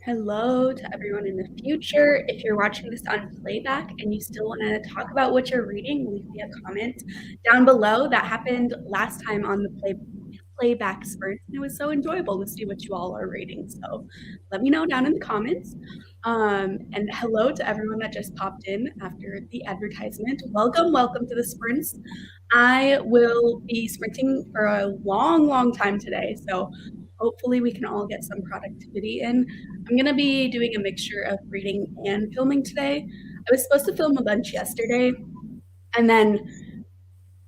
Hello to everyone in the future. If you're watching this on playback and you still want to talk about what you're reading, leave me a comment down below. That happened last time on the playback sprint, and it was so enjoyable to see what you all are reading. So let me know down in the comments. And hello to everyone that just popped in after the advertisement. Welcome to the sprints. I will be sprinting for a long time today. So hopefully we can all get some productivity in. I'm going to be doing a mixture of reading and filming today. I was supposed to film a bunch yesterday, and then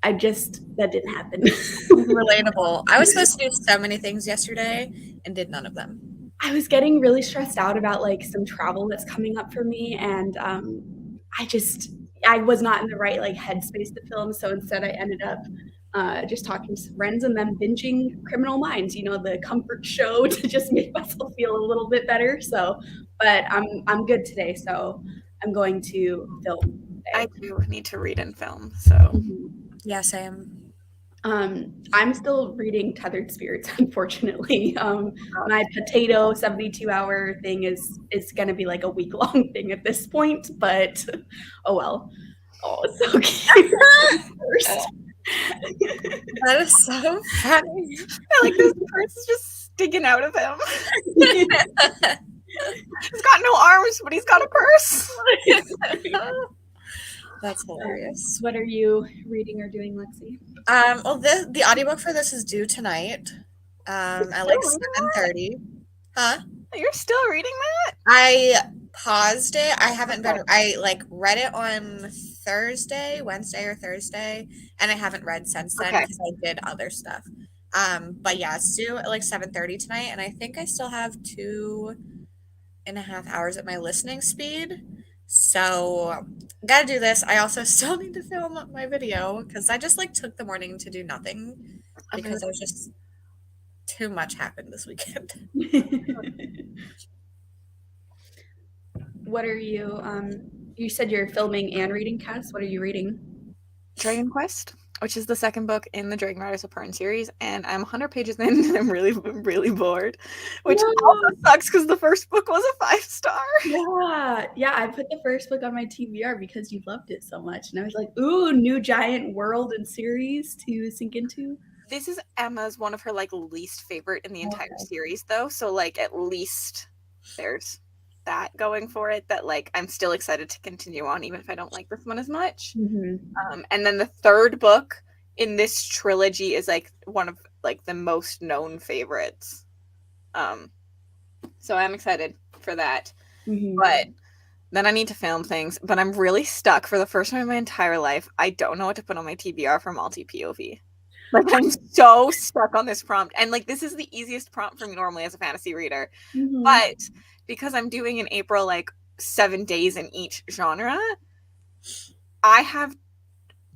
that didn't happen. Relatable. I was supposed to do so many things yesterday and did none of them. I was getting really stressed out about like some travel that's coming up for me, and I was not in the right like headspace to film. So instead, I ended up just talking to some friends and then binging Criminal Minds. You know, the comfort show to just make myself feel a little bit better. So, but I'm good today, so I'm going to film I today. do need to read and film, so. Mhm. Yeah, same. I'm still reading Tethered Spirits, unfortunately. My potato 72-hour thing is going to be like a week-long thing at this point, but oh well. Oh, it's so cute. First. That is so funny. I like this purse is just sticking out of him. He's got no arms, but he's got a purse. That's hilarious. What are you reading or doing, Lexi? Well, the audiobook for this is due tonight. At like 7:30. Huh? You're still reading that? I paused it. I haven't been. I like read it on Wednesday or Thursday, and I haven't read since then because I did other stuff. But yeah, it's due at like 7:30 tonight, and I think I still have 2.5 hours at my listening speed. So gotta do this. I also still need to film my video because I just like took the morning to do nothing because I was just too much happened this weekend. What are you you said you're filming and reading, Cass. What are you reading? Dragon Quest, which is the second book in the Dragon Riders of Pern series, and I'm 100 pages in and I'm really bored, which also sucks because the first book was a 5-star. Yeah, I put the first book on my TBR because you loved it so much, and I was like, ooh, new giant world and series to sink into. This is Emma's one of her like least favorite in the entire series, though, so like at least there's that going for it, that like I'm still excited to continue on even if I don't like this one as much. And then the third book in this trilogy is like one of like the most known favorites, so I'm excited for that. But then I need to film things, but I'm really stuck. For the first time in my entire life, I don't know what to put on my TBR for multi-POV. Like, I'm so stuck on this prompt. And, like, this is the easiest prompt for me normally as a fantasy reader. But because I'm doing in April, like, 7 days in each genre, I have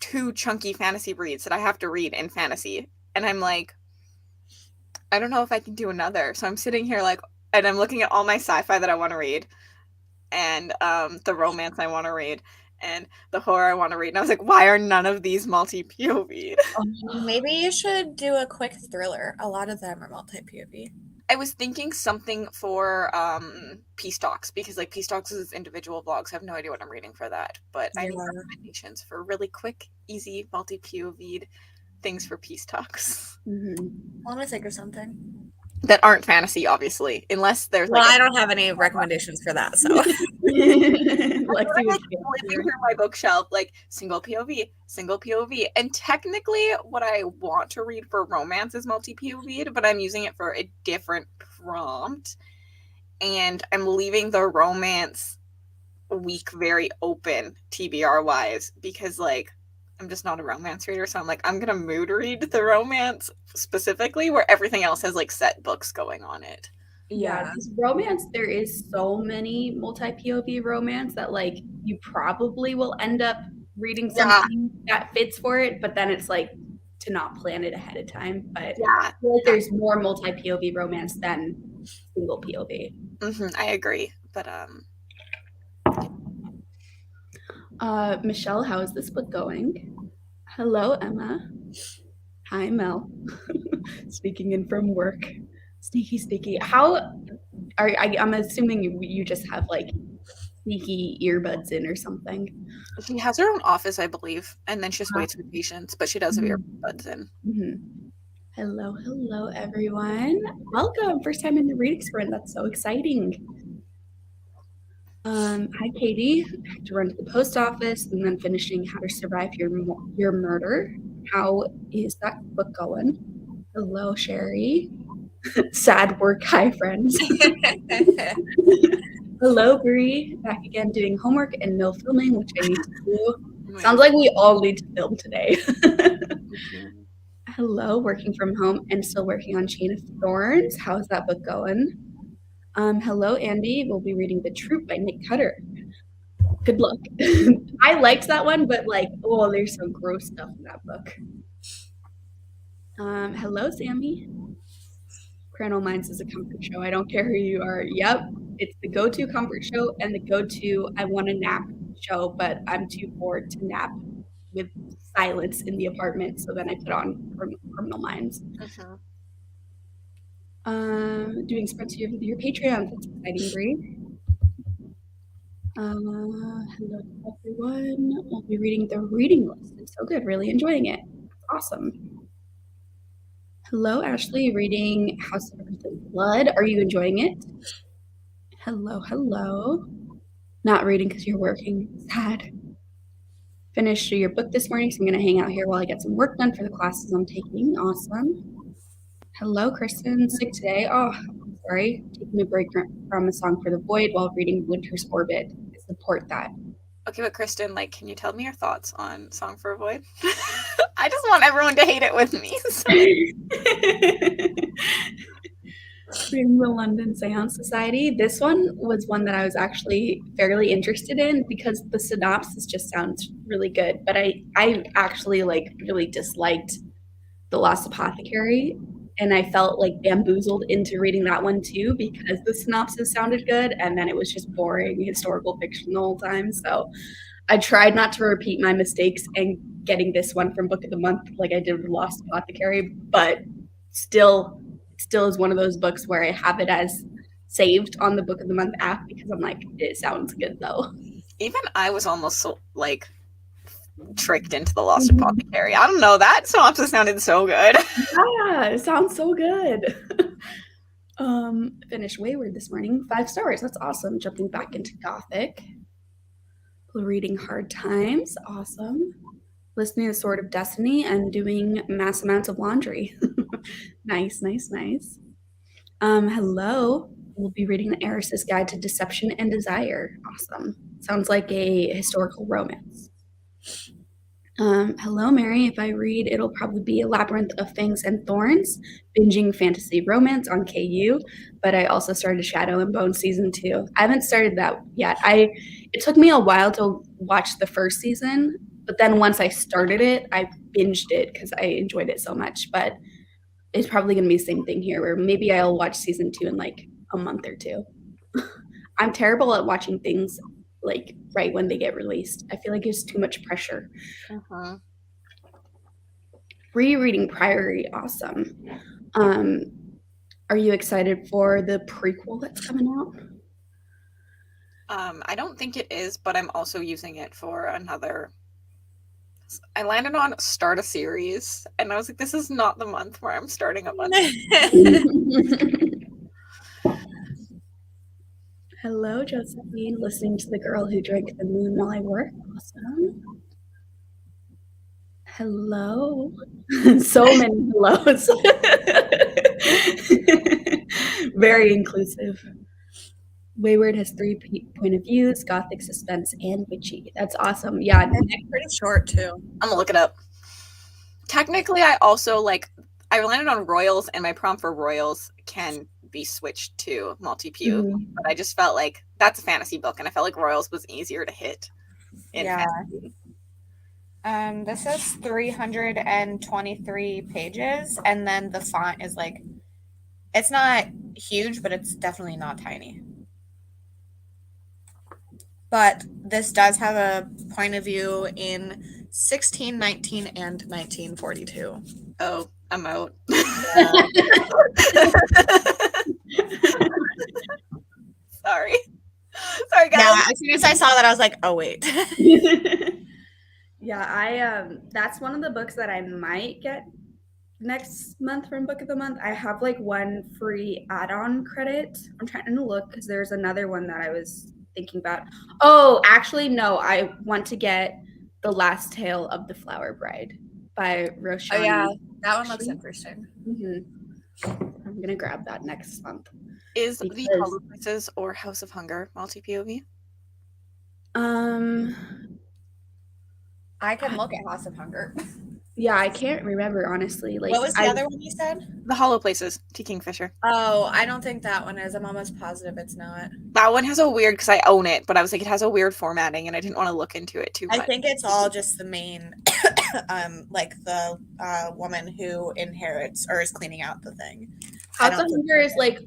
2 chunky fantasy reads that I have to read in fantasy. And I'm like, I don't know if I can do another. So I'm sitting here, like, and I'm looking at all my sci-fi that I want to read. And the romance I want to read. And the horror I want to read. And I was like, why are none of these multi-POV'd? Maybe you should do a quick thriller. A lot of them are multi-POV. I was thinking something for Peace Talks, because like Peace Talks is individual vlogs. I have no idea what I'm reading for that. But I need recommendations for really quick, easy, multi-POV'd things for Peace Talks. Let me think of something. That aren't fantasy, obviously, unless there's like. Well, I don't have any recommendations for that, so. Like flipping through my bookshelf, like single POV, and technically, what I want to read for romance is multi-POV'd, but I'm using it for a different prompt, and I'm leaving the romance week very open TBR wise because like. I'm just not a romance reader, so I'm like, I'm gonna mood read the romance specifically where everything else has like set books going on it. Yeah, this romance, there is so many multi-POV romance that like you probably will end up reading something that fits for it, but then it's like to not plan it ahead of time. But I feel like there's more multi-POV romance than single POV. I agree, but Michelle, how is this book going? Hello, Emma. Hi, Mel. Speaking in from work. Sneaky. How I'm assuming you just have like sneaky earbuds in or something. She has her own office, I believe, and then she just waits for patients, but she does have earbuds in. Hello, everyone. Welcome. First time in the reading sprint. That's so exciting. Hi, Katie. I have to run to the post office and then finishing How to Survive Your Murder. How is that book going? Hello, Sherry. Sad work. Hi, friends. Hello, Bree. Back again doing homework and no filming, which I need to do. Sounds like we all need to film today. Hello, working from home and still working on Chain of Thorns. How's that book going? Hello, Andy. We'll be reading The Troop by Nick Cutter. Good luck. I liked that one, but like, oh, there's some gross stuff in that book. Hello, Sammy. Criminal Minds is a comfort show. I don't care who you are. Yep, it's the go-to comfort show and the go-to I want to nap show, but I'm too bored to nap with silence in the apartment, so then I put on Criminal Minds. Doing sprints with your Patreon. That's exciting, Bree. Hello, everyone. We'll be reading the reading list. It's so good. Really enjoying it. It's awesome. Hello, Ashley. Reading House of Earth and Blood. Are you enjoying it? Hello. Not reading because you're working. Sad. Finished your book this morning, so I'm going to hang out here while I get some work done for the classes I'm taking. Awesome. Hello, Kristen. Sick today. Oh, I'm sorry. Taking a break from A Song for the Void while reading Winter's Orbit. I support that. Okay, but Kristen, like, can you tell me your thoughts on Song for a Void? I just want everyone to hate it with me. So. Reading the London Seance Society. This one was one that I was actually fairly interested in because the synopsis just sounds really good. But I actually like really disliked The Lost Apothecary, and I felt like bamboozled into reading that one too because the synopsis sounded good and then it was just boring historical fiction the whole time. So I tried not to repeat my mistakes and getting this one from Book of the Month like I did with Lost Apothecary, but still is one of those books where I have it as saved on the Book of the Month app because I'm like, it sounds good though. Even I was almost so, like tricked into The Lost Apothecary. I don't know, that synopsis sounded so good. Yeah, it sounds so good. Finished Wayward this morning, 5 stars. That's awesome. Jumping back into Gothic. Reading Hard Times. Awesome. Listening to Sword of Destiny and doing mass amounts of laundry. Nice. Hello. We'll be reading The Heiress's Guide to Deception and Desire. Awesome. Sounds like a historical romance. Hello, Mary. If I read, it'll probably be a Labyrinth of Fangs and Thorns, binging fantasy romance on KU, but I also started Shadow and Bone season 2. I haven't started that yet. It took me a while to watch the first season, but then once I started it, I binged it because I enjoyed it so much, but it's probably going to be the same thing here, where maybe I'll watch season 2 in like a month or 2. I'm terrible at watching things like right when they get released. I feel like it's too much pressure. Rereading Priory, awesome. Are you excited for the prequel that's coming out? I don't think it is, but I'm also using it for another. I landed on start a series, and I was like, this is not the month where I'm starting a bunch. Hello, Josephine. Listening to The Girl Who Drank the Moon While I Work. Awesome. Hello. So many hellos. Very inclusive. Wayward has 3 point of views: Gothic, suspense, and witchy. That's awesome. Yeah. It's pretty short too. I'm gonna look it up. Technically, I also I landed on Royals, and my prompt for Royals can be switched to multi-POV, but I just felt like that's a fantasy book, and I felt like Royals was easier to hit in fantasy. This is 323 pages, and then the font is like, it's not huge, but it's definitely not tiny. But this does have a point of view in 1619 and 1942. Oh, I'm out. as soon as I saw that, I was like, oh wait. Yeah, that's one of the books that I might get next month from Book of the Month. I have like one free add-on credit. I'm trying to look because there's another one that I was thinking about. Oh, actually, no, I want to get The Last Tale of the Flower Bride by Roshani. Oh yeah, that one looks interesting. I'm gonna grab that next month. Is The Hollow Places or House of Hunger multi-POV? I can look at House of Hunger. Yeah, I can't remember honestly. Like, what was the other one you said? The Hollow Places, T. Kingfisher. Oh, I don't think that one is. I'm almost positive it's not. That one has a weird, because I own it, but I was like, it has a weird formatting, and I didn't want to look into it too much. I think it's all just the main, like the woman who inherits or is cleaning out the thing. House of Hunger is like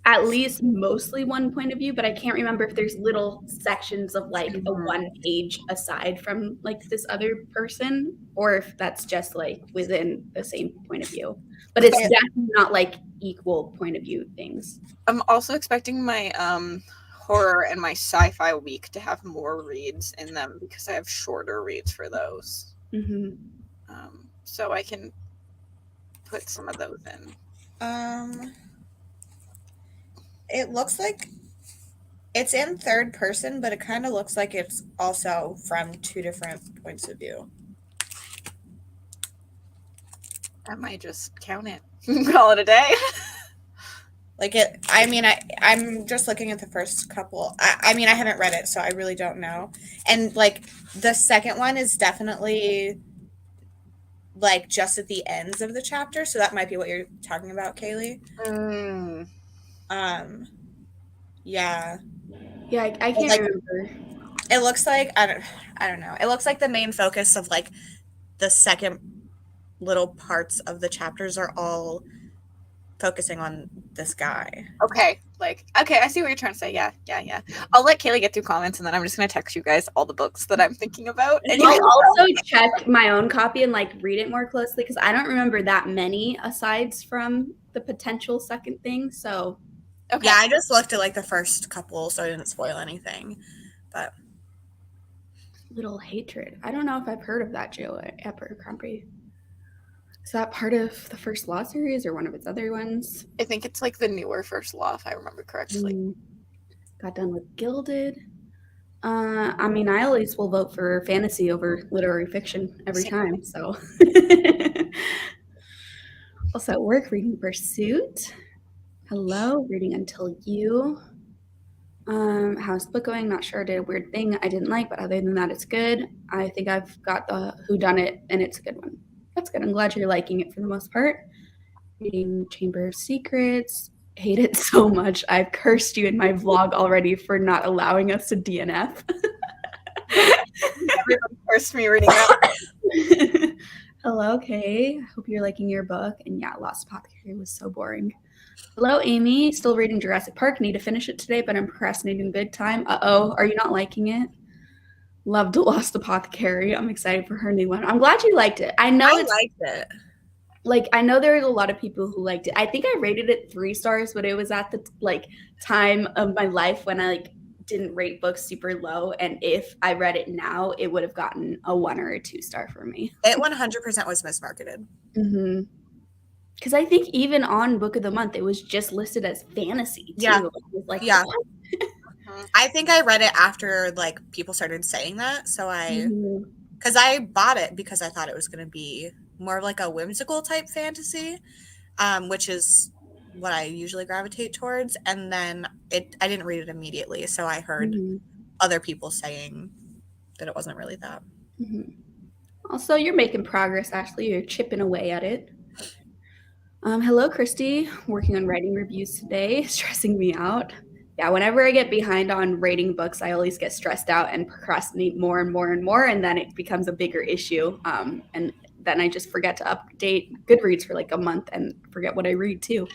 at least mostly one point of view, but I can't remember if there's little sections of like a one page aside from like this other person, or if that's just like within the same point of view. But it's definitely not like equal point of view things. I'm also expecting my horror and my sci-fi week to have more reads in them because I have shorter reads for those. So I can put some of those in. It looks like it's in third person, but it kind of looks like it's also from two different points of view. I might just count it. Call it a day. Like it, I mean, I'm just looking at the first couple. I mean, I haven't read it, so I really don't know. And like the second one is definitely like just at the ends of the chapter, so that might be what you're talking about, Kaylee. Yeah. Yeah, I can't remember. It looks like I don't know. It looks like the main focus of like the second little parts of the chapters are all focusing on this guy. Okay, I see what you're trying to say. Yeah. I'll let Kaylee get through comments, and then I'm just gonna text you guys all the books that I'm thinking about. And I'll also check my own copy and like read it more closely because I don't remember that many aside from the potential second thing. So okay. Yeah, I just looked at like the first couple, so I didn't spoil anything. But Little Hatred. I don't know if I've heard of that, Joe Abercrombie. Is that part of the First Law series or one of its other ones? I think it's like the newer First Law, if I remember correctly. Got done with Gilded. I mean, I always will vote for fantasy over literary fiction every time. So, also at work, reading Pursuit. Hello, reading Until You. How's the book going? Not sure. I did a weird thing I didn't like, but other than that, it's good. I think I've got the Whodunit, and it's a good one. That's good. I'm glad you're liking it for the most part. Reading Chamber of Secrets. Hate it so much. I've cursed you in my vlog already for not allowing us to DNF. Everyone cursed me reading that. Hello, Kay. Hope you're liking your book. And yeah, Lost Apothecary was so boring. Hello, Amy. Still reading Jurassic Park. Need to finish it today, but I'm procrastinating big time. Uh-oh. Are you not liking it? Loved Lost Apothecary. I'm excited for her new one. I'm glad you liked it. I liked it. Like, I know there's a lot of people who liked it. I think I rated it 3 stars, but it was at the time of my life when I didn't rate books super low. And if I read it now, it would have gotten a 1 or a 2 star for me. It 100% was mismarketed. Because I think even on Book of the Month, it was just listed as fantasy too. Yeah. Yeah. I think I read it after people started saying that. So because I bought it because I thought it was going to be more of like a whimsical type fantasy, which is what I usually gravitate towards. And then I didn't read it immediately. So I heard other people saying that it wasn't really that. Also, you're making progress, Ashley. You're chipping away at it. Hello, Christy. Working on writing reviews today, stressing me out. Yeah, whenever I get behind on rating books, I always get stressed out and procrastinate more and more and more, and then it becomes a bigger issue. And then I just forget to update Goodreads for a month and forget what I read too.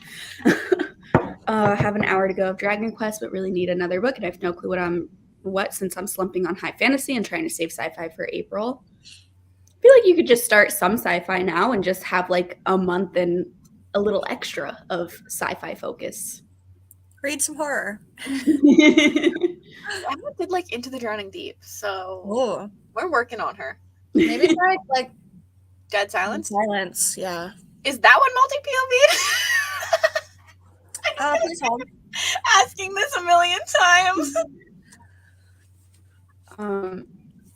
Have an hour to go of Dragon Quest, but really need another book, and I have no clue what since I'm slumping on high fantasy and trying to save sci-fi for April. I feel like you could just start some sci-fi now and just have a month and a little extra of sci-fi focus. Read some horror. Emma did like Into the Drowning Deep, so Oh, we're working on her. maybe try like Dead Silence. silence. Yeah. Is that what multi POV? Please hold. Asking this a million times.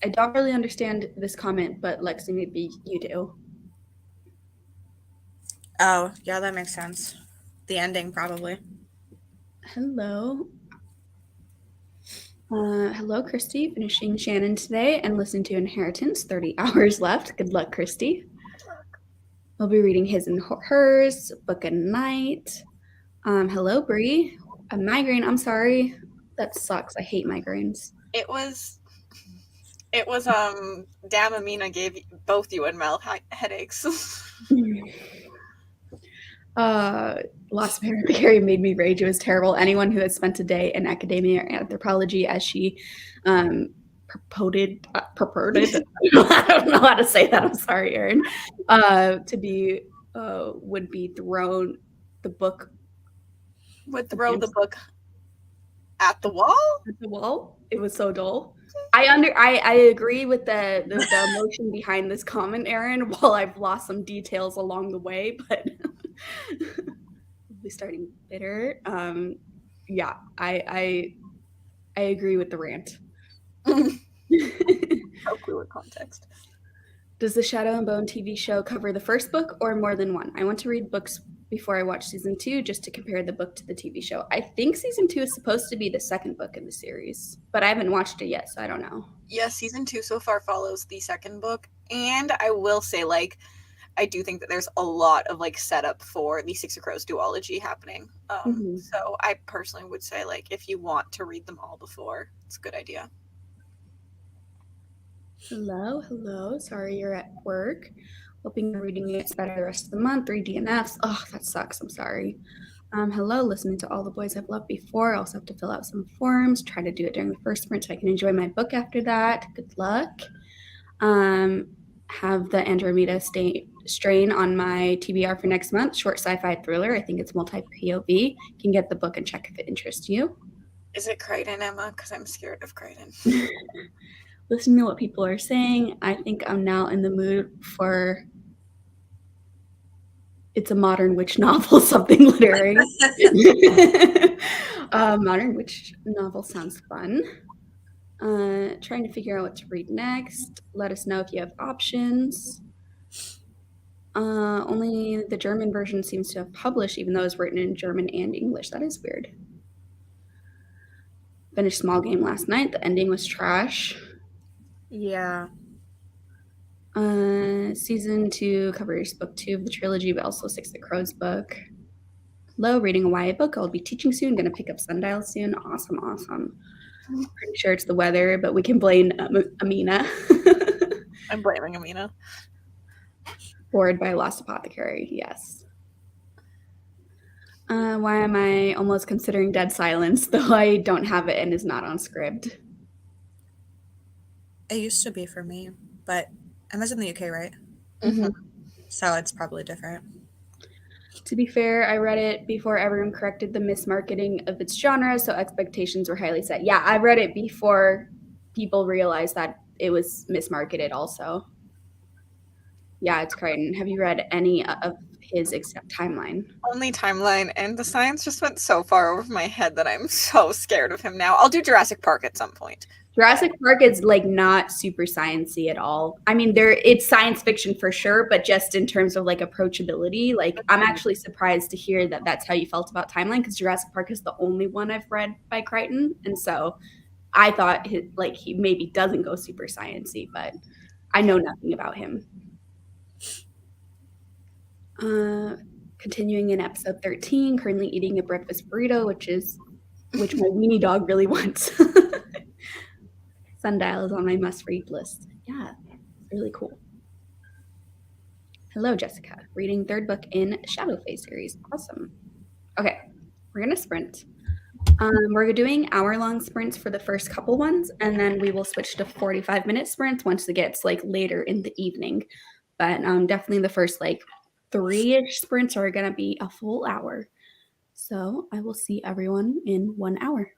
I don't really understand this comment, but Lexi, maybe you do. Oh, yeah, that makes sense. The ending, probably. Hello. Hello, Christy. Finishing Shannon today and listening to Inheritance. 30 hours left. Good luck, Christy. We'll be reading His and Hers, Book of Night. Hello, Bree. A migraine. I'm sorry. That sucks. I hate migraines. It was damn, Amina gave both you and Mel headaches. Lost of Harry made me rage. It was terrible. Anyone who has spent a day in academia or anthropology, as she purported, I don't know how to say that. I'm sorry, Erin. To be would be thrown the book. Would throw the book at the wall. At the wall. It was so dull. I agree with the emotion behind this comment, Erin. While I've lost some details along the way, but we'll be starting bitter. Yeah, I agree with the rant. No clue what context. Does the Shadow and Bone TV show cover the first book or more than one? I want to read books before I watch season 2 just to compare the book to the TV show. I think season 2 is supposed to be the second book in the series, but I haven't watched it yet, so I don't know. Yeah, season 2 so far follows the second book, and I will say, like, I do think that there's a lot of like setup for the Six of Crows duology happening. So I personally would say, like, if you want to read them all before, it's a good idea. Hello. Sorry you're at work. Hoping you're reading gets better the rest of the month. 3 DNFs. Oh, that sucks. I'm sorry. Hello, listening to All the Boys I've Loved Before. I also have to fill out some forms. Try to do it during the first sprint so I can enjoy my book after that. Good luck. Have the Andromeda strain on my TBR for next month. Short sci-fi thriller. I think it's multi-POV. You can get the book and check if it interests you. Is it Crichton, Emma? Because I'm scared of Crichton. Listen to what people are saying. I think I'm now in the mood for it's a modern witch novel, something literary. Modern witch novel sounds fun. Trying to figure out what to read next. Let us know if you have options. Only the German version seems to have published, even though it's written in German and English. That is weird. Finished Small Game last night. The ending was trash. Yeah. Season 2 covers book 2 of the trilogy, but also Six of Crows book. Hello, reading a YA book. I'll be teaching soon. Gonna pick up Sundial soon. Awesome. Pretty sure it's the weather, but we can blame Amina. I'm blaming Amina. Bored by Lost Apothecary. Yes. Why am I almost considering Dead Silence, though I don't have it and is not on script? It used to be for me, but Emma's in the UK, right? Mm-hmm. So it's probably different. To be fair, I read it before everyone corrected the mismarketing of its genre, so expectations were highly set. Yeah, I read it before people realized that it was mismarketed also. Yeah, it's Crichton. Have you read any of his except Timeline? Only Timeline, and the science just went so far over my head that I'm so scared of him now. I'll do Jurassic Park at some point. Jurassic Park is like not super sciencey at all. I mean, it's science fiction for sure, but just in terms of like approachability, like I'm actually surprised to hear that that's how you felt about Timeline, because Jurassic Park is the only one I've read by Crichton, and so I thought he maybe doesn't go super sciencey, but I know nothing about him. Continuing in episode 13, currently eating a breakfast burrito, which my weenie dog really wants. Sundial is on my must-read list. Yeah, it's really cool. Hello, Jessica. Reading third book in Shadow Phase series. Awesome. Okay, we're gonna sprint. We're doing hour-long sprints for the first couple ones, and then we will switch to 45-minute sprints once it gets like later in the evening. But definitely the first like 3-ish sprints are gonna be a full hour. So I will see everyone in 1 hour.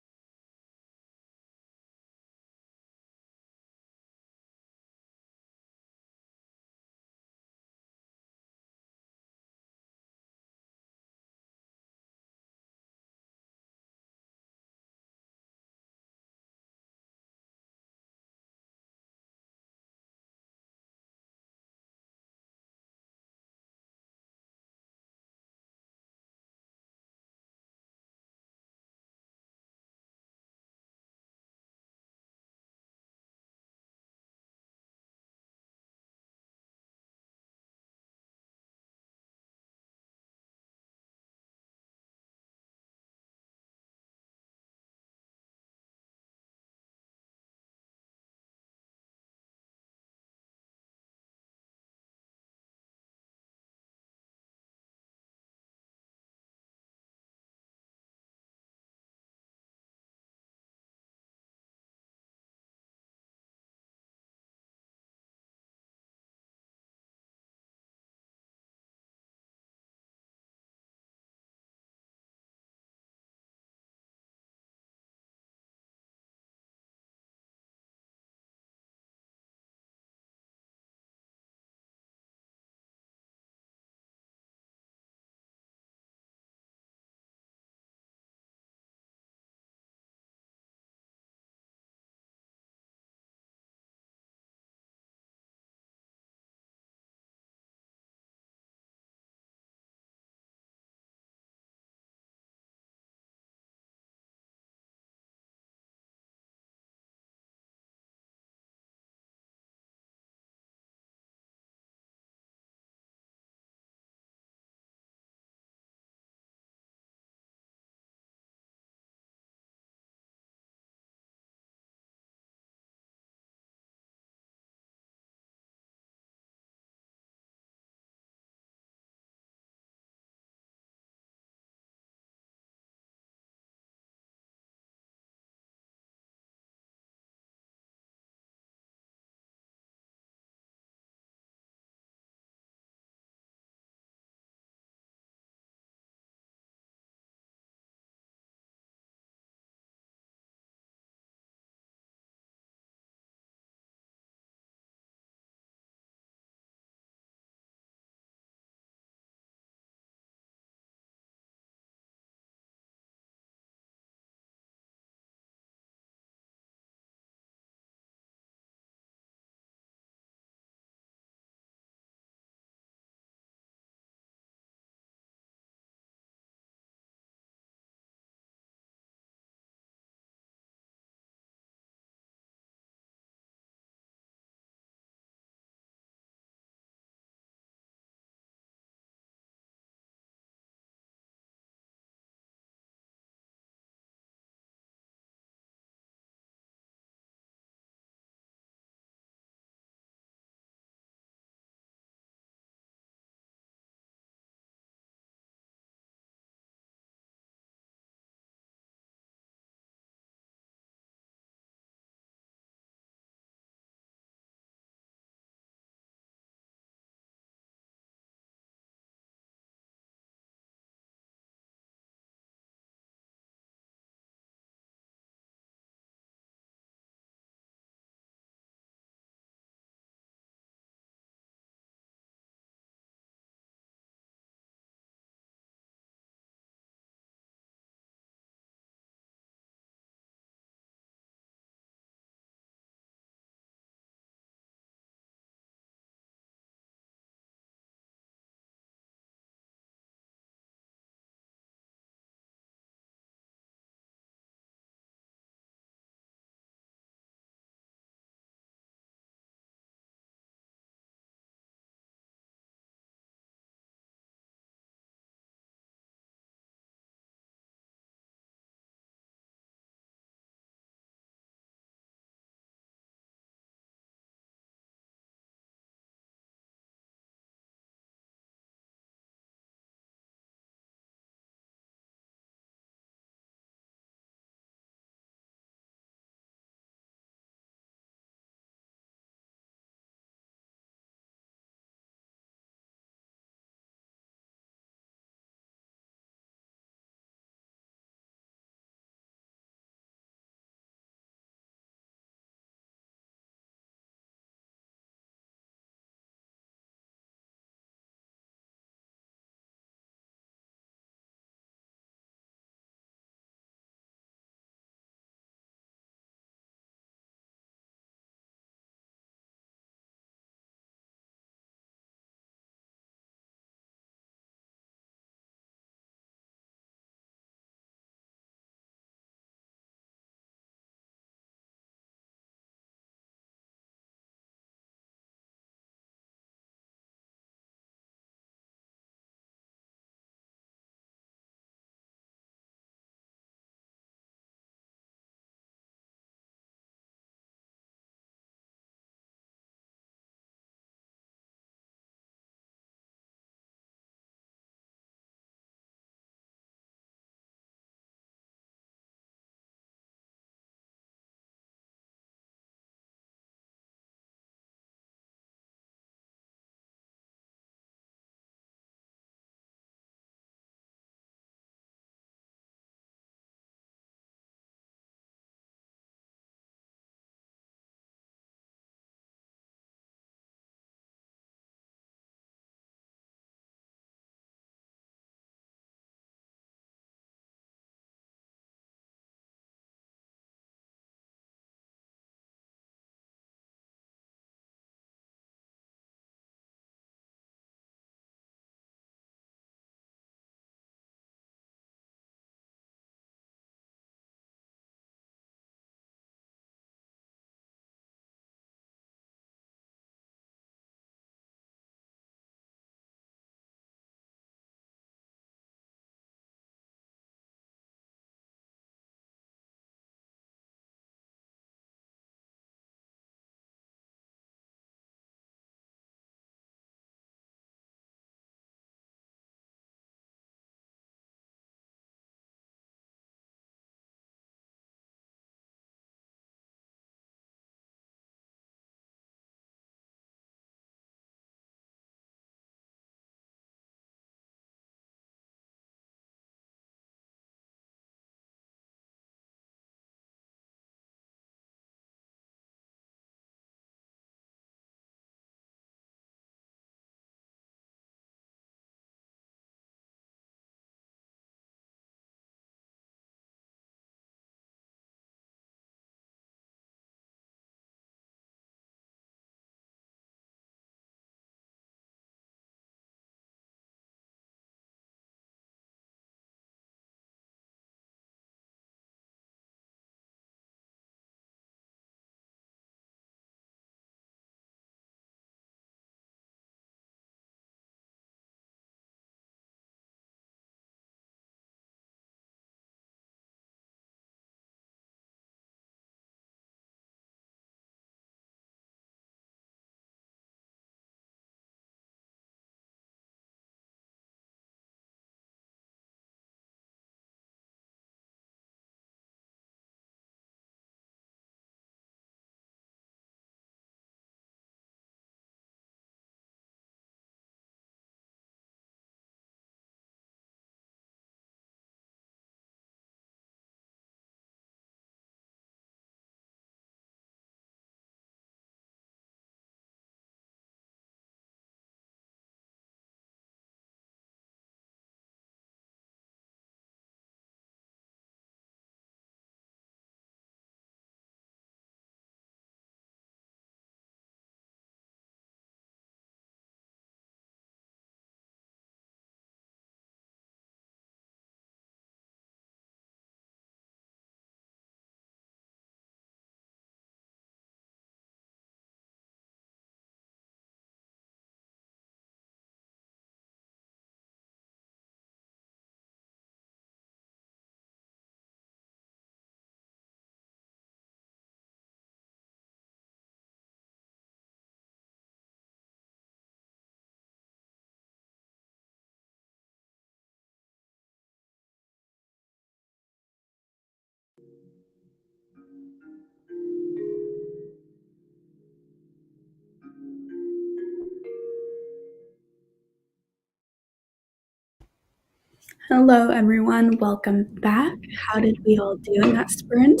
Hello, everyone. Welcome back. How did we all do in that sprint?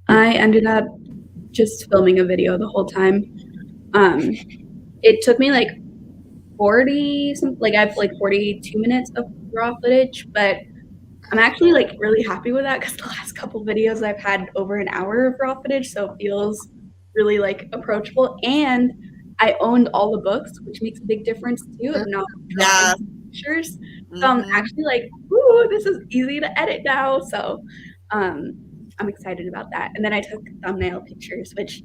I ended up just filming a video the whole time. It took me like 40, like I have like 42 minutes of raw footage, but I'm actually like really happy with that because the last couple videos I've had over an hour of raw footage, so it feels really like approachable. And I owned all the books, which makes a big difference too of not Yeah. dropping pictures. So I'm actually like, ooh, this is easy to edit now. So I'm excited about that. And then I took thumbnail pictures, which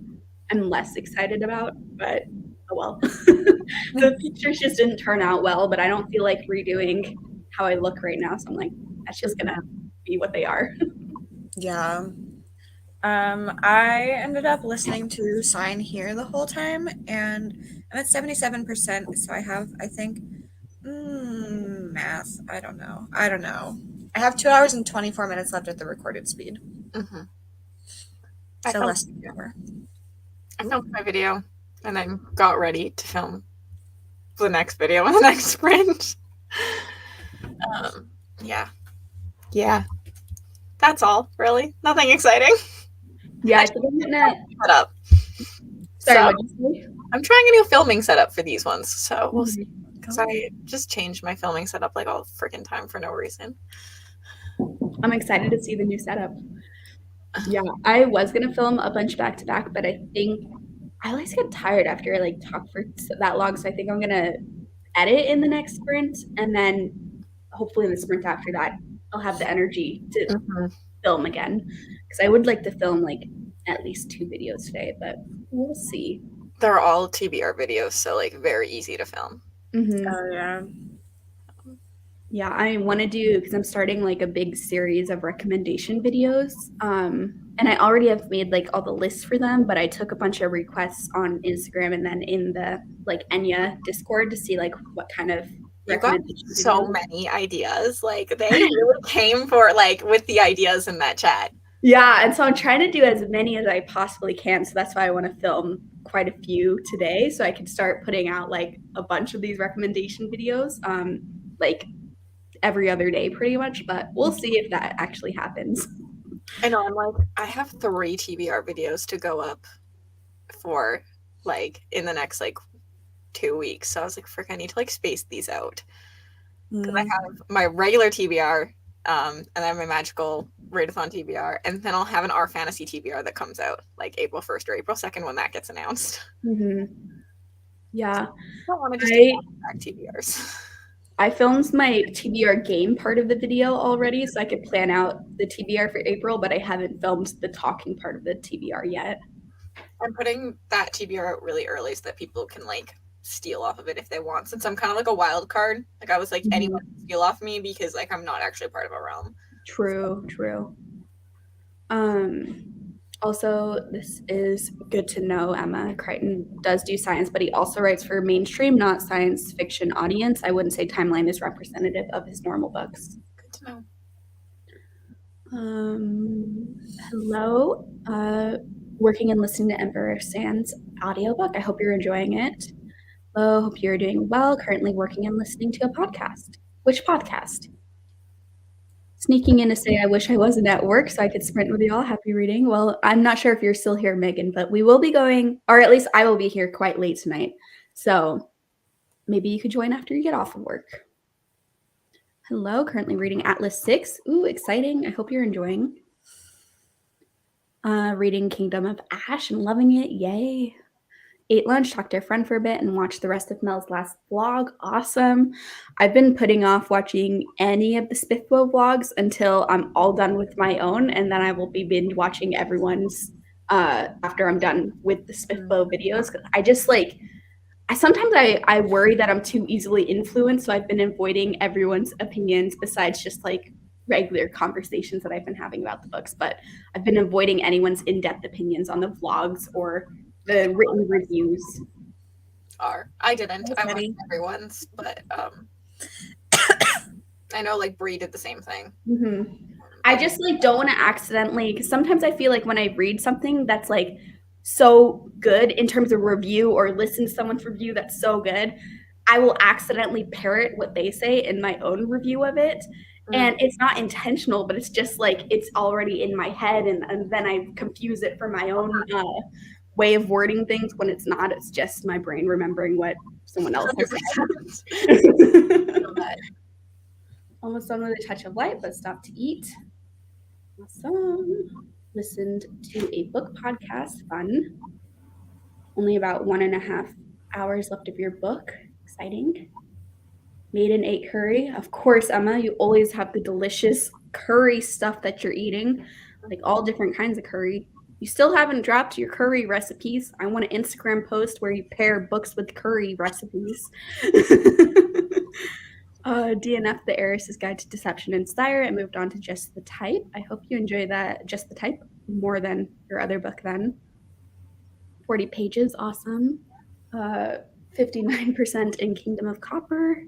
I'm less excited about, but oh well. The pictures just didn't turn out well, but I don't feel like redoing how I look right now. So I'm like, that's just gonna be what they are. Yeah. I ended up listening to Sign Here the whole time, and I'm at 77%. So I have, I think, math. I don't know. I have 2 hours and 24 minutes left at the recorded speed. So less than an hour. I filmed my video and then got ready to film the next video in the next sprint. Yeah. That's all, really. Nothing exciting. Yeah, I think I'm gonna Set up. sorry, So, what'd you say? I'm trying a new filming setup for these ones, so we'll see. Mhm. Because I just changed my filming setup like all freaking time for no reason. I'm excited to see the new setup. Yeah, I was gonna film a bunch back to back, but I think I always get tired after I like talk for that long. So I think I'm gonna edit in the next sprint, and then hopefully in the sprint after that, I'll have the energy to film again. Because I would like to film like at least 2 videos today, but we'll see. They're all TBR videos, so like very easy to film. Oh yeah. Yeah, I want to do because I'm starting like a big series of recommendation videos. And I already have made like all the lists for them, but I took a bunch of requests on Instagram and then in the like Enya Discord to see like what kind of You got recommendation so videos. many ideas. Like they really came for like with the ideas in that chat. Yeah, and so I'm trying to do as many as I possibly can. So that's why I want to film quite a few today so I can start putting out like a bunch of these recommendation videos. Like every other day pretty much, but we'll see if that actually happens. I know, I'm like, I have 3 TBR videos to go up for like in the next like 2 weeks. So I was like, frick, I need to like space these out. Because I have my regular TBR, and then my magical readathon TBR, and then I'll have an R fantasy TBR that comes out like April 1st or April 2nd when that gets announced. Yeah. I don't want to just do back TBRs. I filmed my TBR game part of the video already, so I could plan out the TBR for April, but I haven't filmed the talking part of the TBR yet. I'm putting that TBR out really early so that people can like steal off of it if they want, since I'm kind of like a wild card. Like I was like, anyone can steal off me because like I'm not actually part of a realm. True. Also, this is good to know. Emma Crichton does do science, but he also writes for mainstream, not science fiction audience. I wouldn't say Timeline is representative of his normal books. Good to know. Hello. Working and listening to Emperor Sand's audiobook. I hope you're enjoying it. Hello, hope you're doing well. Currently working and listening to a podcast. Which podcast? Sneaking in to say I wish I wasn't at work so I could sprint with y'all. Happy reading. Well, I'm not sure if you're still here, Megan, but we will be going, or at least I will be here quite late tonight. So maybe you could join after you get off of work. Hello, currently reading Atlas 6. Ooh, exciting. I hope you're enjoying. Reading Kingdom of Ash and loving it. Yay. Ate lunch, talked to a friend for a bit, and watched the rest of Mel's last vlog. Awesome. I've been putting off watching any of the Spiffbo vlogs until I'm all done with my own, and then I will be binge watching everyone's after I'm done with the Spiffbo videos. I just like, sometimes I worry that I'm too easily influenced, so I've been avoiding everyone's opinions besides just like regular conversations that I've been having about the books. But I've been avoiding anyone's in-depth opinions on the vlogs or the written reviews. I didn't. I watched everyone's, but I know like Bree did the same thing. I just like don't want to accidentally, because sometimes I feel like when I read something that's like so good in terms of review or listen to someone's review that's so good, I will accidentally parrot what they say in my own review of it. And it's not intentional, but it's just like it's already in my head, and then I confuse it for my own way of wording things when it's not. It's just my brain remembering what someone else has said. Almost done with A Touch of Light, but stopped to eat. Awesome. Listened to a book podcast. Fun. Only about 1.5 hours left of your book. Exciting. Made and ate curry. Of course, Emma, you always have the delicious curry stuff that you're eating, like all different kinds of curry. You still haven't dropped your curry recipes. I want an Instagram post where you pair books with curry recipes. DNF, The Heiress's Guide to Deception and Style, and moved on to Just the Type. I hope you enjoy that Just the Type more than your other book then. 40 pages, awesome. 59% in Kingdom of Copper.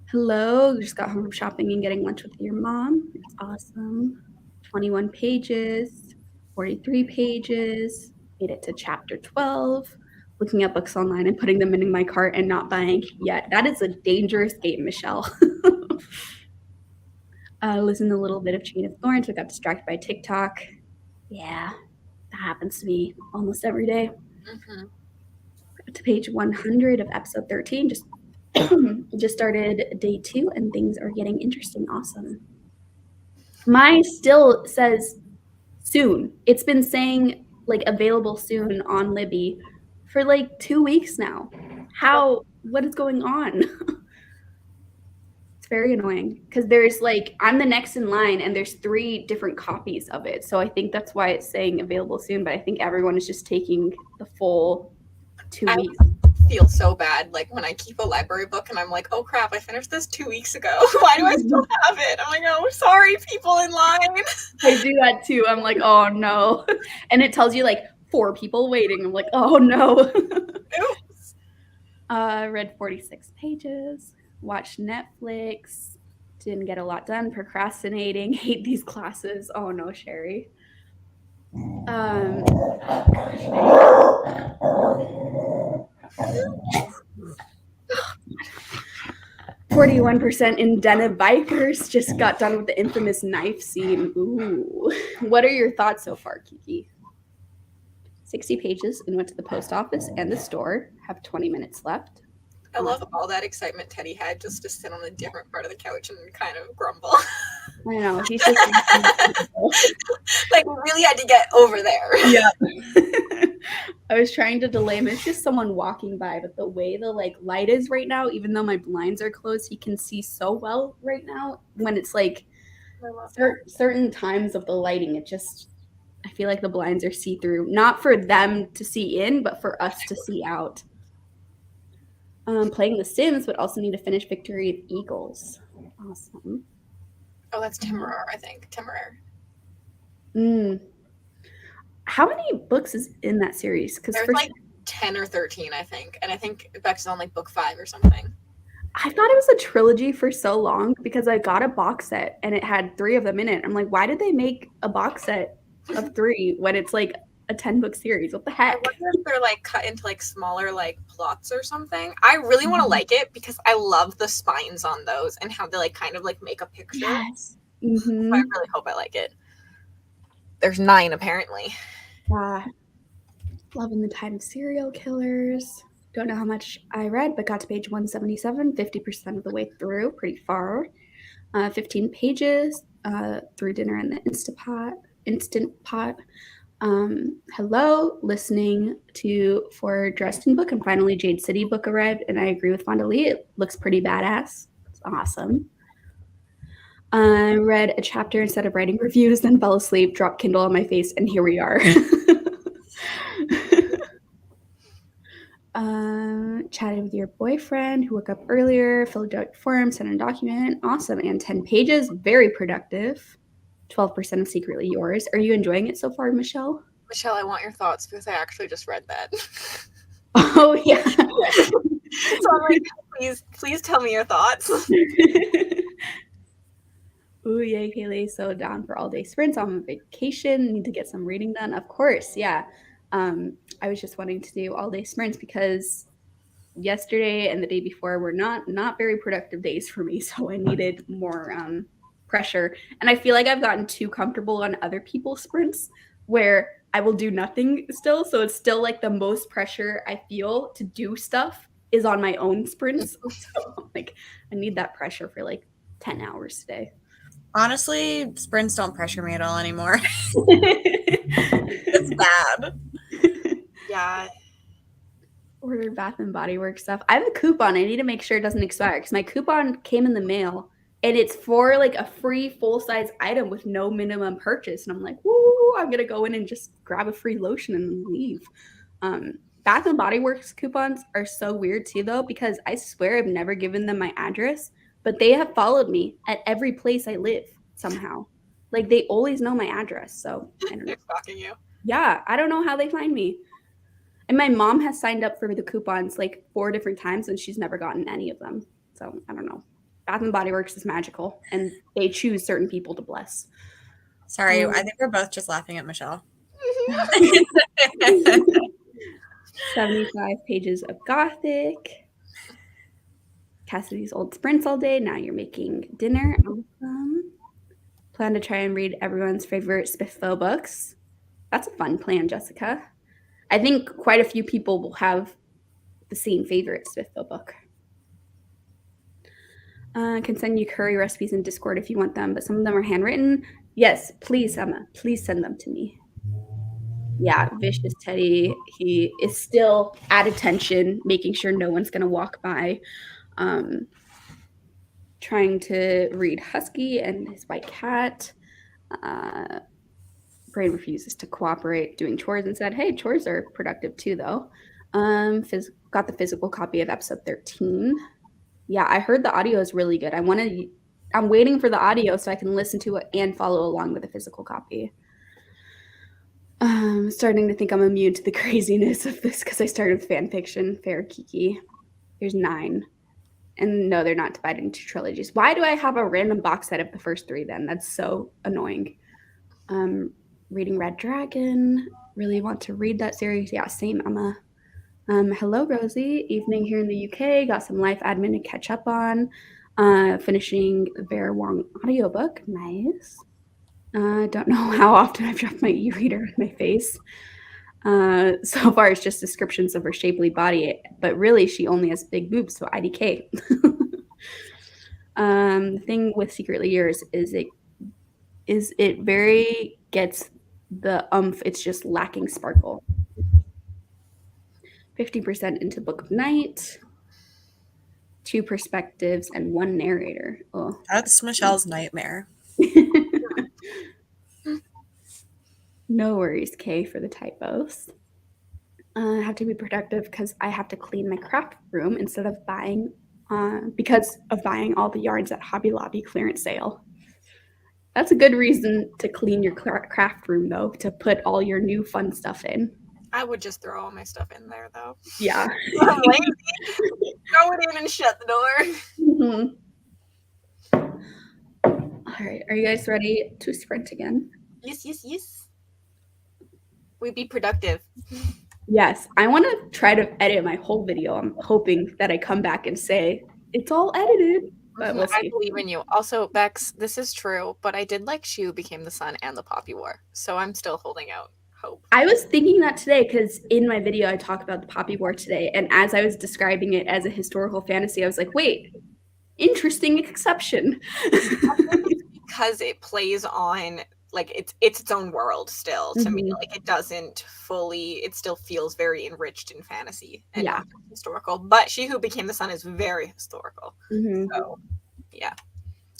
Hello, just got home from shopping and getting lunch with your mom. It's awesome. 21 pages, 43 pages, made it to chapter 12. Looking at books online and putting them in my cart and not buying yet. That is a dangerous game, Michelle. Listened to a little bit of Chain of Thorns, but got distracted by TikTok. Yeah, that happens to me almost every day. Got to page 100 of episode 13. Just started day 2 and things are getting interesting. Awesome. Mine still says soon. It's been saying like available soon on Libby for like 2 weeks now. What is going on? It's very annoying because there's like, I'm the next in line and there's 3 different copies of it. So I think that's why it's saying available soon, but I think everyone is just taking the full 2 weeks. Feel so bad like when I keep a library book and I'm like, oh crap, I finished this 2 weeks ago. Why do I still have it? I'm like, oh, sorry, people in line. I do that too. I'm like, oh no. And it tells you like 4 people waiting. I'm like, oh no. Oops. Read 46 pages, watched Netflix, didn't get a lot done, procrastinating, hate these classes. Oh no, Sherry. 41% in Den of Vipers. Just got done with the infamous knife scene. Ooh. What are your thoughts so far, Kiki? 60 pages and went to the post office and the store. Have 20 minutes left. I love all that excitement Teddy had just to sit on a different part of the couch and kind of grumble. I know. He's just like really had to get over there. Yeah. I was trying to delay him. It's just someone walking by, but the way the like light is right now, even though my blinds are closed, he can see so well right now. When it's like certain times of the lighting, it just, I feel like the blinds are see-through. Not for them to see in, but for us to see out. Playing The Sims, but also need to finish Victory of Eagles. Awesome. Oh, that's Temeraire, I think. Temeraire. How many books is in that series? Because there's like 10 or 13, I think. And I think Beck's on like book 5 or something. I thought it was a trilogy for so long because I got a box set and it had 3 of them in it. I'm like, why did they make a box set of 3 when it's like a 10-book series? What the heck? I wonder if they're like cut into like smaller like plots or something. I really want to like it because I love the spines on those and how they like kind of like make a picture. Yes. So I really hope I like it. There's 9 apparently. Loving the Time of Serial Killers. Don't know how much I read, but got to page 177, 50% of the way through, pretty far. 15 pages through dinner in the Instant Pot. Hello, listening to For Dressed in Book, and finally Jade City book arrived, and I agree with Fonda Lee. It looks pretty badass. It's awesome. I read a chapter instead of writing reviews, then fell asleep, dropped Kindle on my face, and here we are. Chatted with your boyfriend who woke up earlier, filled out form, sent a document. Awesome. And 10 pages, very productive. 12% of Secretly Yours. Are you enjoying it so far, Michelle? Michelle, I want your thoughts because I actually just read that. Oh, yeah. So I'm like, please tell me your thoughts. Ooh, yay, Kaylee. So down for all-day sprints. I'm on vacation. Need to get some reading done. Of course, yeah. I was just wanting to do all-day sprints because yesterday and the day before were not very productive days for me, so I needed more pressure. And I feel like I've gotten too comfortable on other people's sprints where I will do nothing still. So it's still like the most pressure I feel to do stuff is on my own sprints. So like I need that pressure for like 10 hours today. Honestly, sprints don't pressure me at all anymore. It's bad. Yeah. Order Bath and Body Works stuff. I have a coupon. I need to make sure it doesn't expire because my coupon came in the mail and it's for like a free full size item with no minimum purchase. And I'm like, woo, I'm gonna go in and just grab a free lotion and leave. Bath and Body Works coupons are so weird too, though, because I swear I've never given them my address, but they have followed me at every place I live somehow. Like they always know my address. So I don't know. They're stalking you. Yeah, I don't know how they find me. And my mom has signed up for the coupons like 4 different times and she's never gotten any of them. So I don't know. Bath and Body Works is magical and they choose certain people to bless. Sorry, I think we're both just laughing at Michelle. 75 pages of Gothic. Cassidy's old sprints all day. Now you're making dinner. Awesome. Plan to try and read everyone's favorite Spiffo books. That's a fun plan, Jessica. I think quite a few people will have the same favorite Spiffo book. Can send you curry recipes in Discord if you want them, but some of them are handwritten. Yes, please, Emma, please send them to me. Yeah, Vicious Teddy, he is still at attention, making sure no one's going to walk by. Trying to read Husky and his white cat. Brain refuses to cooperate, doing chores instead. Hey, chores are productive too, though. Got the physical copy of episode 13. Yeah, I heard the audio is really good. I'm waiting for the audio so I can listen to it and follow along with the physical copy. Starting to think I'm immune to the craziness of this because I started with fan fiction. Fair Kiki. There's 9. And no, they're not divided into trilogies. Why do I have a random box set of the first 3 then? That's so annoying. Reading Red Dragon. Really want to read that series. Yeah, same, Emma. Hello, Rosie. Evening here in the UK. Got some life admin to catch up on. Finishing the Bear Wong audiobook. Nice. Don't know how often I've dropped my e-reader in my face. So far, it's just descriptions of her shapely body, but really, she only has big boobs, so IDK. The thing with Secretly Yours is it very gets the it's just lacking sparkle. 50% into Book of Night. 2 perspectives and 1 narrator. Oh, That's Michelle's nightmare. No worries, Kay, for the typos. I have to be productive because I have to clean my craft room instead of buying, because of buying all the yarns at Hobby Lobby clearance sale. That's a good reason to clean your craft room, though, to put all your new fun stuff in. I would just throw all my stuff in there, though. Yeah. I'm lazy. Throw it in and shut the door. All right. Are you guys ready to sprint again? Yes. We'd be productive. Yes. I want to try to edit my whole video. I'm hoping that I come back and say, it's all edited. But we'll see. I believe in you. Also, Bex, this is true, but I did like She Who Became the Sun and the Poppy War, so I'm still holding out hope. I was thinking that today because in my video I talk about the Poppy War today, and as I was describing it as a historical fantasy, I was like, wait, interesting exception. Because it plays on, like, it's its own world still to me. Like, it doesn't fully, it still feels very enriched in fantasy and not historical. But She Who Became the Sun is very historical. So, yeah.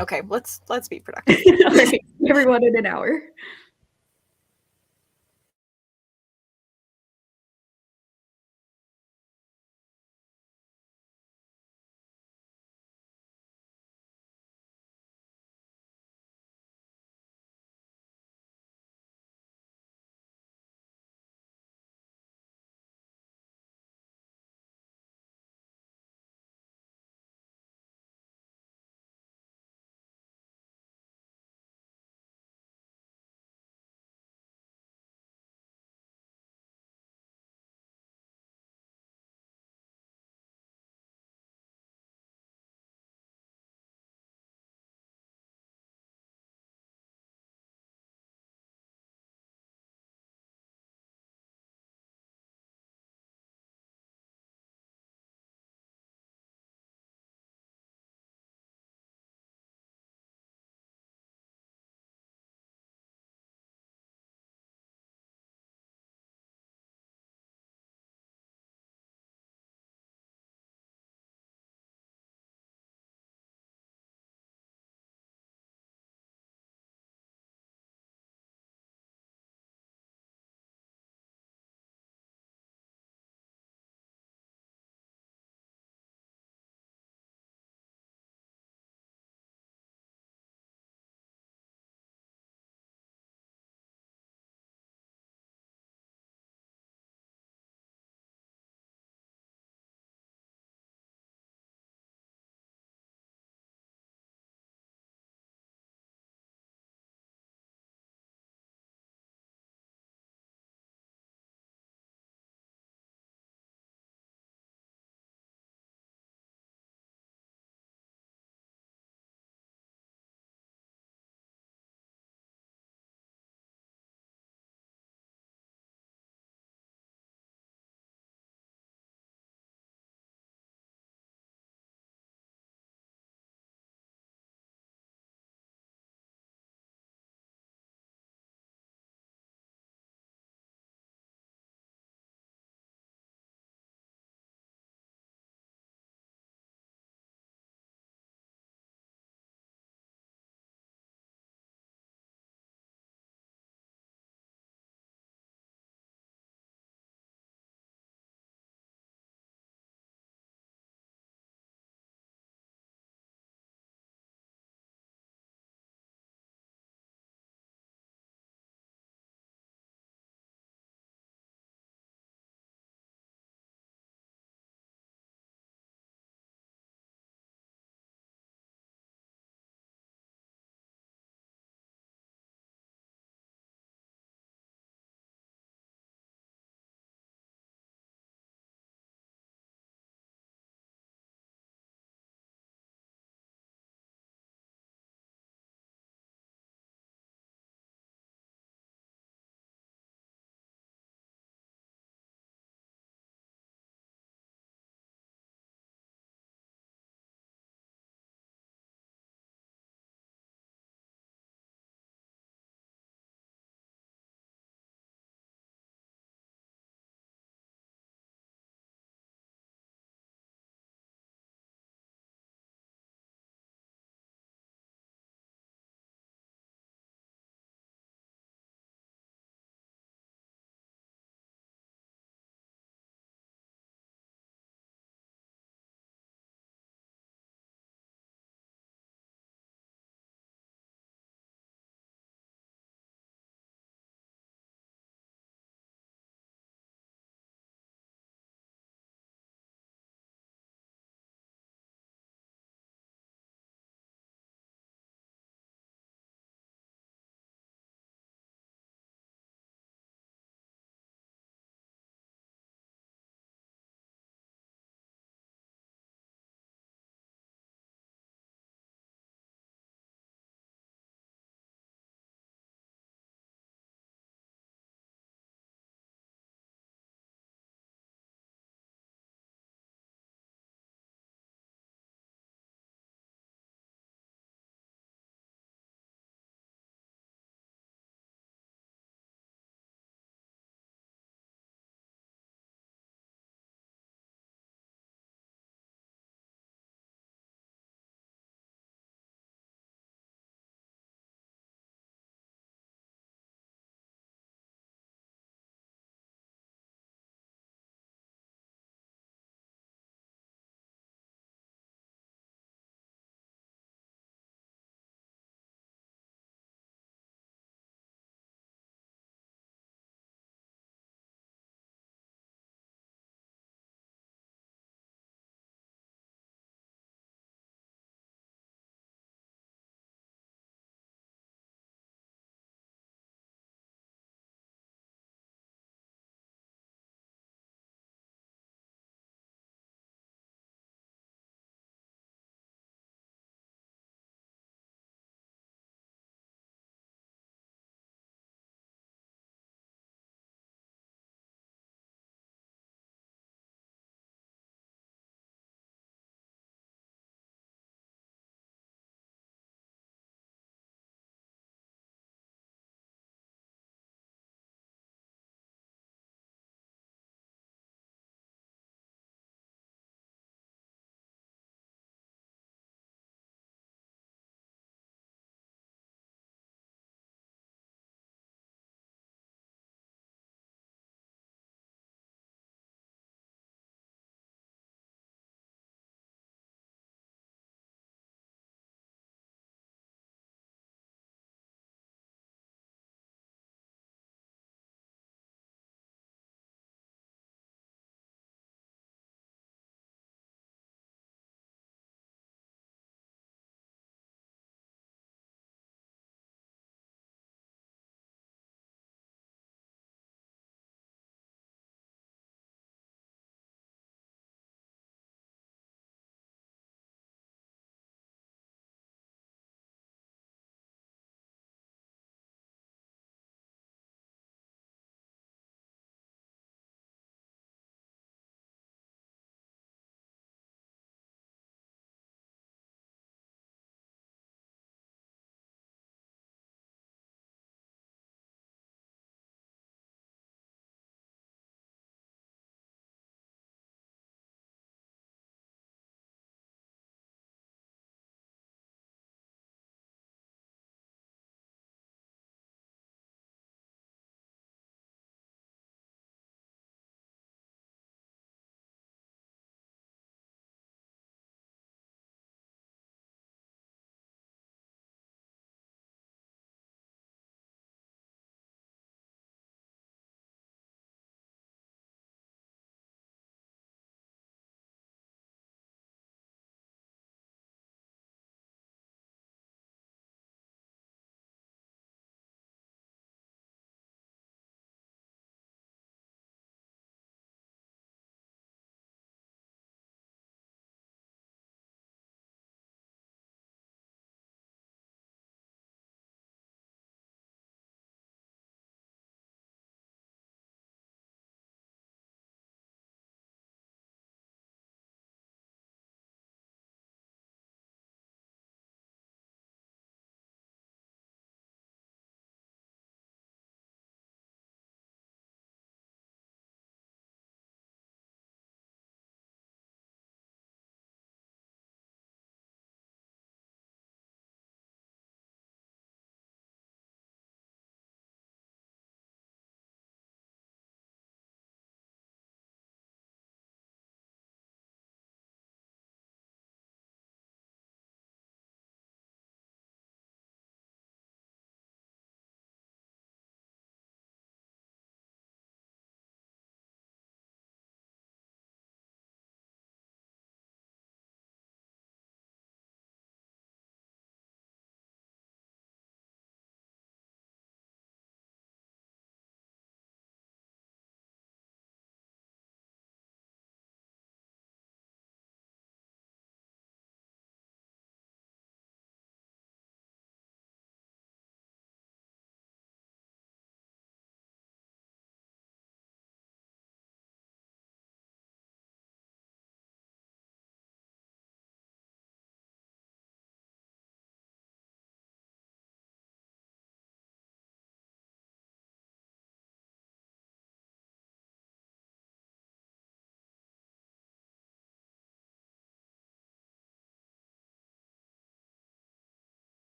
Okay, let's be productive. Right. Everyone in an hour.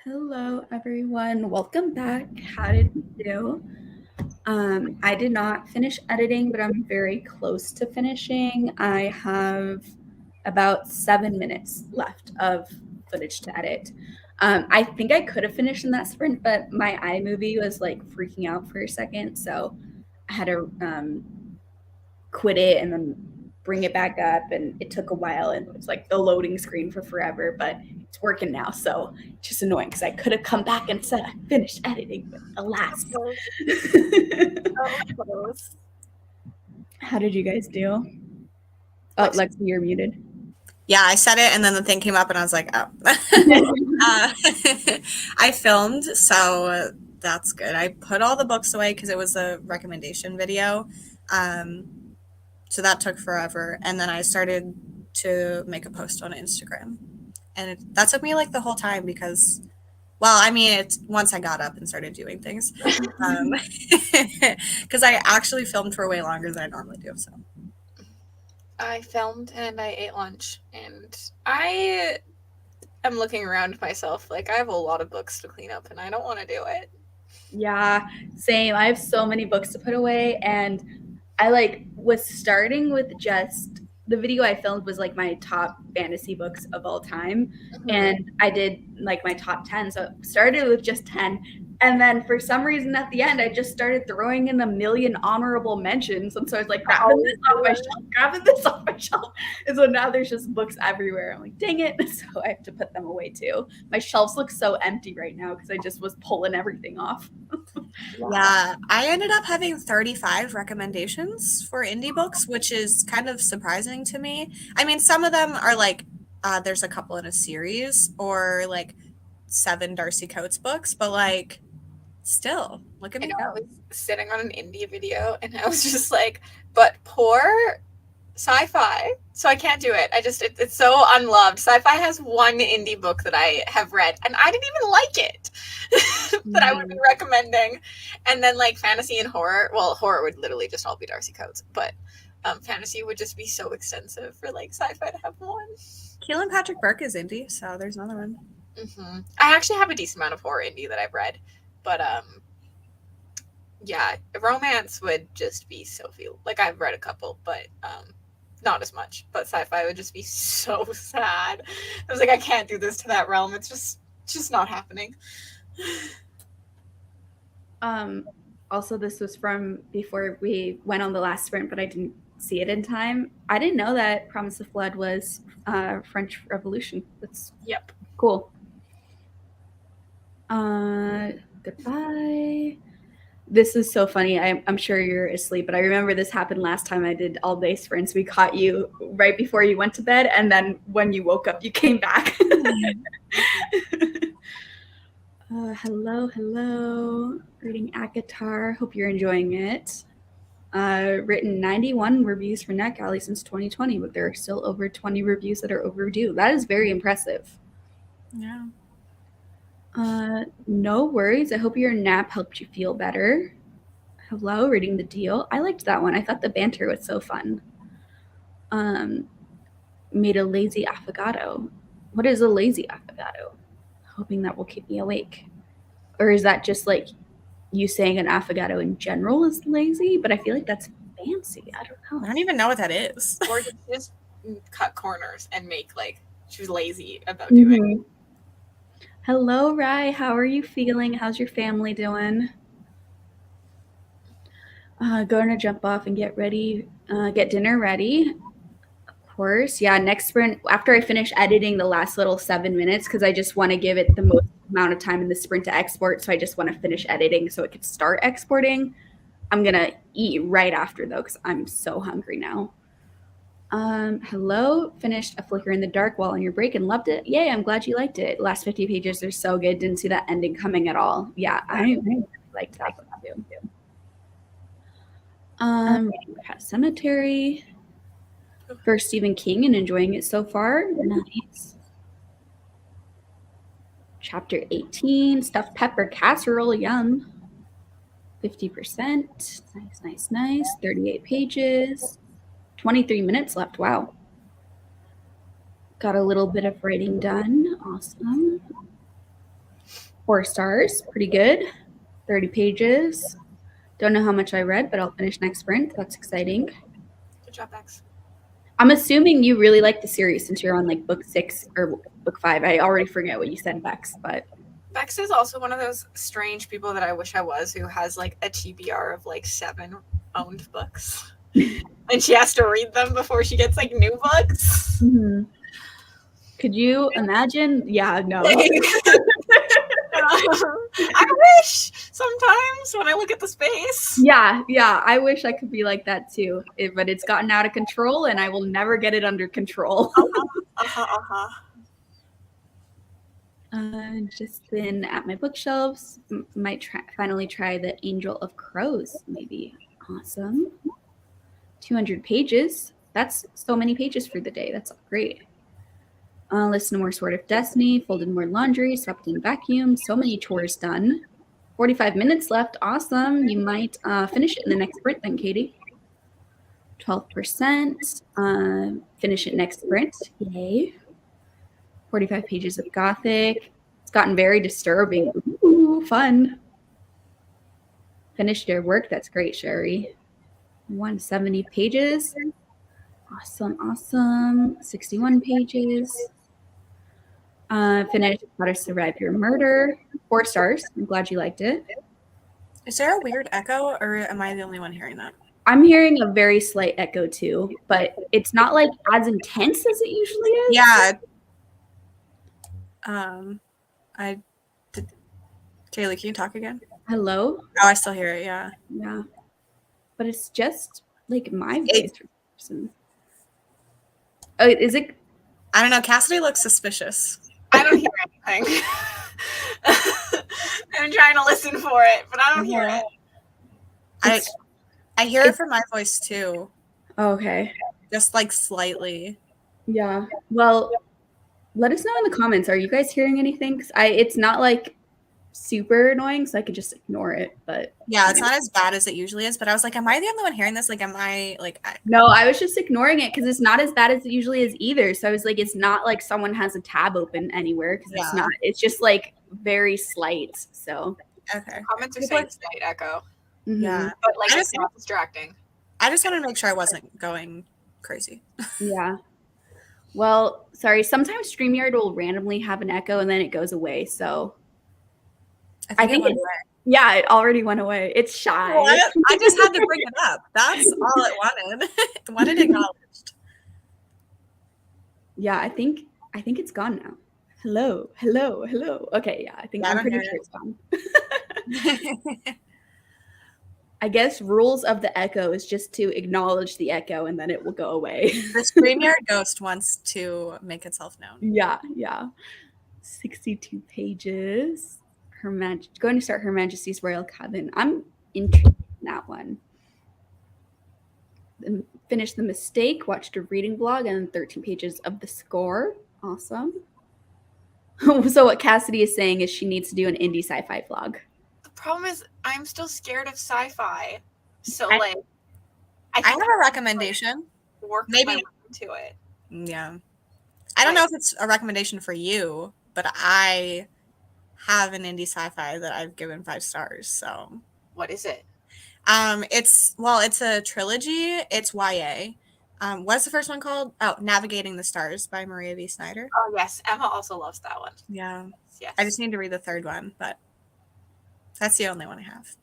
Hello, everyone. Welcome back. How did you do? I did not finish editing, but I'm very close to finishing. I have about 7 minutes left of footage to edit. I think I could have finished in that sprint, but my iMovie was like freaking out for a second, so I had to quit it and then bring it back up, and it took a while, and it was like the loading screen for forever, but it's working now, so it's just annoying because I could have come back and said I finished editing, but alas. How did you guys do? Oh, Lexi, you're muted. Yeah, I said it and then the thing came up and I was like, oh. I filmed, so that's good. I put all the books away because it was a recommendation video. So that took forever. And then I started to make a post on Instagram. And that took me like the whole time because, well, I mean, it's once I got up and started doing things. Because I actually filmed for way longer than I normally do. So I filmed and I ate lunch, and I am looking around myself like I have a lot of books to clean up and I don't want to do it. Yeah, same. I have so many books to put away, and I like was starting with just the video I filmed was like my top fantasy books of all time, and I did like my top 10. So it started with just 10, and then for some reason at the end I just started throwing in a million honorable mentions, and so I was like grabbing this off my shelf, grabbing this off my shelf, and so now there's just books everywhere. I'm like, dang it! So I have to put them away too. My shelves look so empty right now because I just was pulling everything off. yeah, I ended up having 35 recommendations for indie books, which is kind of surprising to me. I mean, some of them are like, there's a couple in a series or like 7 Darcy Coates books, but like, still, look at me I go. was sitting on an indie video and I was just like, but poor sci-fi, so I can't do it. It's so unloved. Sci-fi has one indie book that I have read and I didn't even like it that I would be recommending. And then like fantasy and horror, well, horror would literally just all be Darcy Coates, but fantasy would just be so extensive for like sci-fi to have one. Keelan Patrick Burke is indie, so there's another one. I actually have a decent amount of horror indie that I've read, but yeah, romance would just be so few. Like I've read a couple, but not as much. But sci-fi would just be so sad. I was like, I can't do this to that realm. It's just not happening. Also, this was from before we went on the last sprint, but I didn't see it in time. I didn't know that Promise of Blood was French Revolution. That's cool. Goodbye. This is so funny. I'm sure you're asleep, but I remember this happened last time I did all day sprints. We caught you right before you went to bed, and then when you woke up, you came back. Hello. Reading ACOTAR. Hope you're enjoying it. Written 91 reviews for NetGalley since 2020, but there are still over 20 reviews that are overdue. That is very impressive. Yeah. No worries. I hope your nap helped you feel better. Hello, Reading the Deal. I liked that one. I thought the banter was so fun. Made a lazy affogato. What is a lazy affogato? Hoping that will keep me awake. Or is that just like you saying an affogato in general is lazy? But I feel like that's fancy. I don't know. I don't even know what that is. Or just cut corners and make like she was lazy about doing. Hello, Rye. How are you feeling? How's your family doing? Going to jump off and get ready, get dinner ready. Of course. Yeah, next sprint, after I finish editing the last little 7 minutes, because I just want to give it the most amount of time in the sprint to export. So I just want to finish editing so it could start exporting. I'm going to eat right after, though, because I'm so hungry now. Hello, finished A Flicker in the Dark while on your break and loved it. Yay, I'm glad you liked it. Last 50 pages are so good. Didn't see that ending coming at all. Yeah, I liked that book too. Reading Pet Cemetery for Stephen King and enjoying it so far. Nice. Chapter 18, Stuffed Pepper Casserole, yum. 50%. Nice. 38 pages. 23 minutes left. Wow. Got a little bit of writing done. Awesome. 4 stars. Pretty good. 30 pages. Don't know how much I read, but I'll finish next sprint. That's exciting. Good job, Bex. I'm assuming you really like the series since you're on like book 6 or book 5. I already forget what you said, Bex, but Bex is also one of those strange people that I wish I was, who has like a TBR of like 7 owned books. And she has to read them before she gets like new books. Mm-hmm. Could you imagine? Yeah, no. I wish sometimes when I look at the space. Yeah, I wish I could be like that too. But it's gotten out of control and I will never get it under control. Just been at my bookshelves. Might finally try the Angel of Crows, maybe. Awesome. 200 pages. That's so many pages for the day. That's great. Listen to more Sword of Destiny, folded more laundry, swept and vacuumed. So many chores done. 45 minutes left. Awesome. You might finish it in the next sprint then, Katie. 12%. Finish it next sprint. Yay. 45 pages of Gothic. It's gotten very disturbing. Ooh, fun. Finished your work. That's great, Sherry. 170 pages. Awesome. 61 pages. Finished How to Survive Your Murder. 4 stars. I'm glad you liked it. Is there a weird echo, or am I the only one hearing that? I'm hearing a very slight echo too, but it's not like as intense as it usually is. Yeah. Kaylee, can you talk again? Hello? Oh, I still hear it, yeah. Yeah. But it's just like my voice for some person. Oh, is it? I don't know. Cassidy looks suspicious. I don't hear anything. I'm trying to listen for it, but I don't hear it. I hear it from my voice too. Okay. Just like slightly. Yeah. Well, let us know in the comments. Are you guys hearing anything? 'Cause it's not like super annoying, so I could just ignore it. But yeah, it's not as bad as it usually is. But I was like, am I the only one hearing this? Like, am I like? No, I was just ignoring it because it's not as bad as it usually is either. So I was like, it's not like someone has a tab open anywhere because it's not. It's just like very slight. So okay, comments are saying slight echo. Mm-hmm. Yeah, but like it's not distracting. I just wanted to make sure I wasn't going crazy. Yeah. Well, sorry. Sometimes StreamYard will randomly have an echo and then it goes away. So I think it already went away. It's shy. Well, I just had to bring it up. That's all it wanted. It wanted acknowledged. Yeah, I think it's gone now. Hello. Okay, yeah, I'm pretty sure it's gone. I guess rules of the echo is just to acknowledge the echo and then it will go away. The StreamYard ghost wants to make itself known. Yeah. 62 pages. Going to start Her Majesty's Royal Coven. I'm interested in that one. Finished The Mistake, watched a reading vlog, and 13 pages of the score. Awesome. So what Cassidy is saying is she needs to do an indie sci-fi vlog. The problem is I'm still scared of sci-fi. So I have a recommendation. Work maybe into it. Yeah. I don't know if it's a recommendation for you, but I have an indie sci-fi that I've given 5 stars. So what is it? It's a trilogy. It's YA. What's the first one called? Oh, Navigating the Stars by Maria V. Snyder. Oh yes, Emma also loves that one. Yeah. Yes. I just need to read the 3rd one, but that's the only one I have.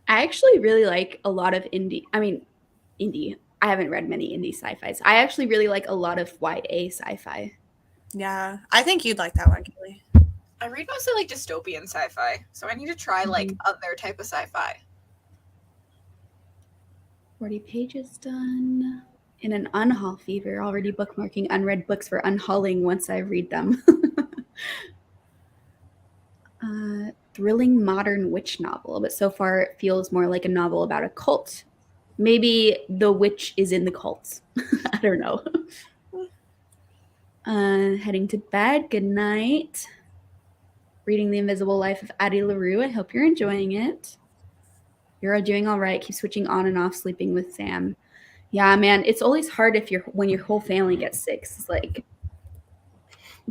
I actually really like a lot of indie. I haven't read many indie sci-fis. I actually really like a lot of YA sci-fi. Yeah, I think you'd like that one, Kelly. I read mostly like dystopian sci-fi, so I need to try like other type of sci-fi. 40 pages done. In an unhaul fever, already bookmarking unread books for unhauling once I read them. Thrilling modern witch novel, but so far it feels more like a novel about a cult. Maybe the witch is in the cult. I don't know. Heading to bed. Good night. Reading The Invisible Life of Addie LaRue. I hope you're enjoying it. You're doing all right. Keep switching on and off, sleeping with Sam. Yeah, man, it's always hard when your whole family gets sick. It's like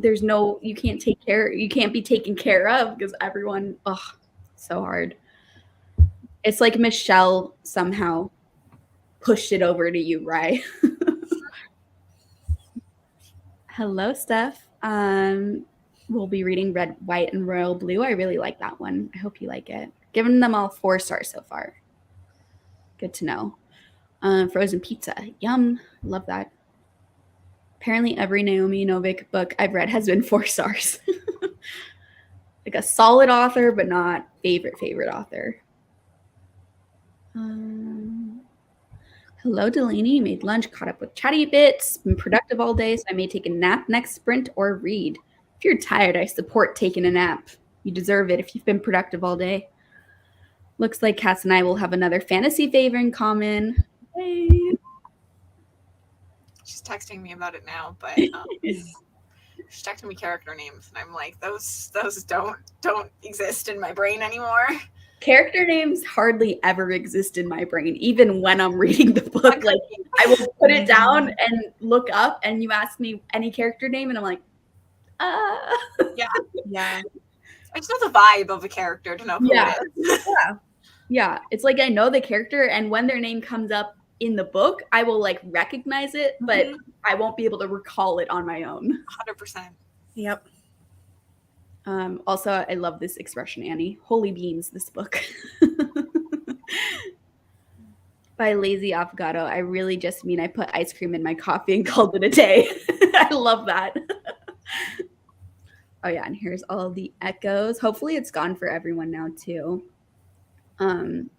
you can't be taken care of because everyone, so hard. It's like Michelle somehow pushed it over to you, right? Hello, Steph. We'll be reading Red, White, and Royal Blue. I really like that one. I hope you like it. Given them all 4 stars so far. Good to know. Frozen Pizza. Yum. Love that. Apparently every Naomi Novik book I've read has been 4 stars. Like a solid author, but not favorite author. Hello, Delaney. Made lunch, caught up with chatty bits, been productive all day, so I may take a nap next sprint or read. If you're tired, I support taking a nap. You deserve it if you've been productive all day. Looks like Cass and I will have another fantasy favor in common. Hey. She's texting me about it now, but she's texting me character names, and I'm like, those don't exist in my brain anymore. Character names hardly ever exist in my brain, even when I'm reading the book. Like, I will put it down and look up, and you ask me any character name, and I'm like, Yeah. I just know the vibe of a character to know who it is. Yeah. It's like I know the character, and when their name comes up in the book, I will like recognize it, but I won't be able to recall it on my own. 100%. Yep. Also, I love this expression, Annie. Holy beans, this book. By Lazy Affogato, I really just mean I put ice cream in my coffee and called it a day. I love that. Oh yeah, and here's all the echoes. Hopefully it's gone for everyone now too. And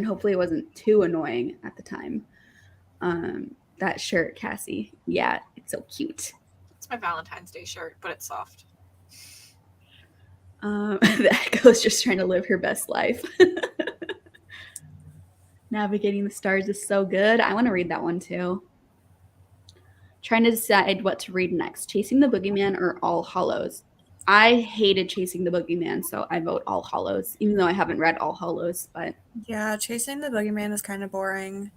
hopefully it wasn't too annoying at the time. That shirt, Cassie. Yeah, it's so cute. It's my Valentine's Day shirt, but it's soft. The echo's just trying to live her best life. Navigating the Stars is so good. I want to read that one too. Trying to decide what to read next. Chasing the Boogeyman or All Hollows. I hated Chasing the Boogeyman, so I vote All Hollows, even though I haven't read All Hollows. But yeah, Chasing the Boogeyman is kind of boring.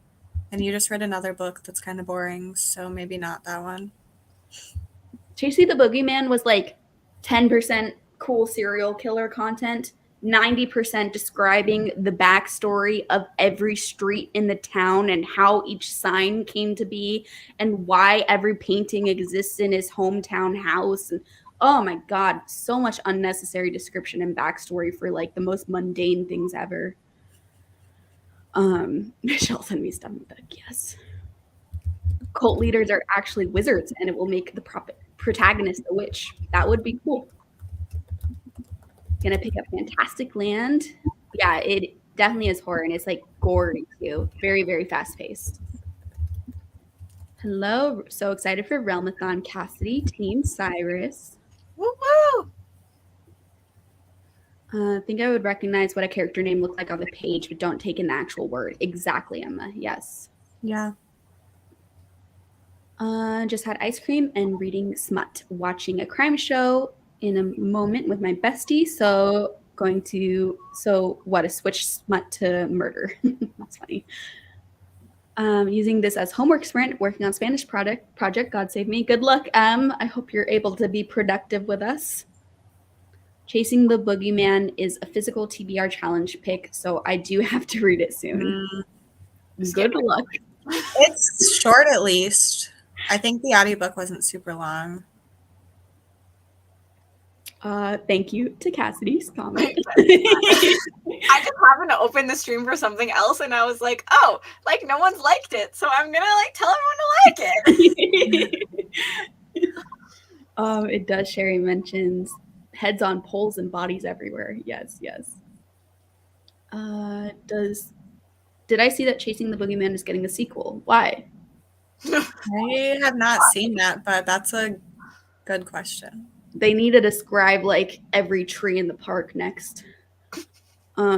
And you just read another book that's kind of boring, so maybe not that one. Chasing the Boogeyman was like 10% cool serial killer content, 90% describing the backstory of every street in the town and how each sign came to be and why every painting exists in his hometown house. And oh my God, so much unnecessary description and backstory for like the most mundane things ever. Michelle sent me stuff in the book, yes. Cult leaders are actually wizards and it will make the protagonist a witch. That would be cool. Gonna pick up Fantastic Land. Yeah, it definitely is horror and it's like gory too. Very, very fast paced. Hello, so excited for Realmathon, Cassidy, Team Cyrus. Woo-woo! I think I would recognize what a character name looked like on the page, but don't take in the actual word. Exactly, Emma. Yes. Yeah. Just had ice cream and reading smut. Watching a crime show in a moment with my bestie. So switch smut to murder. That's funny. Using this as homework sprint, working on Spanish project. God save me. Good luck, Em. I hope you're able to be productive with us. Chasing the Boogeyman is a physical TBR challenge pick, so I do have to read it soon. Good luck. It's short at least. I think the audiobook wasn't super long. Thank you to Cassidy's comment. I just happened to open the stream for something else, and I was like, "Oh, like no one's liked it, so I'm gonna like tell everyone to like it." It does. Sherry mentions heads on poles and bodies everywhere. Yes. Did I see that Chasing the Boogeyman is getting a sequel? Why? I have not seen that, but that's a good question. They need to describe like every tree in the park next. A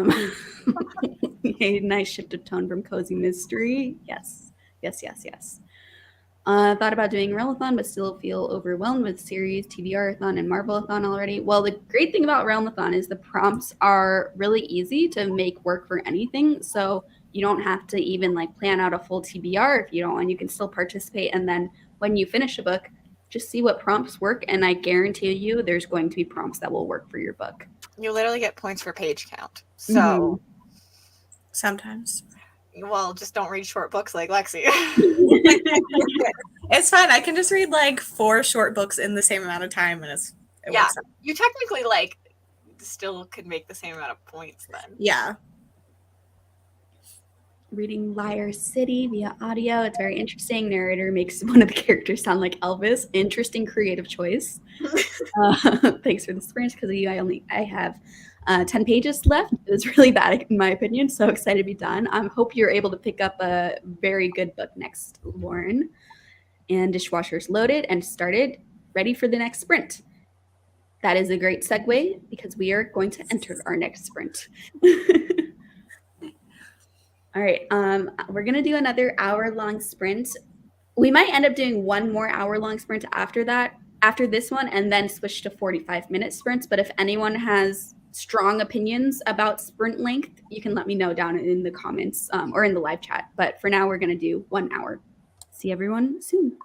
nice shift of tone from cozy mystery. Yes. Thought about doing Realmathon, but still feel overwhelmed with series, TBR-a-thon, and Marvel-a-thon already. Well, the great thing about Realmathon is the prompts are really easy to make work for anything. So you don't have to even like plan out a full TBR if you don't, and you can still participate. And then when you finish a book, just see what prompts work, and I guarantee you there's going to be prompts that will work for your book. You literally get points for page count. So Mhm. Sometimes. well, just don't read short books like Lexi. It's fine. I can just read like 4 short books in the same amount of time, and it Yeah, works out. you technically like still could make the same amount of points then. Yeah. Reading Liar City via audio. It's very interesting. Narrator makes one of the characters sound like Elvis. Interesting creative choice. Thanks for the sprint, because I have 10 pages left. It was really bad in my opinion. So excited to be done. I hope you're able to pick up a very good book next, Lauren. And Dishwasher's loaded and started, ready for the next sprint. That is a great segue because we are going to enter our next sprint. All right, we're gonna do another hour-long sprint. We might end up doing one more hour-long sprint after that, after this one, and then switch to 45-minute sprints. But if anyone has strong opinions about sprint length, you can let me know down in the comments or in the live chat. But for now, we're gonna do 1 hour. See everyone soon.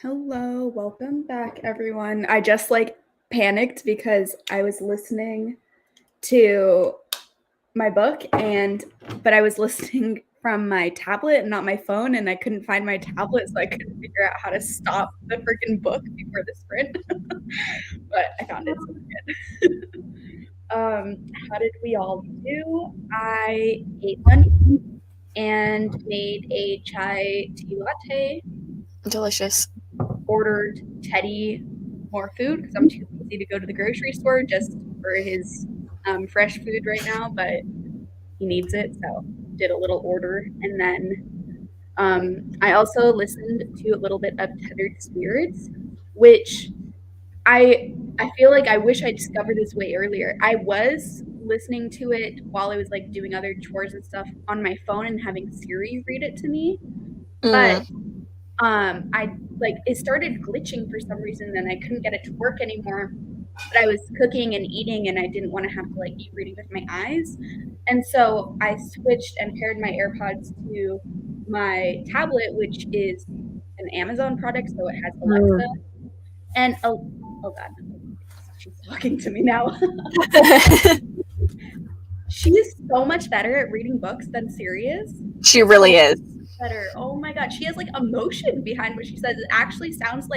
Hello, welcome back, everyone. I just panicked because I was listening to my book but I was listening from my tablet and not my phone, and I couldn't find my tablet, so I couldn't figure out how to stop the freaking book before the sprint. But I found it, so we're good. How did we all do? I ate lunch and made a chai tea latte. Delicious. Ordered Teddy more food because I'm too lazy to go to the grocery store just for his fresh food right now, but he needs it, so did a little order. And then I also listened to a little bit of Tethered Spirits, which I feel like I wish I discovered this way earlier. I was listening to it while I was doing other chores and stuff on my phone and having Siri read it to me, but I it started glitching for some reason and I couldn't get it to work anymore. But I was cooking and eating and I didn't want to have to eat reading with my eyes. And so I switched and paired my AirPods to my tablet, which is an Amazon product, so it has Alexa. And oh god, she's talking to me now. She is so much better at reading books than Siri is. She really is. Better. Oh my god, she has emotion behind what she says. It actually sounds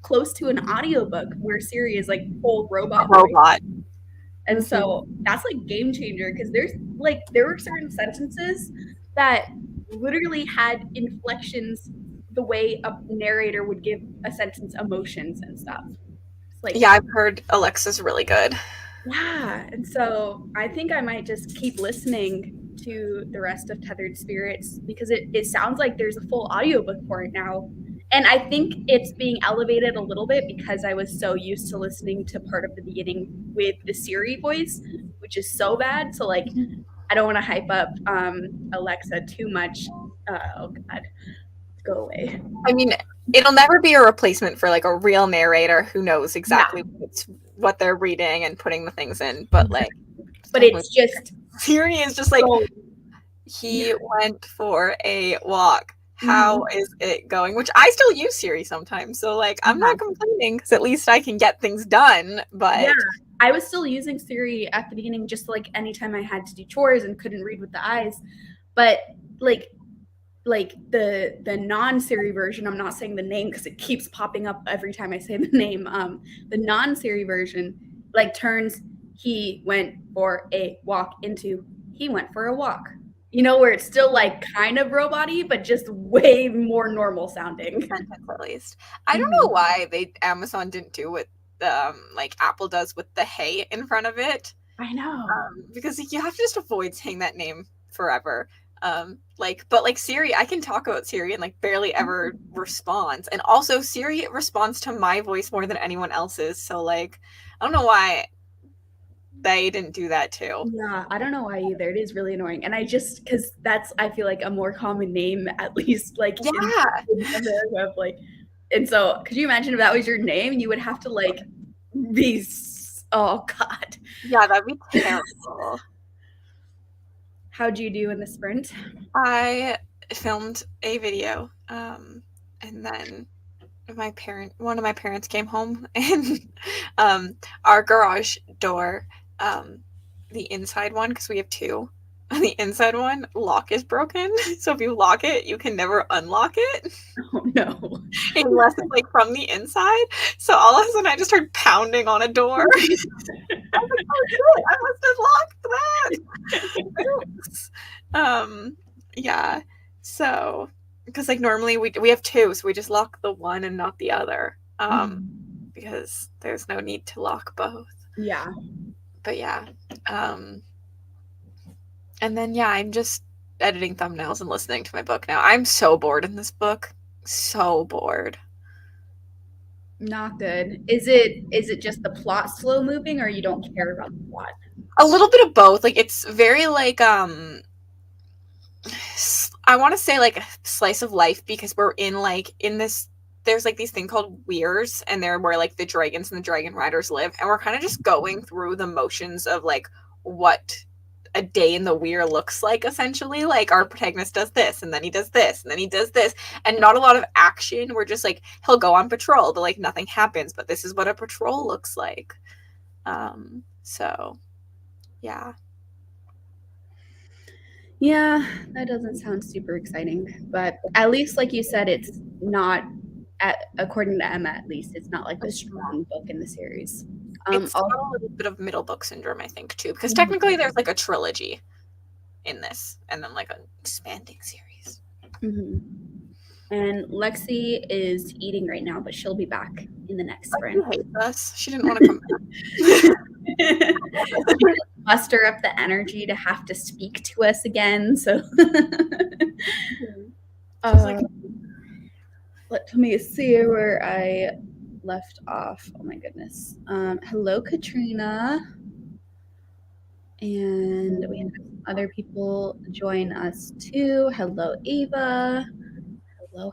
close to an audiobook where Siri is full robot voice. And so that's game changer because there were certain sentences that literally had inflections the way a narrator would give a sentence emotions and stuff. Yeah, I've heard Alexa's really good. Yeah, and so I think I might just keep listening to the rest of Tethered Spirits because it sounds like there's a full audiobook for it now. And I think it's being elevated a little bit because I was so used to listening to part of the beginning with the Siri voice, which is so bad. So I don't want to hype up Alexa too much. Oh God, go away. I mean, it'll never be a replacement for a real narrator who knows exactly what they're reading and putting the things in. But it's just Siri is just he went for a walk. How is it going? Which I still use Siri sometimes. So I'm not complaining because at least I can get things done. But yeah, I was still using Siri at the beginning, just anytime I had to do chores and couldn't read with the eyes. But the non-Siri version, I'm not saying the name because it keeps popping up every time I say the name. The non-Siri version turns he went for a walk into he went for a walk. Where it's still kind of robot-y, but just way more normal sounding. At least. I don't know why Amazon didn't do what Apple does with the hey in front of it. I know. Because you have to just avoid saying that name forever. But Siri, I can talk about Siri and barely ever responds. And also Siri responds to my voice more than anyone else's. So I don't know why they didn't do that too. Yeah, I don't know why either. It is really annoying. And because that's, I feel a more common name, at least in America. And so could you imagine if that was your name and you would have to be, oh God. Yeah, that'd be terrible. How'd you do in the sprint? I filmed a video, and then one of my parents came home, and our garage door, the inside one, because we have two, the inside one lock is broken. So if you lock it, you can never unlock it. Oh no! Unless it's from the inside. So all of a sudden, I just heard pounding on a door. I was oh shit! I must have locked that. Yeah. So because normally we have two, so we just lock the one and not the other. Because there's no need to lock both. Yeah. But yeah. And then I'm just editing thumbnails and listening to my book now. I'm so bored in this book. So bored. Not good. Is it just the plot slow moving or you don't care about the plot? A little bit of both. It's very I want to say a slice of life because we're in this, there's these thing called weirs, and they're where the dragons and the dragon riders live, and we're kind of just going through the motions of what a day in the Weir looks like, essentially. Like, our protagonist does this, and then he does this, and then he does this, and not a lot of action. We're just like, he'll go on patrol, but like nothing happens, but this is what a patrol looks like. So yeah. Yeah, that doesn't sound super exciting, but at least, like you said, it's not, according to Emma, at least, it's not like the strong book in the series. It's got a little bit of middle book syndrome, I think, too, because technically there's like a trilogy in this, and then like an expanding series. Mm-hmm. And Lexi is eating right now, but she'll be back in the next sprint. She hates us. She didn't want to come back. Muster up the energy to have to speak to us again. So let me see where I left off. Oh my goodness. Hello, Katrina. And we have other people join us too. Hello, Ava.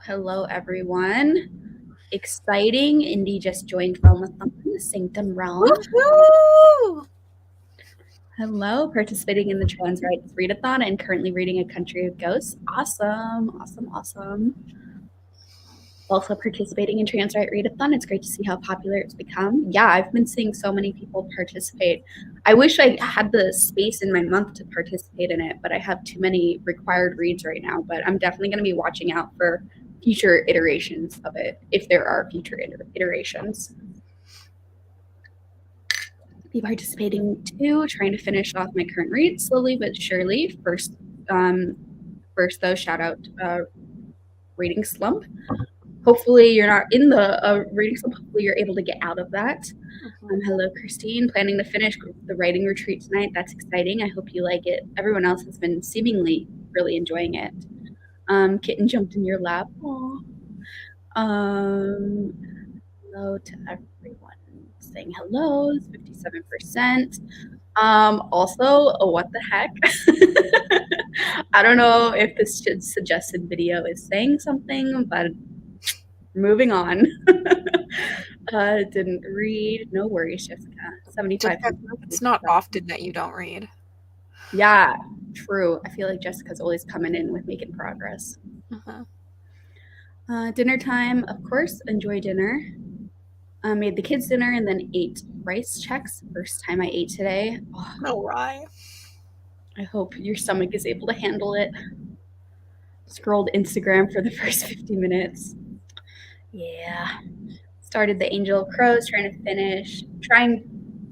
Hello, everyone. Exciting. Indy just joined Realm in the Sanctum Realm. Woo-hoo! Hello, participating in the Trans Rights Readathon and currently reading A Country of Ghosts. Awesome. Also participating in Trans Right Readathon. It's great to see how popular it's become. Yeah, I've been seeing so many people participate. I wish I had the space in my month to participate in it, but I have too many required reads right now. But I'm definitely going to be watching out for future iterations of it, if there are future iterations. Be participating too, trying to finish off my current read slowly but surely. First though, shout out reading slump. Hopefully you're not in the reading slump. Hopefully you're able to get out of that. Hello, Christine. Planning to finish the writing retreat tonight. That's exciting. I hope you like it. Everyone else has been seemingly really enjoying it. Kitten jumped in your lap. Aww. Hello to everyone saying hello. 57%. Also, what the heck? I don't know if this suggested video is saying something, but moving on. Didn't read. No worries, Jessica. 75. It's not often that you don't read. Yeah, true. I feel like Jessica's always coming in with making progress. Dinner time, of course. Enjoy dinner. Made the kids dinner and then ate rice checks. First time I ate today. Oh, no rye. I hope your stomach is able to handle it. Scrolled Instagram for the first 50 minutes. Yeah. Started the Angel of Crows, trying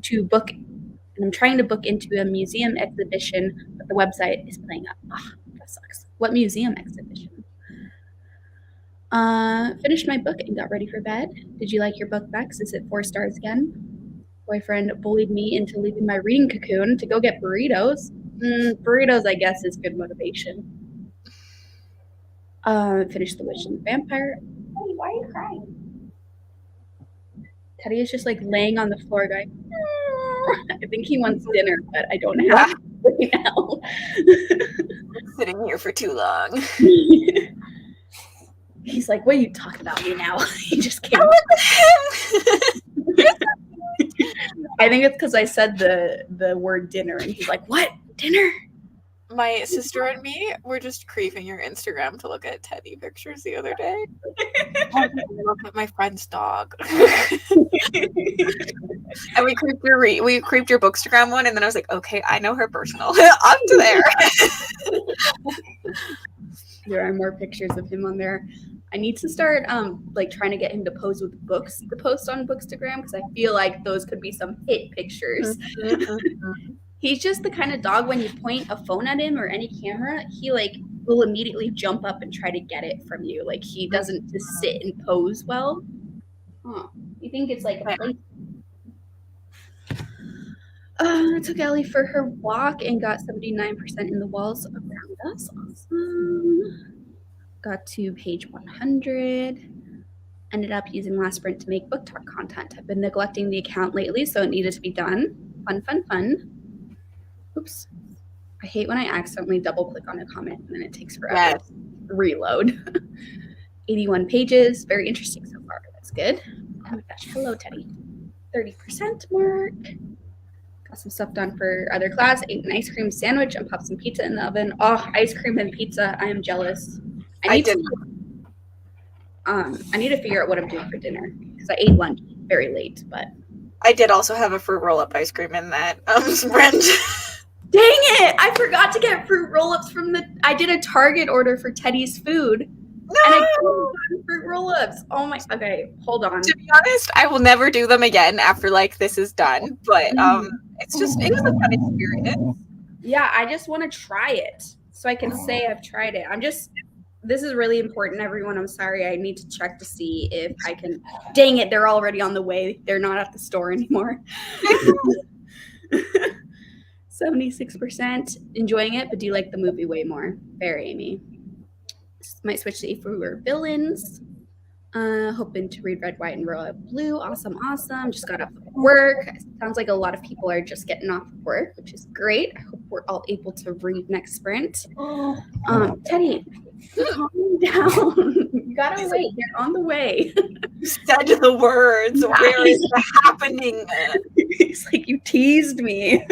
to book into a museum exhibition, but the website is playing up. That sucks. What museum exhibition? Finished my book and got ready for bed. Did you like your book, Bex? Is it 4 stars again? Boyfriend bullied me into leaving my reading cocoon to go get burritos. Burritos, I guess, is good motivation. Finished The Witch and the Vampire. Hey, why are you crying? Teddy is just like laying on the floor going, I think he wants dinner, but I don't have it right now. I'm sitting here for too long. He's like, what are you talking about me now? He just came. I think it's because I said the word dinner, and he's like, what? Dinner? My sister and me were just creeping your Instagram to look at Teddy pictures the other day. I looked at my friend's dog. And we creeped your Bookstagram one, and then I was like, okay, I know her personal. Up to there. There are more pictures of him on there. I need to start like trying to get him to pose with books to post on Bookstagram, because I feel like those could be some hit pictures. He's just the kind of dog, when you point a phone at him or any camera, he like will immediately jump up and try to get it from you. Like, he doesn't just sit and pose well. You think it's like a place? I took Ellie for her walk and got 79% in the walls around us. Awesome. Got to page 100. Ended up using Last Sprint to make book talk content. I've been neglecting the account lately, so it needed to be done. Fun. Oops. I hate when I accidentally double click on a comment and then it takes forever to reload. 81 pages. Very interesting so far. That's good. Hello, Teddy. 30% mark. got some stuff done for other class, ate an ice cream sandwich, and popped some pizza in the oven. Oh, ice cream and pizza. I am jealous. I need to figure out what I'm doing for dinner because I ate lunch very late, but I did also have a fruit roll-up ice cream in that sprint. Dang it! I forgot to get fruit roll-ups I did a Target order for Teddy's food. No! And I couldn't find fruit roll-ups. Oh my, okay, hold on. To be honest, I will never do them again after this is done, but it was a fun experience. Yeah, I just want to try it so I can say I've tried it. This is really important, everyone. I'm sorry. I need to check to see if I can. Dang it, they're already on the way. They're not at the store anymore. 76% enjoying it, but do you like the movie way more? Fair, Amy. Might switch to if we were villains. Hoping to read Red, White, and Royal Blue. Awesome. Just got off of work. Sounds like a lot of people are just getting off of work, which is great. I hope we're all able to read next sprint. Teddy, calm down. You gotta wait. They're on the way. You said the words. Yeah. Where is it happening? It's like you teased me.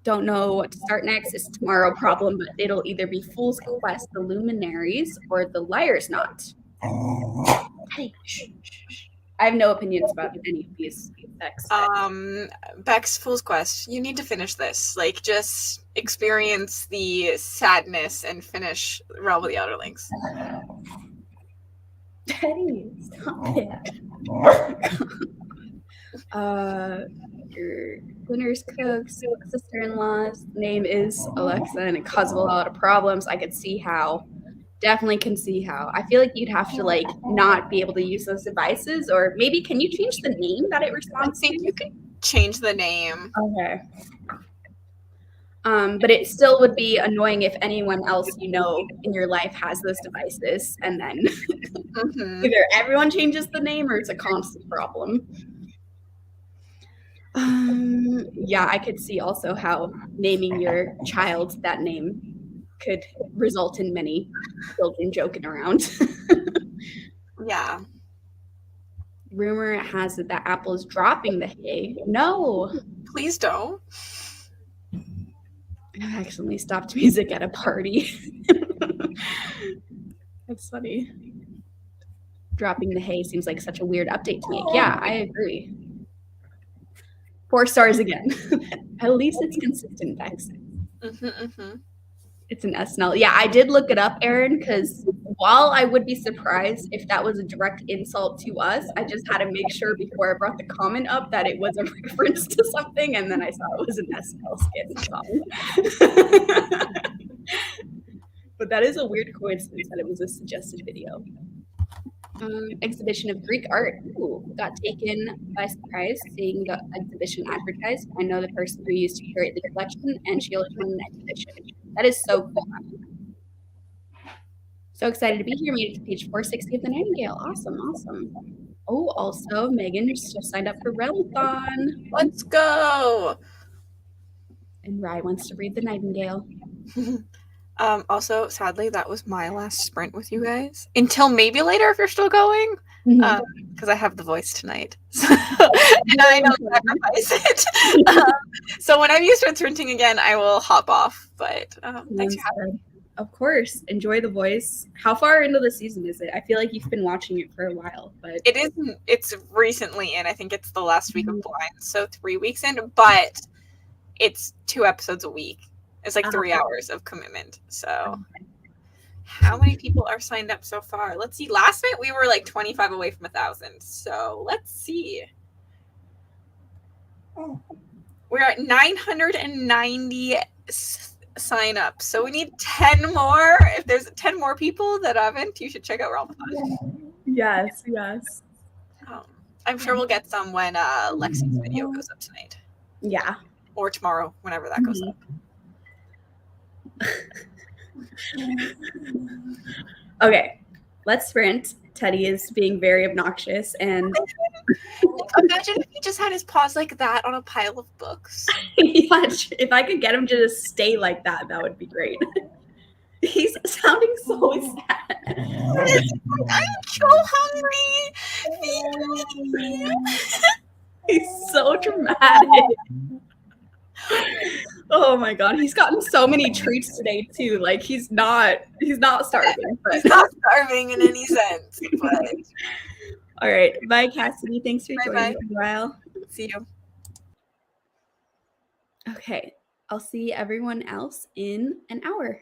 Don't know what to start next. It's tomorrow problem, but it'll either be Fool's Quest, the Luminaries, or the Liar's Knot. Hey, I have no opinions about any of these Bex. Bex, Fool's Quest. You need to finish this. Just experience the sadness and finish Realm of the Outerlings. Teddy, stop it. Your winner's cook's sister-in-law's name is Alexa, and it causes a lot of problems. I could see how. Definitely can see how. I feel like you'd have to not be able to use those devices, or maybe can you change the name that it responds to? I think you can change the name. Okay. But it still would be annoying if anyone else in your life has those devices, and then either everyone changes the name or it's a constant problem. Yeah, I could see also how naming your child that name could result in many children joking around. Yeah. Rumor has it that Apple is dropping the hay. No. Please don't. I accidentally stopped music at a party. That's funny. Dropping the hay seems like such a weird update to me. Yeah, I agree. 4 stars again. At least it's consistent, Bex. It's an SNL. Yeah, I did look it up, Erin, because while I would be surprised if that was a direct insult to us, I just had to make sure before I brought the comment up that it was a reference to something, and then I saw it was an SNL skit. But that is a weird coincidence that it was a suggested video. Exhibition of Greek art. Ooh, got taken by surprise seeing the exhibition advertised. I know the person who used to curate the collection, and she also won an exhibition. That is so cool. So excited to be here. Made it to page 460 of the Nightingale. Awesome. Oh, also, Megan just signed up for Realmthon. Let's go. And Rye wants to read the Nightingale. Also, sadly, that was my last sprint with you guys. Until maybe later if you're still going. Because I have the voice tonight. And I don't sacrifice it. So when I'm used to sprinting again, I will hop off. But thanks for having me. Of course. Enjoy the voice. How far into the season is it? I feel like you've been watching it for a while. But it's recently in. I think it's the last week of Blind. So 3 weeks in. But it's 2 episodes a week. It's 3 hours of commitment. So how many people are signed up so far? Let's see. Last night we were 25 away from 1,000. So let's see. We're at 990 sign up. So we need 10 more. If there's 10 more people that haven't, you should check out Realmthon. Yes. I'm sure we'll get some when Lexi's video goes up tonight. Yeah. Or tomorrow, whenever that goes up. Okay, let's sprint. Teddy is being very obnoxious, and imagine if he just had his paws like that on a pile of books. Yeah, if I could get him to just stay like that, that would be great. He's sounding so sad. I'm so hungry. Feed me. He's so dramatic. Oh my god, he's gotten so many treats today too. Like he's not starving. But He's not starving in any sense. But all right, bye Cassidy. Thanks for joining bye. for a while. See you. Okay, I'll see everyone else in an hour.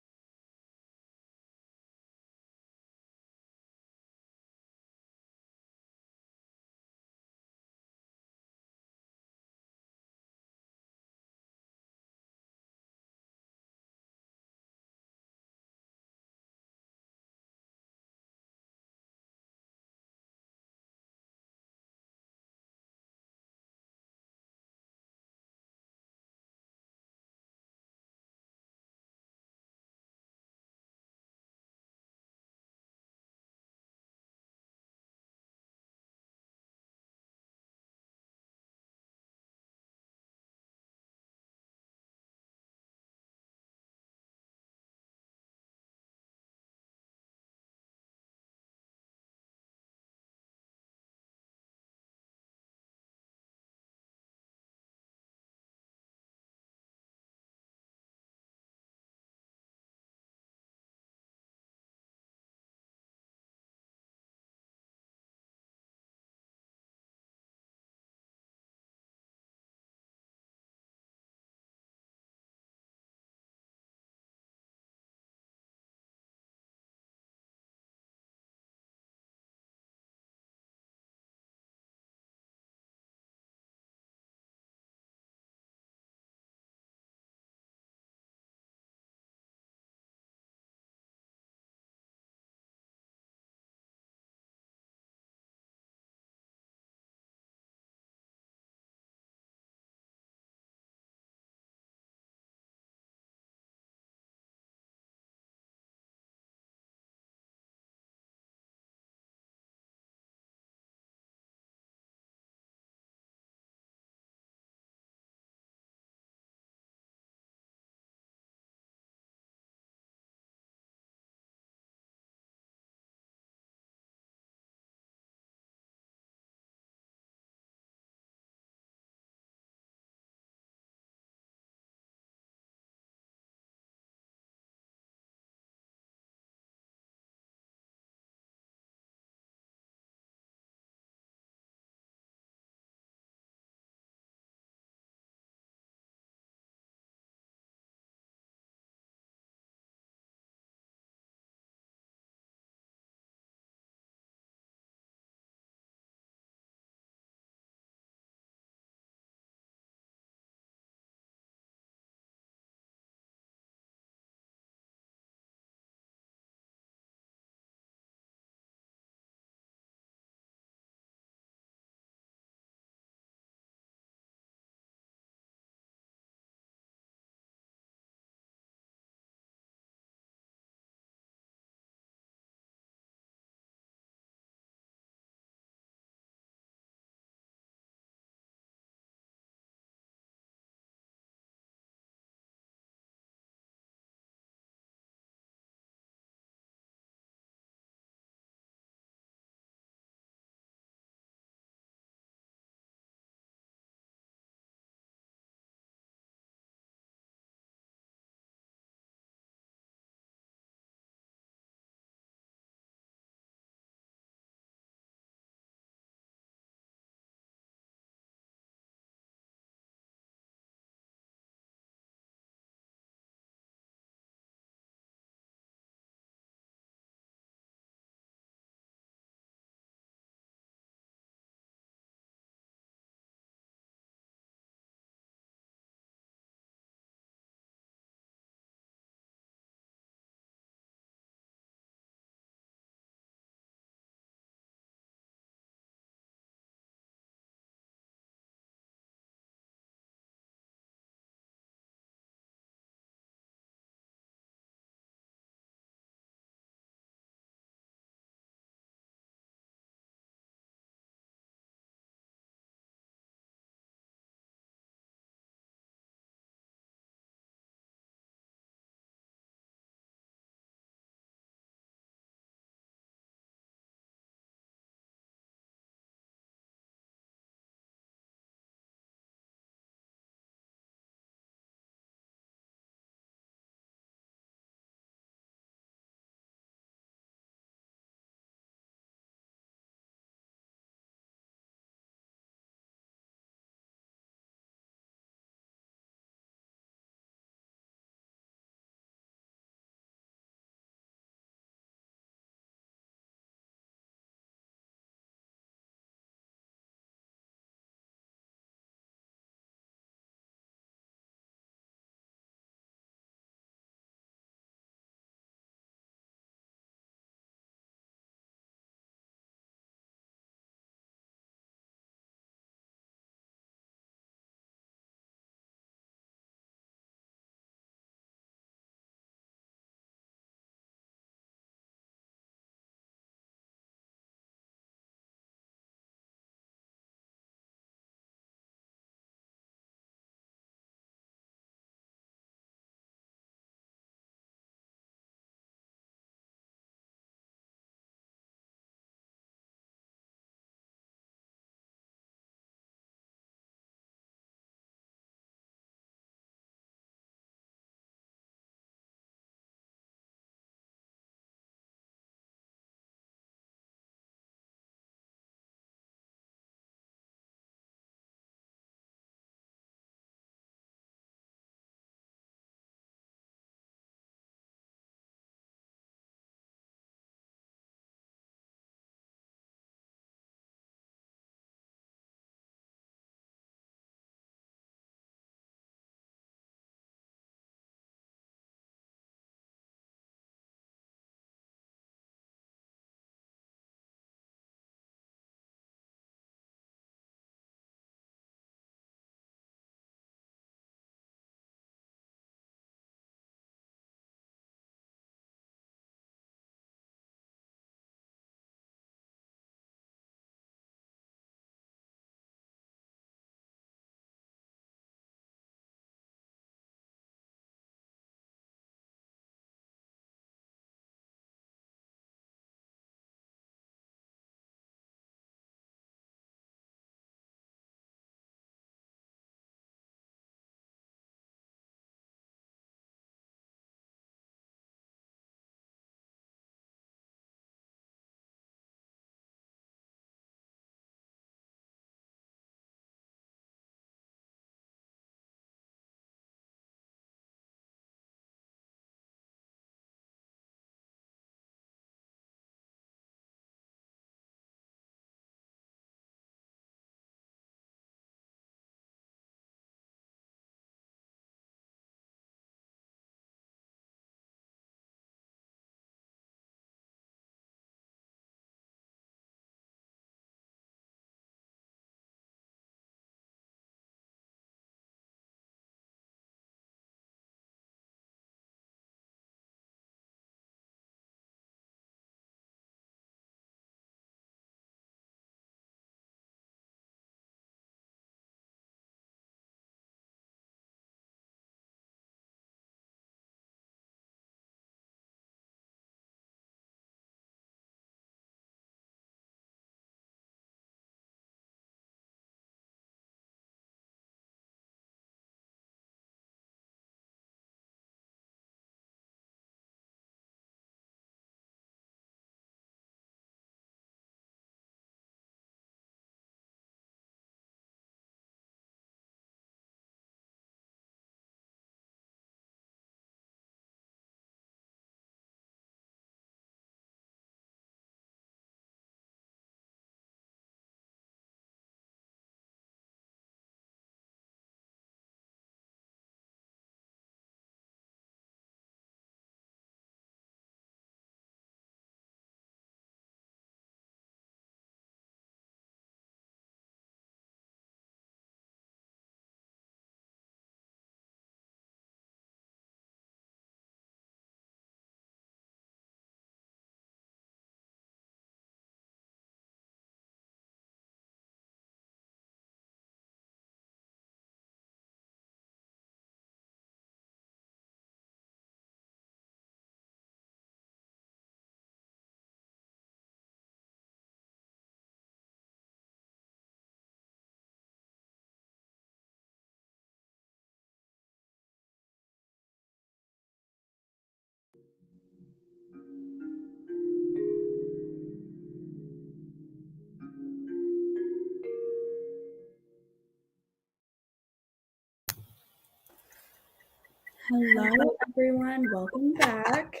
Hello, everyone. Welcome back.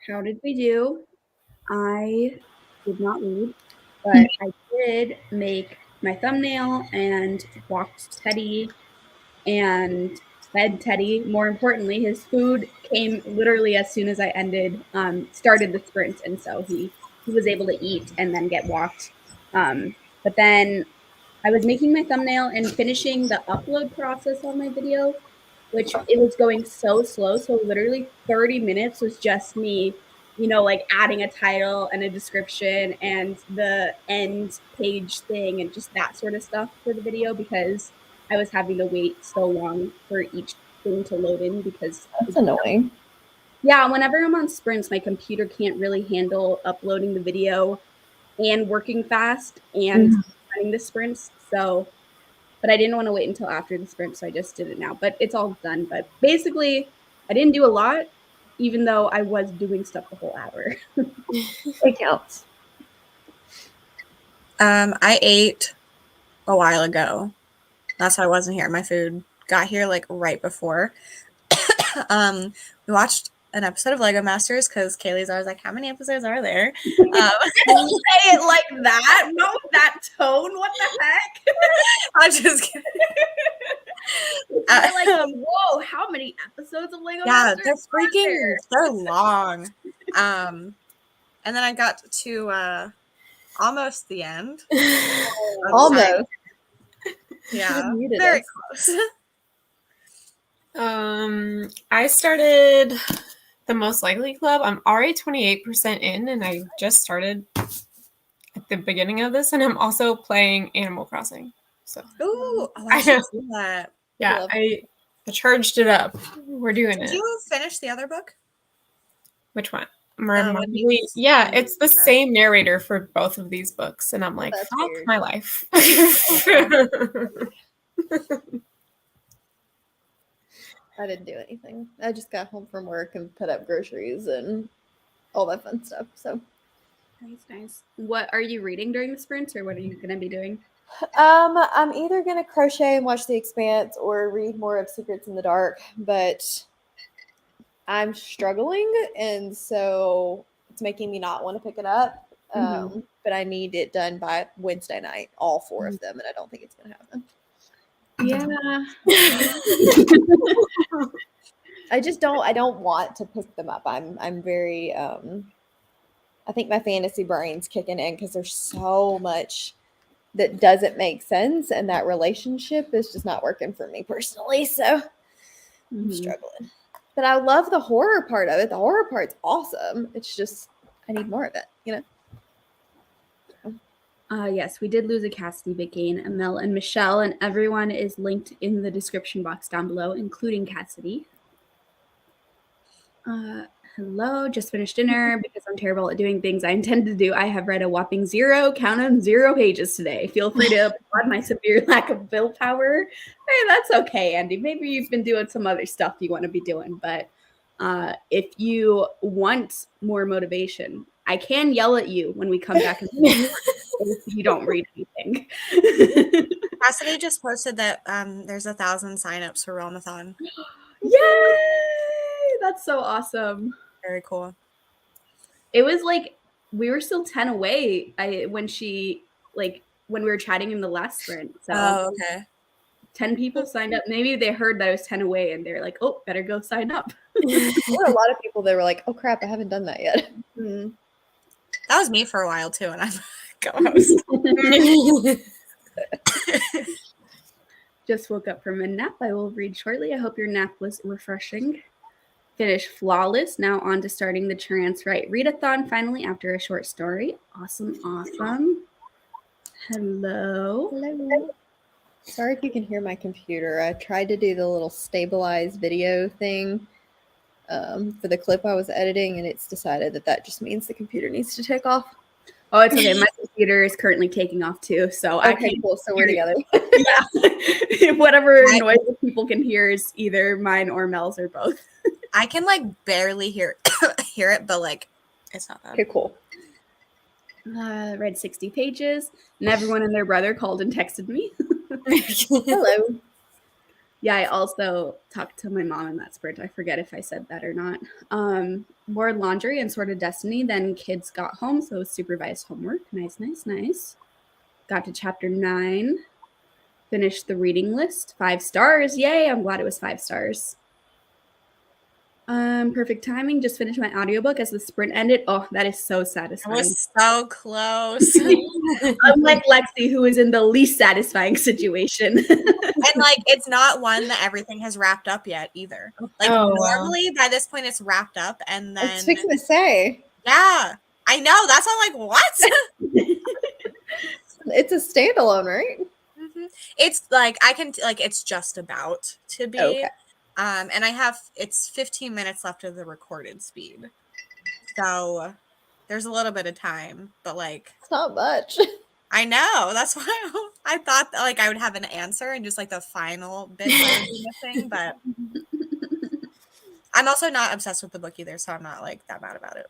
How did we do? I did not read, but I did make my thumbnail and walked Teddy and fed Teddy. More importantly, his food came literally as soon as I started the sprint, and so he was able to eat and then get walked. But then I was making my thumbnail and finishing the upload process on my video, which it was going so slow. So literally 30 minutes was just me, like adding a title and a description and the end page thing and just that sort of stuff for the video because I was having to wait so long for each thing to load in because That's annoying. yeah, whenever I'm on sprints, my computer can't really handle uploading the video and working fast and running the sprints. So, but I didn't want to wait until after the sprint, so I just did it now. But it's all done. But basically, I didn't do a lot, even though I was doing stuff the whole hour. It counts. I ate a while ago. That's why I wasn't here. My food got here like right before. We watched an episode of Lego Masters because Kaylee's always like, how many episodes are there? Don't say it like that. Not with that tone. What the heck? I'm just kidding. You're like, whoa, how many episodes of Lego Masters? Yeah, they're long. And then I got to almost the end. Almost. Yeah, very close. I started the Most Likely Club. I'm already 28% in, and I just started at the beginning of this, and I'm also playing Animal Crossing. So, ooh, I should do that. Yeah, I charged it up. We're doing it. Did you finish the other book? Which one? Yeah, it's the same narrator for both of these books, and I'm like, fuck my life. I didn't do anything. I just got home from work and put up groceries and all that fun stuff. So nice. What are you reading during the sprints, or what are you going to be doing? I'm either gonna crochet and watch The Expanse or read more of Secrets in the Dark, but I'm struggling, and so it's making me not want to pick it up. But I need it done by Wednesday night, all 4 of them, and I don't think it's gonna happen. Yeah. I don't want to pick them up. I'm very I think my fantasy brain's kicking in because there's so much that doesn't make sense, and that relationship is just not working for me personally. So I'm struggling. But I love the horror part of it. The horror part's awesome. It's just I need more of it, Yes, we did lose a Cassidy, but gain Mel and Michelle, and everyone is linked in the description box down below, including Cassidy. Hello, just finished dinner because I'm terrible at doing things I intend to do. I have read a whopping 0 pages today. Feel free to applaud my severe lack of willpower. Hey, that's okay, Andy. Maybe you've been doing some other stuff you want to be doing, but if you want more motivation, I can yell at you when we come back if you don't read anything. Cassidy just posted that there's 1,000 signups for Realmathon. Yay! That's so awesome. Very cool. It was like we were still 10 away when we were chatting in the last sprint. So okay. 10 people signed up. Maybe they heard that I was 10 away and they're like, oh, better go sign up. There were a lot of people that were like, oh crap, I haven't done that yet. That was me for a while too, and I'm co-host. Just woke up from a nap. I will read shortly. I hope your nap was refreshing. Finish flawless. Now on to starting the Trans Right Readathon finally after a short story. Awesome. Hello. Sorry if you can hear my computer. I tried to do the little stabilized video thing for the clip I was editing, and it's decided that just means the computer needs to take off. Oh, it's okay. My computer is currently taking off too, so okay, cool. So we're together. Yeah. Whatever noise people can hear is either mine or Mel's or both. I can barely hear it, but it's not bad. Okay, cool. Read 60 pages, and everyone and their brother called and texted me. Hello. Yeah, I also talked to my mom in that sprint. I forget if I said that or not. More laundry and sorted destiny. Then kids got home, so supervised homework. Nice, nice, nice. Got to chapter 9. Finished the reading list. 5 stars. Yay! I'm glad it was 5 stars. Perfect timing. Just finished my audiobook as the sprint ended. Oh, that is so It satisfying. was so close. Unlike Lexi, who is in the least satisfying situation. And like it's not one that everything has wrapped up yet either. Like normally by this point it's wrapped up, and I was then fixing to say. yeah, I know. That's all like what? It's a standalone, right? Mhm. It's like I can like it's just about to be. Okay. And I have it's 15 minutes left of the recorded speed. So there's a little bit of time, but like It's not much. I know. That's why I thought that, like I would have an answer and just like the final bits I would be missing, but I'm also not obsessed with the book either, so I'm not like that mad about it.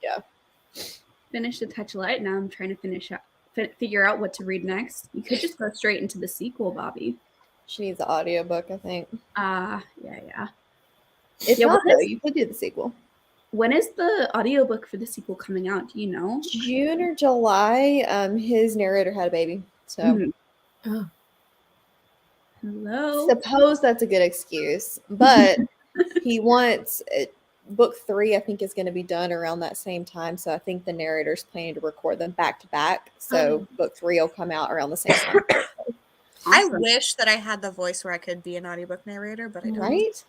Yeah. Finished A Touch of Light. Now I'm trying to figure out what to read next. You could just go straight into the sequel, Bobby. She needs an audiobook, I think. Yeah. If not, though, you could do the sequel. When is the audiobook for the sequel coming out? Do you know? June or July. His narrator had a baby. So Hello. suppose that's a good excuse. But he wants book 3, I think, is going to be done around that same time. So I think the narrator's planning to record them back to back. So book 3 will come out around the same time. Awesome. I wish that I had the voice where I could be an audiobook narrator, but I don't. Right?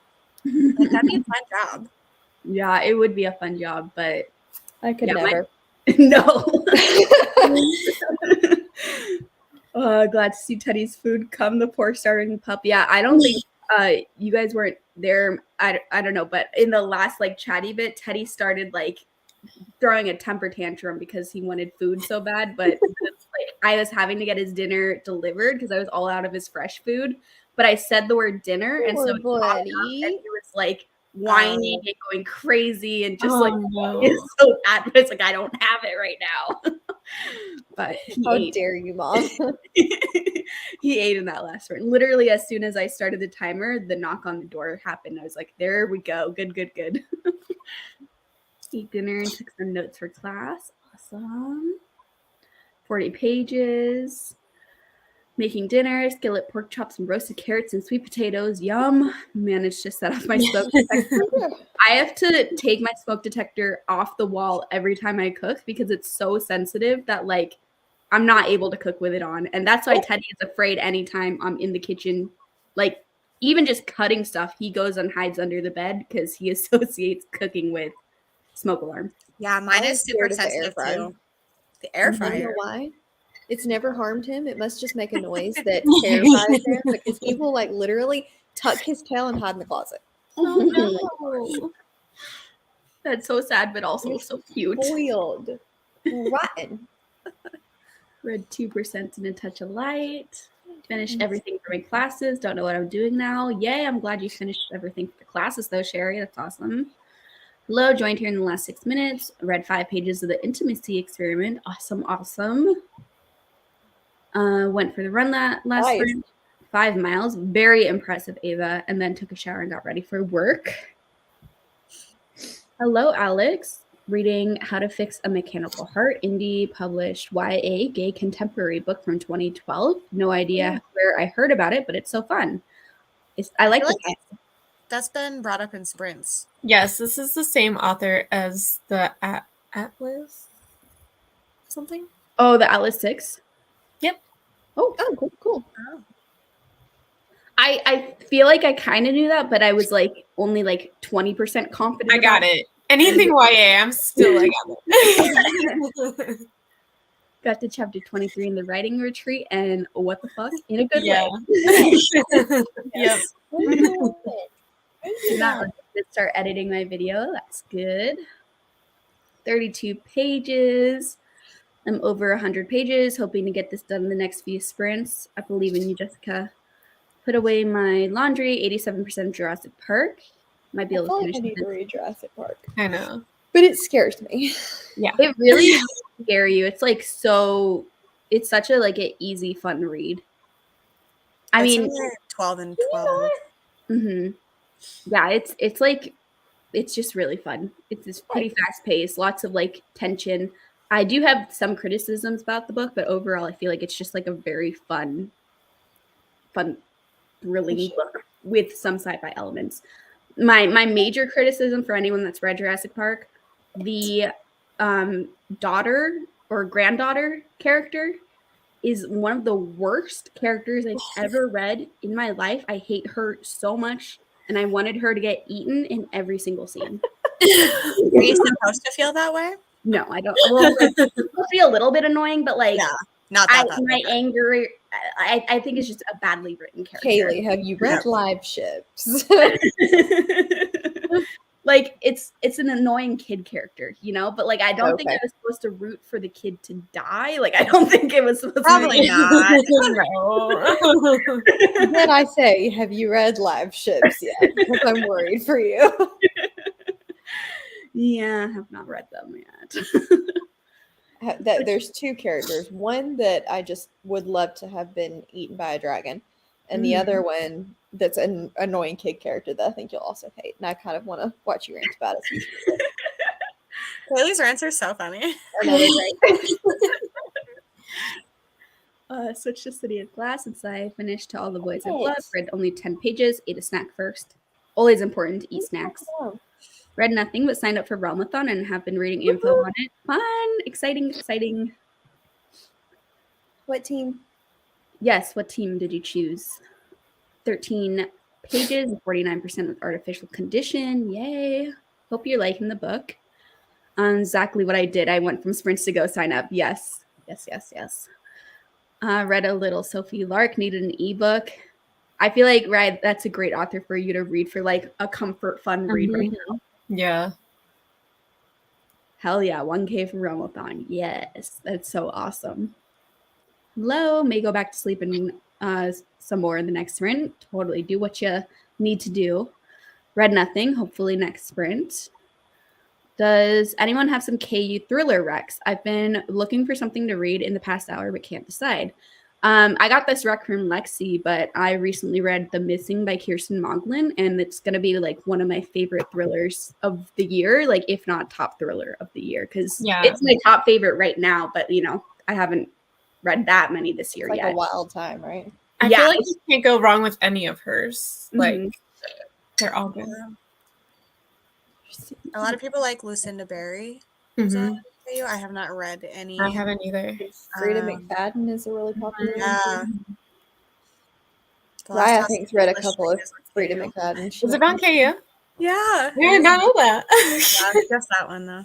Like, that'd be a fun job. Yeah, it would be a fun job, but I could never. No. Glad to see Teddy's food come. The poor starving pup. Yeah, I don't think you guys weren't there. I don't know, but in the last like chatty bit, Teddy started like throwing a temper tantrum because he wanted food so bad. But like, I was having to get his dinner delivered because I was all out of his fresh food. But I said the word dinner, and so he popped up, and he was like whining and going crazy and just it's so bad. But it's like I don't have it right now. But how dare you, Mom? He ate in that last one. Literally, as soon as I started the timer, the knock on the door happened. I was like, there we go. Good. Ate dinner and took some notes for class. Awesome. 40 pages. Making dinner, skillet pork chops and roasted carrots and sweet potatoes. Yum. Managed to set off my smoke detector. I have to take my smoke detector off the wall every time I cook because it's so sensitive that like I'm not able to cook with it on. And that's why Teddy is afraid anytime I'm in the kitchen, like even just cutting stuff, he goes and hides under the bed because he associates cooking with smoke alarm. Yeah, mine is super sensitive too. The air fryer. You know why? It's never harmed him. It must just make a noise that terrifies him because he will like literally tuck his tail and hide in the closet. Oh, no. That's so sad, but also so cute. Spoiled. Rotten. Read 2% and A Touch of Light. Finished everything for my classes. Don't know what I'm doing now. Yay, I'm glad you finished everything for the classes though, Sherry. That's awesome. Hello, joined here in the last 6 minutes. Read 5 pages of the intimacy experiment. Awesome. Went for the run that last sprint. 5 miles. Very impressive, Ava. And then took a shower and got ready for work. Hello, Alex. Reading How to Fix a Mechanical Heart, indie published YA gay contemporary book from 2012. No idea where I heard about it, but it's so fun. I like it. That's been brought up in sprints. Yes, this is the same author as the Atlas something. Oh, the Atlas 6? Yep. Oh, cool. Oh. I feel like I kind of knew that, but I was like only like 20% confident. I got it. Anything YA, I'm still like Got to chapter 23 in the writing retreat, and what the fuck? In a good way. Yep. Not ready to start editing my video. That's good. 32 pages. I'm over 100 pages, hoping to get this done in the next few sprints. I believe in you, Jessica. Put away my laundry, 87% Jurassic Park. Might be able to finish. I need to read Jurassic Park. I know. But it scares me. Yeah. It really does scare you. It's like it's such a like an easy, fun read. I It's mean, only 12 and 12. yeah, it's like it's just really fun. It's pretty fast paced, lots of like tension. I do have some criticisms about the book, but overall, I feel like it's just like a very fun, thrilling book with some sci-fi elements. My major criticism for anyone that's read Jurassic Park, the daughter or granddaughter character is one of the worst characters I've ever read in my life. I hate her so much, and I wanted her to get eaten in every single scene. Are you supposed to feel that way? No, I don't. Well, like, it's supposed to be a little bit annoying, but like, Yeah, not that bad. my anger, I think it's just a badly written character. Kaylee, have you read Live Ships? Like it's an annoying kid character, you know, but like I don't think I was supposed to root for the kid to die. Like I don't think it was supposed Probably to be. not. No. Then I say, have you read Live Ships yet? Because I'm worried for you. Yeah, I have not read them yet. That there's two characters. One that I just would love to have been eaten by a dragon, and the other one that's an annoying kid character that I think you'll also hate. And I kind of want to watch you rant about it. Kaylee's rants are so funny. Switched to City of Glass since I finished To All the Boys I've Loved. Read only 10 pages, ate a snack first. Always important to eat snacks. Read nothing but signed up for Realmathon and have been reading info on it. Fun, exciting. What team? Yes, what team did you choose? 13 pages, 49% with artificial condition. Yay. Hope you're liking the book. Exactly what I did. I went from sprints to go sign up. Yes. Read a little Sophie Lark, needed an ebook. I feel like that's a great author for you to read for like a comfort fun read right now. Yeah. Hell yeah, 1K for Realmathon. Yes, that's so awesome. Hello, may go back to sleep and some more in the next sprint. Totally do what you need to do. Read nothing, hopefully next sprint. Does anyone have some KU thriller recs? I've been looking for something to read in the past hour but can't decide. I got this rec from Lexi, but I recently read The Missing by Kirsten Moglin, and it's going to be like one of my favorite thrillers of the year, like if not top thriller of the year, because it's my top favorite right now, but you know, I haven't read that many this year yet. Like a wild time, right? I feel like you can't go wrong with any of hers. Like they're all good. A lot of people like Lucinda Berry. Is that for you? I have not read any. I haven't either. Frida McFadden is a really popular one. Rye, I think's read a couple of Frida McFadden. Is it on KU? Yeah. I did not know that. Yeah, just that one though.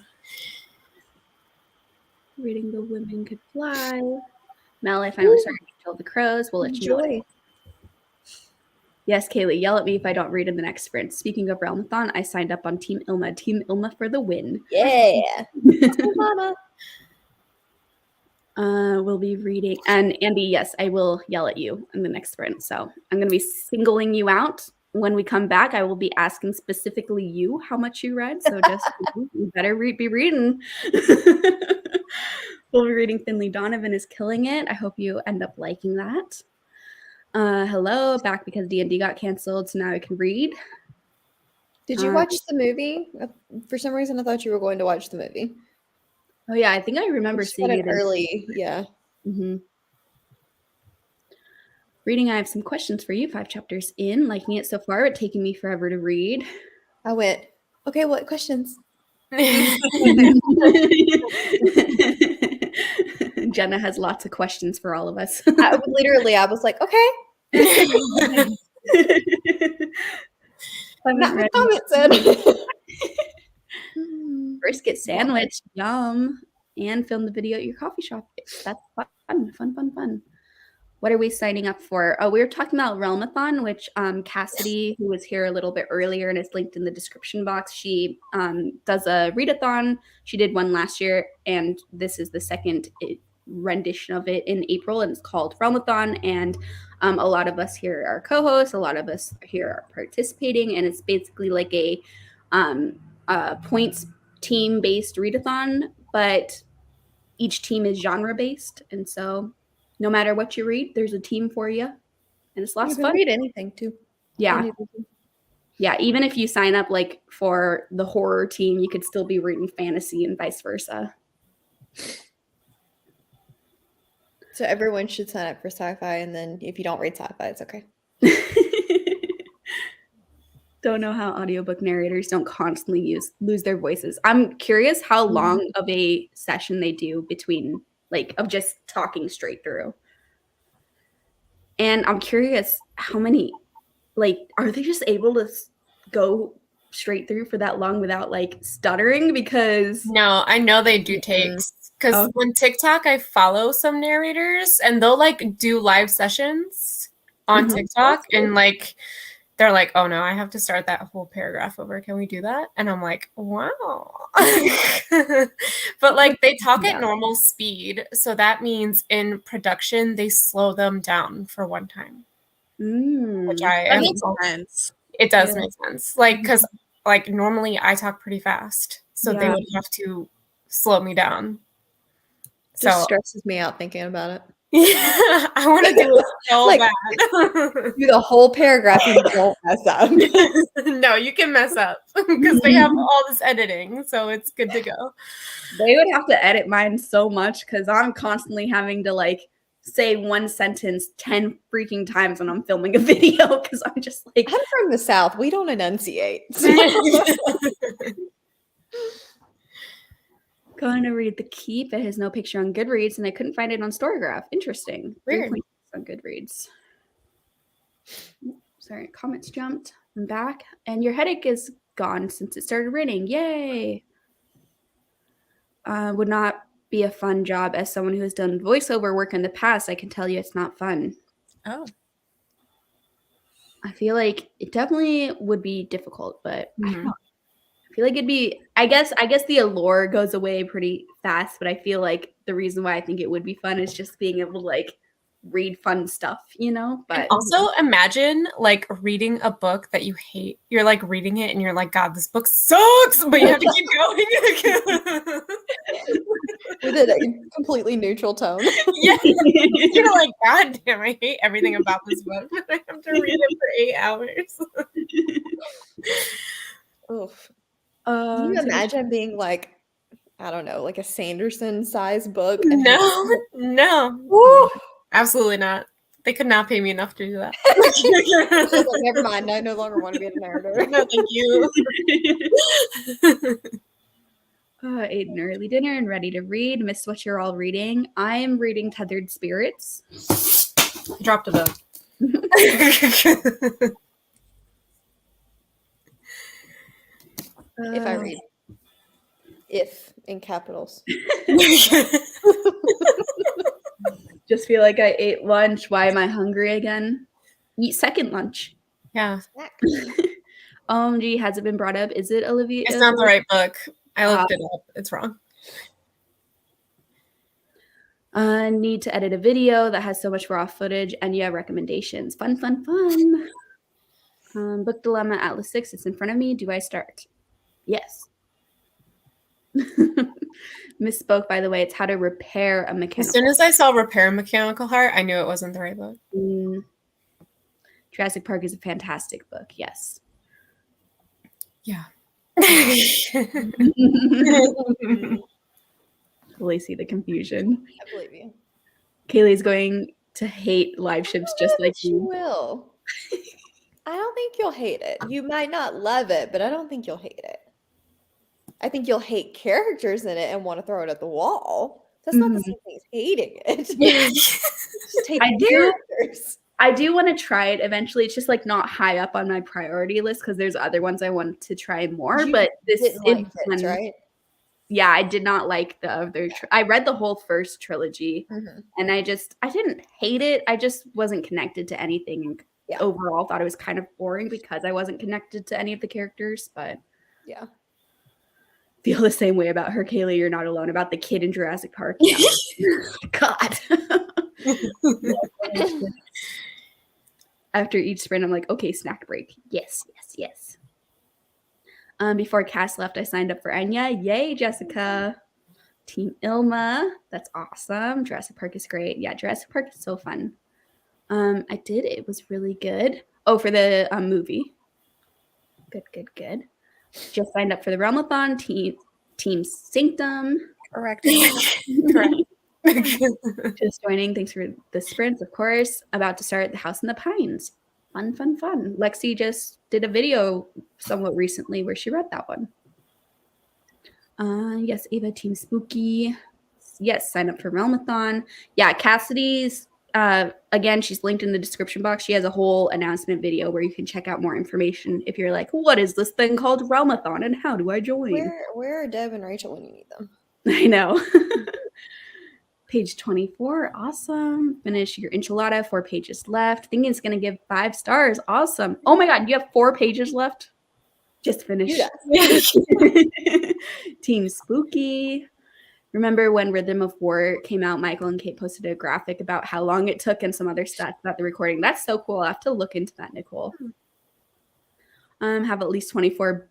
Reading The Women Could Fly. Mel, I finally started to kill the crows. We'll let you know. Yes, Kaylee, yell at me if I don't read in the next sprint. Speaking of Realmathon, I signed up on Team Ilma. Team Ilma for the win. Yeah. Mama. We'll be reading. And Andy, yes, I will yell at you in the next sprint. So I'm going to be singling you out. When we come back, I will be asking specifically you how much you read. So just you better be reading. We'll be reading Finley Donovan is Killing It. I hope you end up liking that. Hello, back because D&D got canceled, so now I can read. Did you watch the movie? For some reason, I thought you were going to watch the movie. Oh yeah, I think I remember seeing it early. Yeah. Mm-hmm. Reading, I have some questions for you. 5 chapters in, liking it so far, but taking me forever to read. I went, okay, what questions? Jenna has lots of questions for all of us. I was like, okay. Not my comment said. Brisket sandwich, yum, and film the video at your coffee shop. That's fun. What are we signing up for? Oh, we were talking about Realmathon, which Cassidy, who was here a little bit earlier and is linked in the description box, she does a readathon. She did one last year, and this is the second rendition of it in April, and it's called Realmathon. And a lot of us here are co-hosts, a lot of us here are participating, and it's basically like a points team-based readathon, but each team is genre-based, and so no matter what you read, there's a team for you. and it's You lots of can fun. read anything too. Yeah. Anything. Yeah, even if you sign up like for the horror team, you could still be reading fantasy and vice versa. So everyone should sign up for sci-fi, and then if you don't read sci-fi, it's okay. Don't know how audiobook narrators don't constantly lose their voices. I'm curious how long of a session they do between, like, of just talking straight through. And I'm curious how many, like, are they just able to go straight through for that long without, like, stuttering? Because No, I know they do takes. Because on TikTok, I follow some narrators, and they'll, like, do live sessions on TikTok, and, like, they're like, oh, no, I have to start that whole paragraph over. Can we do that? And I'm like, wow. But, like, they talk at normal speed, so that means in production, they slow them down for one time. Which That makes sense. It does make sense. Like, because, like, normally I talk pretty fast, so they would have to slow me down. Just stresses me out thinking about it. Yeah, I want to do it so Like, bad. do the whole paragraph and don't mess up. No, you can mess up because they have all this editing, so it's good to go. They would have to edit mine so much because I'm constantly having to, like, say one sentence 10 freaking times when I'm filming a video because I'm just like, I'm from the South. We don't enunciate. Going to read The Keep. It has no picture on Goodreads, and I couldn't find it on Storygraph. Interesting. Weird. 3.6 on Goodreads. Sorry, comments jumped. I'm back. And your headache is gone since it started raining. Yay! Would not be a fun job. As someone who has done voiceover work in the past, I can tell you it's not fun. Oh. I feel like it definitely would be difficult, but I don't know. I feel like it'd be, I guess the allure goes away pretty fast, but I feel like the reason why I think it would be fun is just being able to, like, read fun stuff, you know? But and also imagine, like, reading a book that you hate. You're, like, reading it and you're like, God, this book sucks, but you have to keep going. With a completely neutral tone. Yeah. You're like, God damn, I hate everything about this book. I have to read it for 8 hours. Oof. Can you imagine being like, I don't know, like a Sanderson-sized book? No. Woo! Absolutely not. They could not pay me enough to do that. Like, never mind. I no longer want to be a narrator. No, thank you. Ate an early dinner and ready to read. Missed what you're all reading. I'm reading Tethered Spirits. Dropped a book. If I read. If in capitals. Just feel like I ate lunch. Why am I hungry again? Eat second lunch. Yeah. OMG, has it been brought up? Is it Olivia? It's not the right book. I looked it up. It's wrong. Need to edit a video that has so much raw footage, and yeah, recommendations. Fun. Book Dilemma, Atlas 6. It's in front of me. Do I start? Yes. Misspoke, by the way. It's How to Repair a Mechanical. As soon as I saw Repair a Mechanical Heart, I knew it wasn't the right book. Jurassic Park is a fantastic book. Yes. Yeah. Totally see the confusion. I believe you. Kaylee's going to hate live ships just like You you. will. I don't think you'll hate it. You might not love it, but I don't think you'll hate it. I think you'll hate characters in it and want to throw it at the wall. That's not the same thing as hating it. Just hate the characters. I do want to try it eventually. It's just, like, not high up on my priority list because there's other ones I want to try more. But this is like Fitz, right? Yeah, I did not like the other. I read the whole first trilogy, and I didn't hate it. I just wasn't connected to anything. And overall, thought it was kind of boring because I wasn't connected to any of the characters. But yeah, feel the same way about her, Kaylee. You're not alone about the kid in Jurassic Park. Yeah. God. After each sprint, I'm like, okay, snack break. Yes. Before Cass left, I signed up for Enya. Yay, Jessica. Team Ilma. That's awesome. Jurassic Park is great. Yeah, Jurassic Park is so fun. I did. It was really good. Oh, for the movie. Good. Just signed up for the Realmathon, Team Sanctum. Correct. Just joining. Thanks for the sprints, of course. About to start The House in the Pines. Fun. Lexi just did a video somewhat recently where she read that one. Yes, Ava, Team Spooky. Yes, sign up for Realmathon. Yeah, Cassidy's, again, she's linked in the description box. She has a whole announcement video where you can check out more information if you're like, what is this thing called Realmathon and how do I join? Where are Deb and Rachel when you need them? I know. Page 24. Awesome. Finish your enchilada. 4 pages left. Thinking it's going to give 5 stars. Awesome. Oh my God. You have 4 pages left? Just finish. Team Spooky. Remember when Rhythm of War came out, Michael and Kate posted a graphic about how long it took and some other stats about the recording. That's so cool. I'll have to look into that, Nicole. Have at least 25.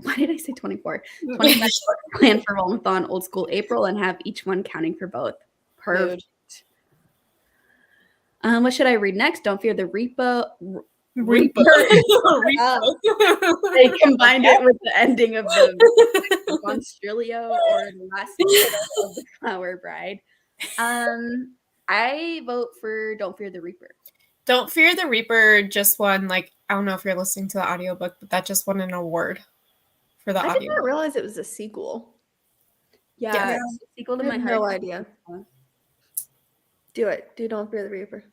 Why did I say 24? 25 books planned for Rolmathon Old School April and have each one counting for both. Perfect. What should I read next? Don't Fear the Reaper. They combined it with the ending of the Monstrilio or the last of the Flower Bride. I vote for Don't Fear the Reaper. Don't Fear the Reaper just won, like, I don't know if you're listening to the audiobook, but that just won an award for the I audio. did not realize it was a sequel. Yeah. It's a sequel to I My had Heart. no idea. Do it. Do Don't Fear the Reaper.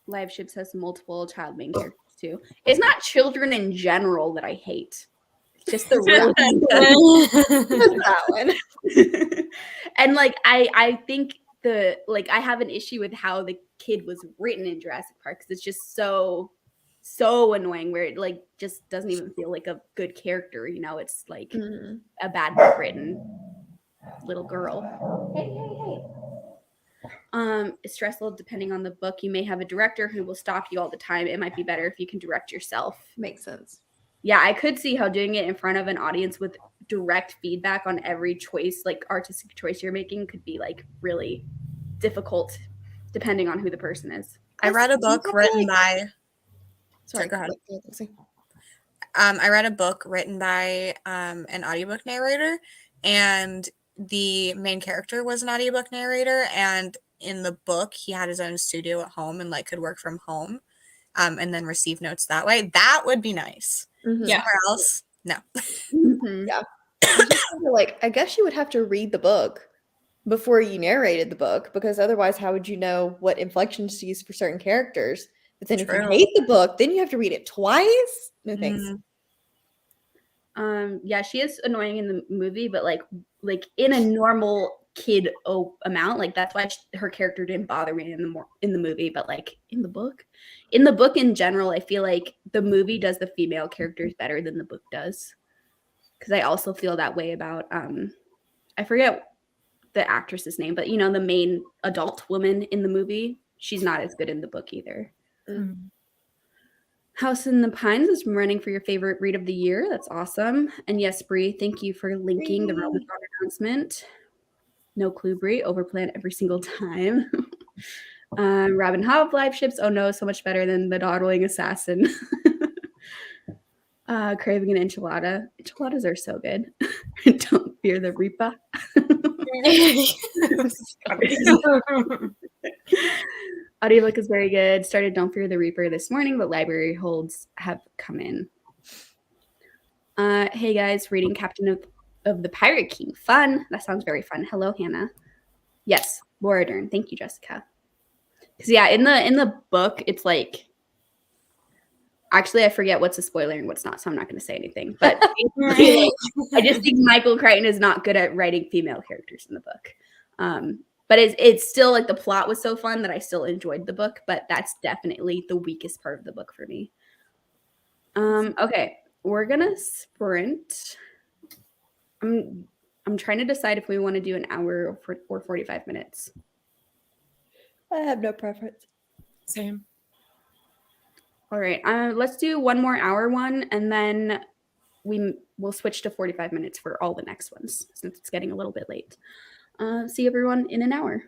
Live Ships has multiple child main characters too. It's not children in general that I hate. It's just the real That one. And like I think I have an issue with how the kid was written in Jurassic Park because it's just so annoying where it like just doesn't even feel like a good character, you know. It's like a bad written little girl. Hey. It's stressful depending on the book. You may have a director who will stop you all the time. It might be better if you can direct yourself. Makes sense. Yeah, I could see how doing it in front of an audience with direct feedback on every choice, like artistic choice you're making, could be like really difficult depending on who the person is. I read a book written by. Sorry, go ahead. I I read a book written by an audiobook narrator, and the main character was an audiobook narrator, and in the book he had his own studio at home and like could work from home and then receive notes that way. That would be nice. Yeah. Somewhere else, no. Yeah. I guess you would have to read the book before you narrated the book, because otherwise how would you know what inflections to use for certain characters? But then if you hate the book, then you have to read it twice. No thanks. Yeah, she is annoying in the movie, but like in a normal kid amount, like that's why her character didn't bother me in the movie. But like in the book in general, I feel like the movie does the female characters better than the book does. Because I also feel that way about I forget the actress's name, but you know, the main adult woman in the movie, she's not as good in the book either. House in the Pines is running for your favorite read of the year. That's awesome. And yes, Bree, thank you for linking the Realmathon announcement. No clue, Bree. Overplan every single time. Robin Hobb live ships. Oh no, so much better than the dawdling assassin. Craving an enchilada. Enchiladas are so good. Don't fear the Reaper. Audiobook is very good. Started Don't Fear the Reaper this morning, but library holds have come in. Hey guys, reading Captain of the Pirate King. Fun. That sounds very fun. Hello, Hannah. Yes, Laura Dern. Thank you, Jessica. Because yeah, in the book, it's like actually I forget what's a spoiler and what's not, so I'm not going to say anything. But I just think Michael Crichton is not good at writing female characters in the book. But it's still like the plot was so fun that I still enjoyed the book, but that's definitely the weakest part of the book for me. Okay, we're gonna sprint. I'm trying to decide if we want to do an hour or 45 minutes. I have no preference. Same. All right, let's do one more hour one, and then we'll switch to 45 minutes for all the next ones since it's getting a little bit late. See everyone in an hour.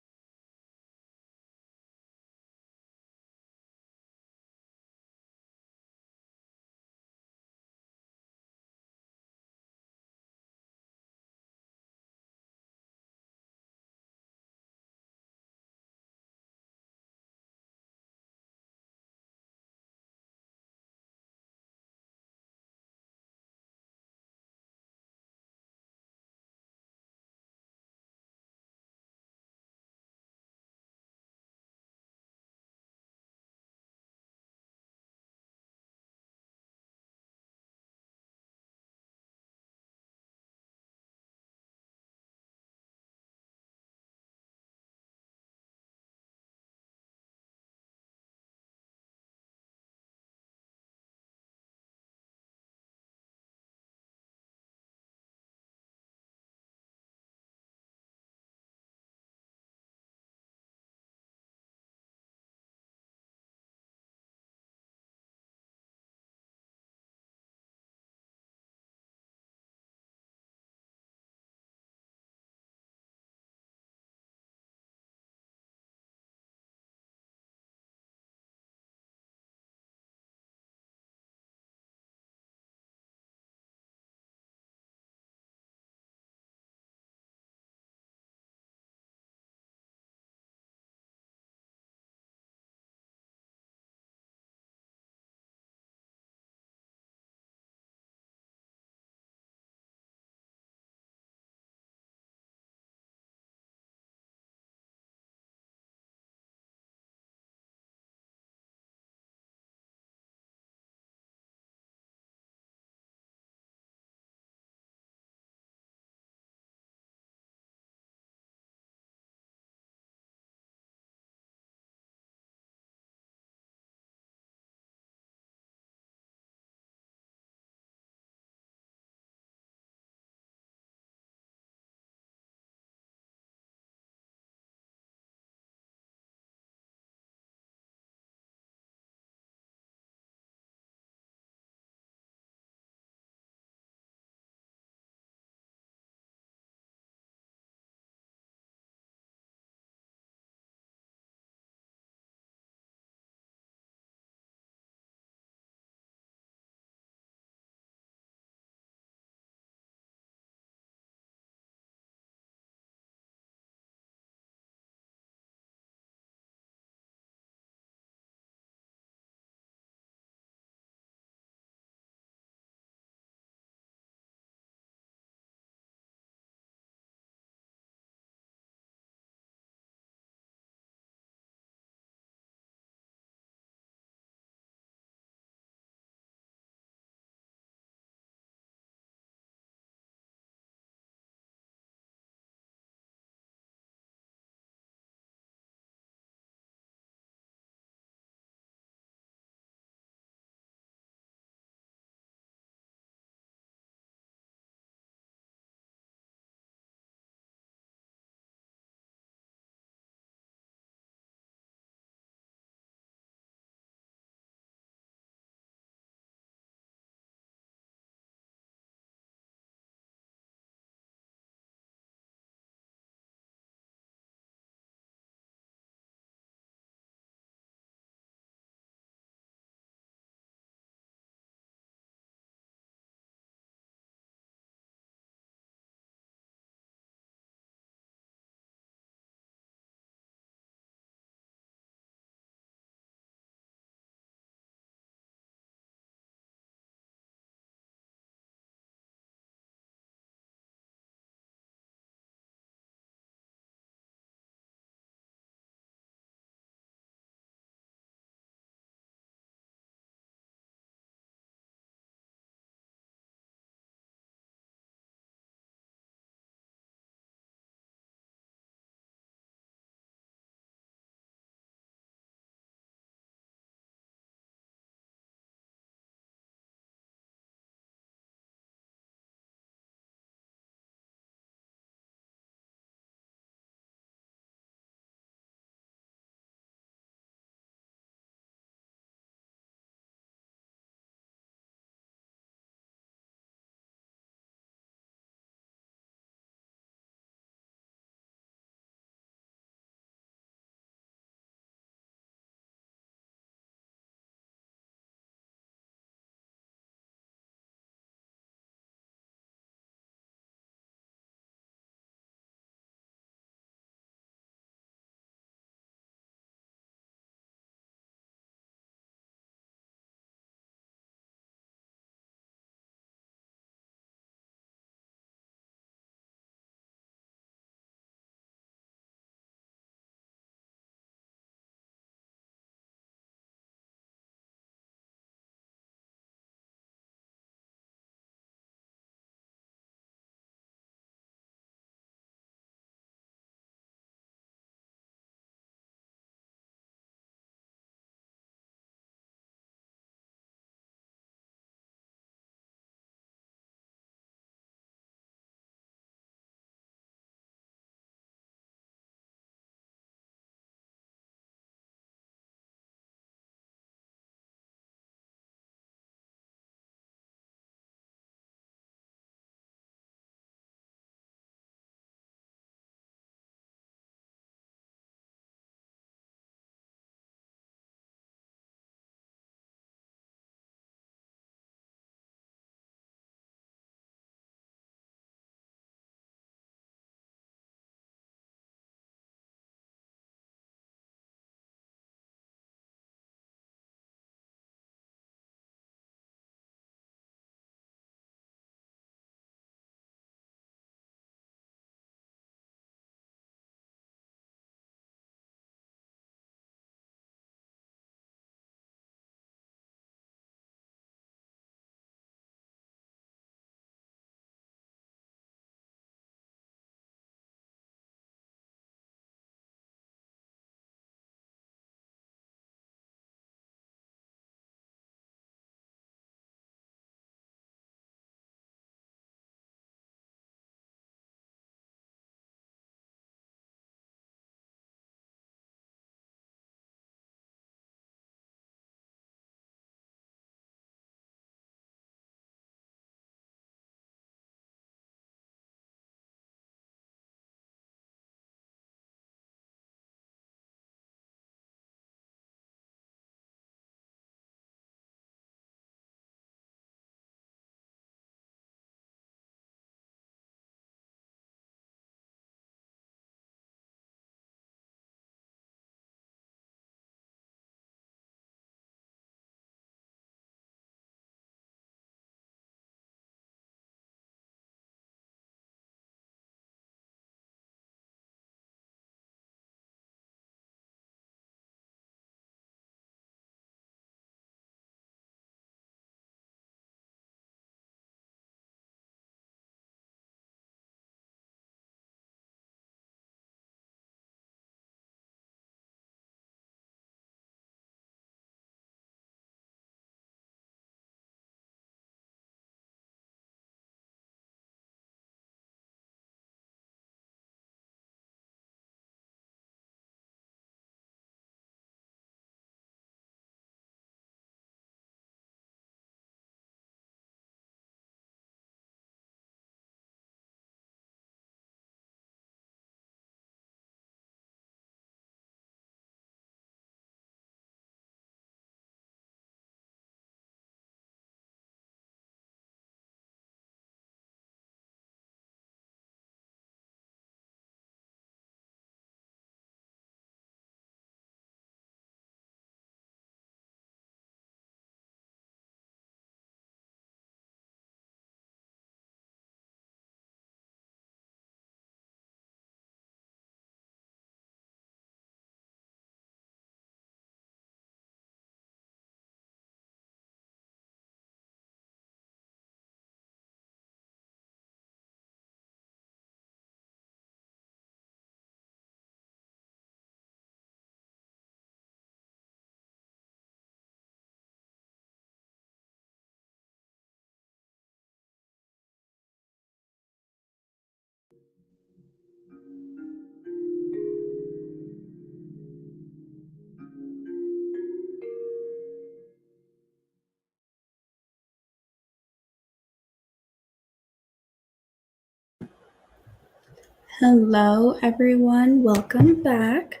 Hello, everyone. Welcome back.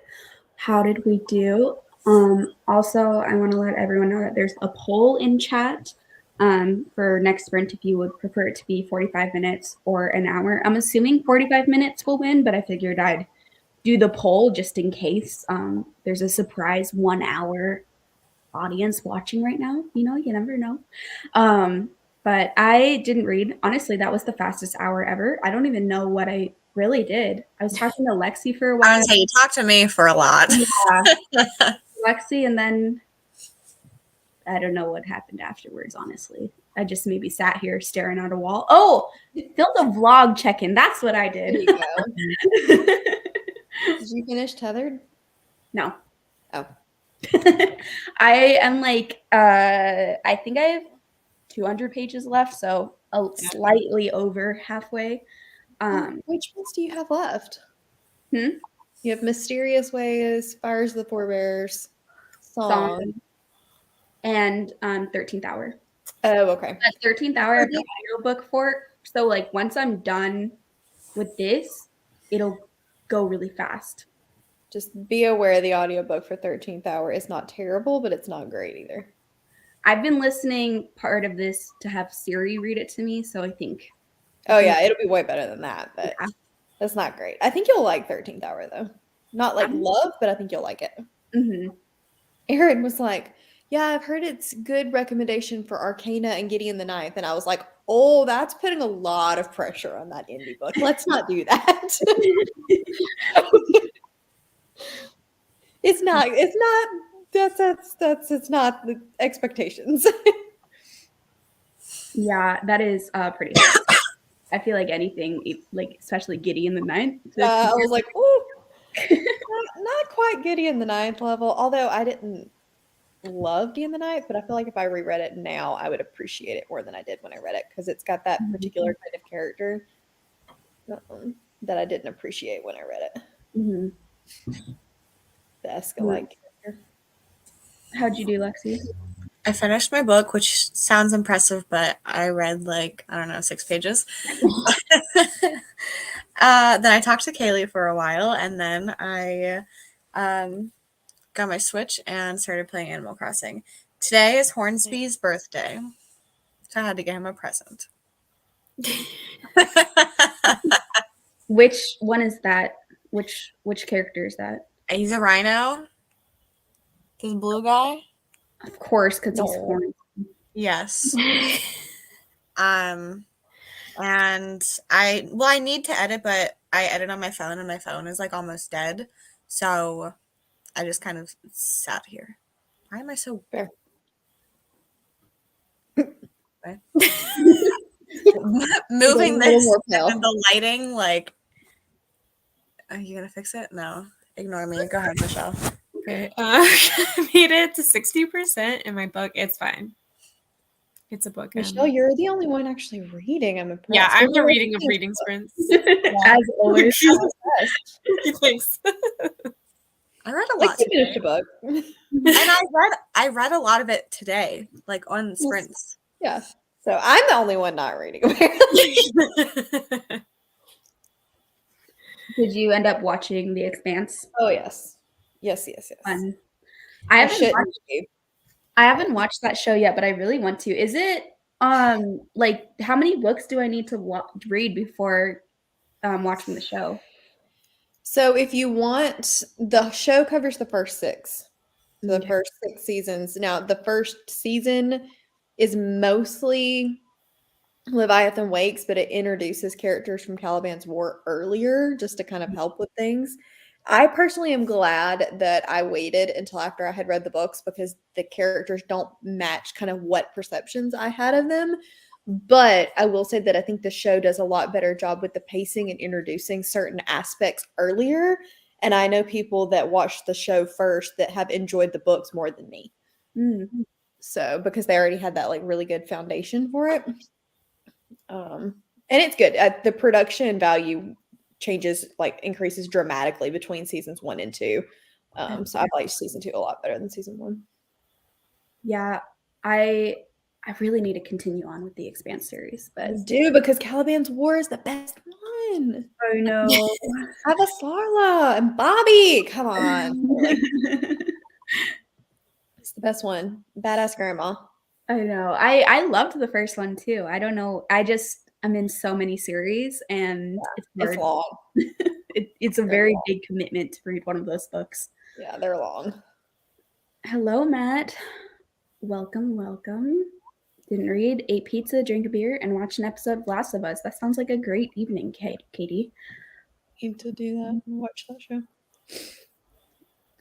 How did we do? Also, I want to let everyone know that there's a poll in chat for next sprint if you would prefer it to be 45 minutes or an hour. I'm assuming 45 minutes will win, but I figured I'd do the poll just in case there's a surprise 1 hour audience watching right now. You know, you never know. But I didn't read. Honestly, that was the fastest hour ever. I don't even know what I really did. I was talking to Lexi for a I while. would say you talked to me for a lot. Yeah. Lexi, and then I don't know what happened afterwards, honestly. I just maybe sat here staring at a wall. Oh, filmed a vlog check-in. That's what I There did. you go. Did you finish Tethered? No. Oh. I am like, I think I have 200 pages left, so slightly over halfway. Which ones do you have left? Hmm? You have Mysterious Ways, Fires of the Forebears, Song. And 13th Hour. Oh, okay. That 13th Hour I have the audiobook for. So like once I'm done with this, it'll go really fast. Just be aware the audiobook for 13th Hour is not terrible, but it's not great either. I've been listening part of this to have Siri read it to me, so I think. Oh yeah, it'll be way better than that, but Yeah. that's not great. I think you'll like 13th Hour though. Not like love, but I think you'll like it. Mm-hmm. Aaron was like, yeah, I've heard it's good recommendation for Arcana and Gideon the Ninth. And I was like, oh, that's putting a lot of pressure on that indie book. Let's not do that. It's not the expectations. Yeah, that is pretty hard. I feel like anything, like especially Gideon the Ninth. I was like, oh, not quite Gideon the Ninth level. Although I didn't love Gideon the Ninth, but I feel like if I reread it now, I would appreciate it more than I did when I read it because it's got that particular kind of character that I didn't appreciate when I read it. Mm-hmm. The Escalite character. How'd you do, Lexi? I finished my book, which sounds impressive, but I read like, I don't know, 6 pages. Then I talked to Kaylee for a while, and then I got my Switch and started playing Animal Crossing. Today is Hornsby's birthday, so I had to get him a present. Which one is that? Which character is that? He's a rhino. This blue guy. Of course, because he's horny. Yes. And I need to edit, but I edit on my phone, and my phone is like almost dead, so I just kind of sat here. Why am I so fair? Moving this and the lighting, like, are you gonna fix it? No, ignore me. Go ahead, Michelle. Okay, I made it to 60% in my book. It's fine. It's a book. Michelle, you're the only one actually reading. I'm impressed. Yeah, I'm the reading of reading sprints. As always. Thanks. I read a lot today. Finished a book. And I read a lot of it today, like on sprints. Yeah. So I'm the only one not reading. Did you end up watching The Expanse? Oh yes. Yes. Fun. I haven't watched that show yet, but I really want to. Is it like how many books do I need to read before watching the show? So if you want, the show covers the first 6. So the first 6 seasons. Now the first season is mostly Leviathan Wakes, but it introduces characters from Caliban's War earlier just to kind of help with things. I personally am glad that I waited until after I had read the books because the characters don't match kind of what perceptions I had of them. But I will say that I think the show does a lot better job with the pacing and introducing certain aspects earlier. And I know people that watched the show first that have enjoyed the books more than me. So because they already had that like really good foundation for it. And it's good. The production value increases dramatically between seasons 1 and 2. So I like season 2 a lot better than season 1. Yeah, I really need to continue on with the Expanse series, but I do because Caliban's War is the best in. Oh no. Have a Sarla and Bobby. Come on. Really. It's the best one. Badass grandma. I know. I loved the first one too. I don't know. I'm in so many series and it's It's hard. long. It's a very big commitment to read one of those books. Yeah, they're long. Hello, Matt. Welcome, welcome. Didn't read, ate pizza, drank a beer, and watched an episode of Last of Us. That sounds like a great evening, Katie. Need to do that and watch that show.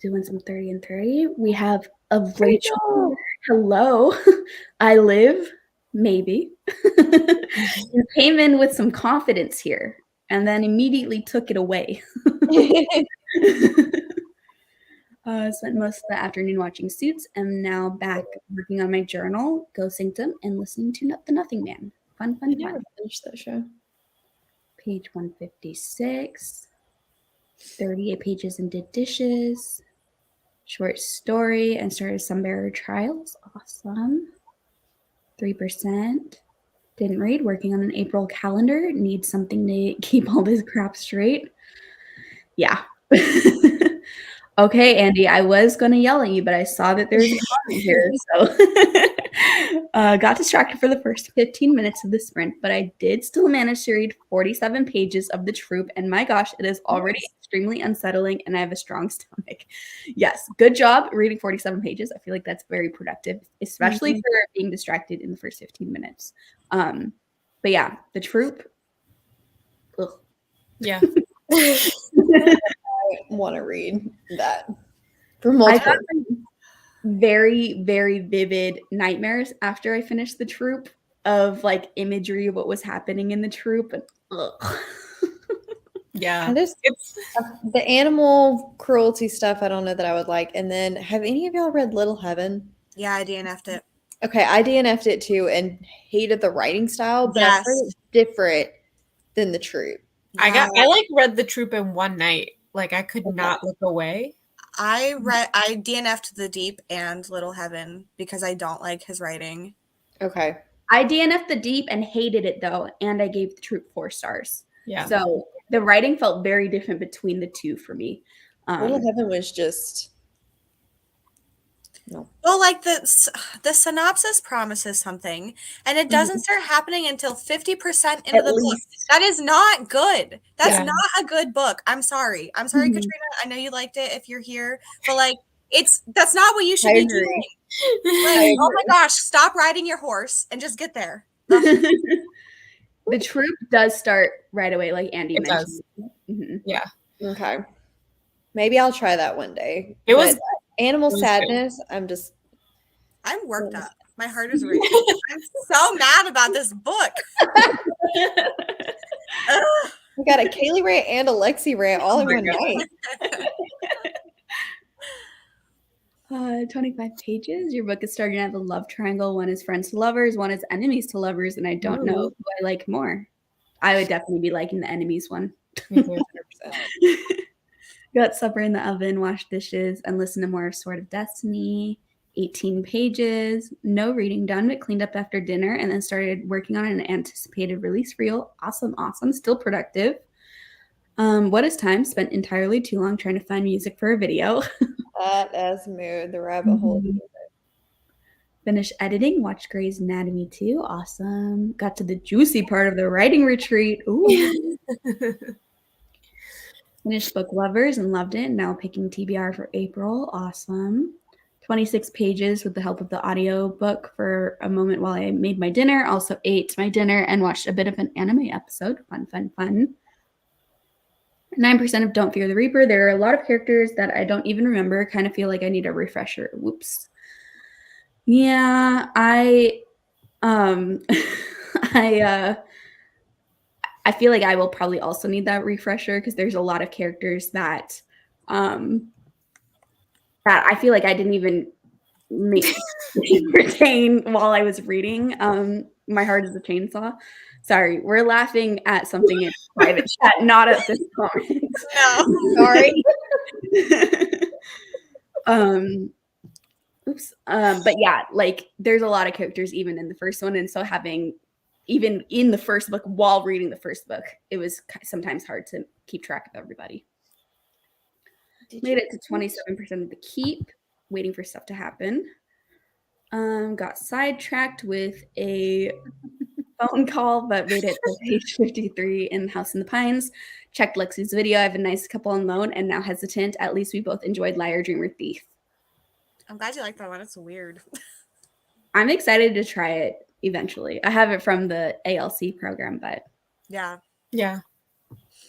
Doing some 30 and 30. We have a Rachel. Hello. I live, maybe. You came in with some confidence here and then immediately took it away. Spent most of the afternoon watching Suits and now back working on my journal, Go Sanctum, and listening to The Nothing Man. Fun. I never finished that show. Page 156. 38 pages and did dishes. Short story and started Sunbearer Trials. Awesome. 3%. Didn't read. Working on an April calendar. Need something to keep all this crap straight. Yeah. Okay, Andy, I was going to yell at you, but I saw that there's a comment here, so got distracted for the first 15 minutes of the sprint, but I did still manage to read 47 pages of The Troop, and my gosh, it is already extremely unsettling, and I have a strong stomach. Yes, good job reading 47 pages. I feel like that's very productive, especially for being distracted in the first 15 minutes. But yeah, The Troop. Ugh. Yeah. I want to read that for multiple. I got very, very vivid nightmares after I finished The Troop of like imagery of what was happening in The Troop. And Yeah. It's the animal cruelty stuff. I don't know that I would like. And then, have any of y'all read Little Heaven? Yeah, I DNF'd it. Okay, I DNF'd it too and hated the writing style, but I heard it's different than The Troop. I read The Troop in one night. Like I could not look away. I DNF'd The Deep and Little Heaven because I don't like his writing. Okay. I DNF'd The Deep and hated it though, and I gave The Troop 4 stars. Yeah. So the writing felt very different between the two for me. Little Heaven was just no. Well, like the synopsis promises something, and it doesn't start happening until 50% into the book. That is not good. That's not a good book. I'm sorry, Katrina. I know you liked it if you're here, but like that's not what you should be doing. Like, oh my gosh, stop riding your horse and just get there. The Troop does start right away, like Andy mentioned. Yeah. Okay. Maybe I'll try that one day. It was Animal Sadness. I'm worked up. My heart is racing. I'm so mad about this book. We got a Kaylee rant and a Lexi rant all in one night. 25 pages. Your book is starting to have a love triangle. One is friends to lovers, one is enemies to lovers, and I don't know who I like more. I would definitely be liking the enemies one. Got supper in the oven, washed dishes, and listened to more of Sword of Destiny. 18 pages. No reading done, but cleaned up after dinner, and then started working on an anticipated release reel. Awesome. Still productive. What is time? Spent entirely too long trying to find music for a video. That as mood, the rabbit hole. Finished editing, watched Grey's Anatomy 2. Awesome. Got to the juicy part of the writing retreat. Ooh. Finished Book Lovers and loved it. Now picking TBR for April. Awesome. 26 pages with the help of the audio book for a moment while I made my dinner. Also ate my dinner and watched a bit of an anime episode. Fun. 9% of Don't Fear the Reaper. There are a lot of characters that I don't even remember. Kind of feel like I need a refresher. Whoops. Yeah, I feel like I will probably also need that refresher because there's a lot of characters that that I feel like I didn't even retain while I was reading. My Heart is a Chainsaw. Sorry, we're laughing at something in private chat, not at this comment. No. Sorry. Oops. But yeah, like there's a lot of characters even in the first one, and so having even in the first book, while reading the first book, it was sometimes hard to keep track of everybody. Made it to 27% of the keep, waiting for stuff to happen. Got sidetracked with a phone call, but made it to page 53 in House in the Pines. Checked Lexi's video. I have a nice couple on loan, and now hesitant. At least we both enjoyed Liar, Dreamer, Thief. I'm glad you like that one. It's weird. I'm excited to try it eventually. I have it from the ALC program, but Yeah.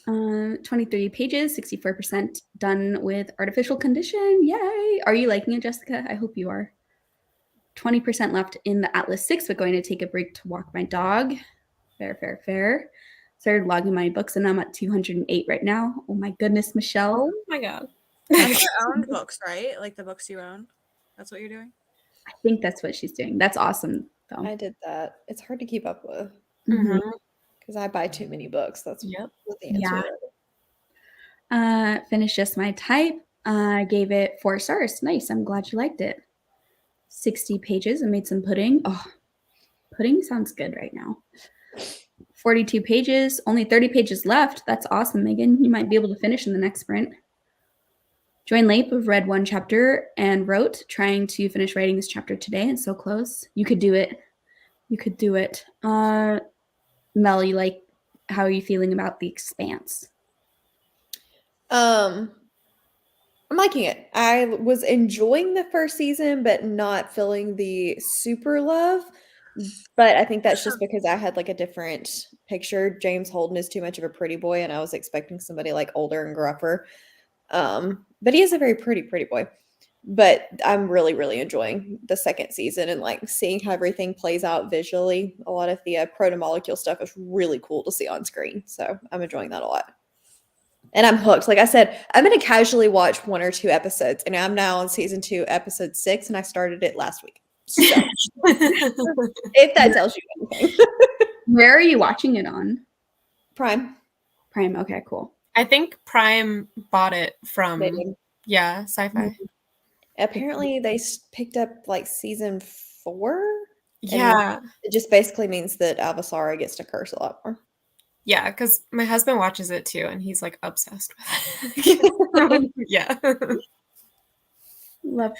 23 pages, 64% done with Artificial Condition. Yay! Are you liking it, Jessica? I hope you are. 20% left in the Atlas 6, but going to take a break to walk my dog. Fair. Started logging my books, and I'm at 208 right now. Oh my goodness, Michelle. Oh my god. That's your owned books, right? Like the books you own? That's what you're doing? I think that's what she's doing. That's awesome, though. I did that. It's hard to keep up with Mhm. because I buy too many books. That's Yep. the answer. Finished Just My Type. Gave it 4 stars. Nice. I'm glad you liked it. 60 pages. I made some pudding. Oh, pudding sounds good right now. 42 pages. Only 30 pages left. That's awesome, Megan. You might be able to finish in the next sprint. Join Lape have read 1 chapter and wrote, trying to finish writing this chapter today. It's so close. You could do it. You could do it. Mel, how are you feeling about The Expanse? I'm liking it. I was enjoying the first season, but not feeling the super love. But I think that's just because I had like a different picture. James Holden is too much of a pretty boy, and I was expecting somebody like older and gruffer. But he is a very pretty boy. But I'm really, really enjoying the second season and like seeing how everything plays out visually. A lot of the proto-molecule stuff is really cool to see on screen. So I'm enjoying that a lot. And I'm hooked. Like I said, I'm going to casually watch 1 or 2 episodes. And I'm now on season 2, episode 6, and I started it last week. So if that tells you anything. Where are you watching it on? Prime. Okay, cool. I think Prime bought it from, Maybe. Sci-Fi. Apparently they picked up like season 4. Yeah. It just basically means that Avasara gets to curse a lot more. Yeah, because my husband watches it too, and he's like obsessed with it. Yeah. Love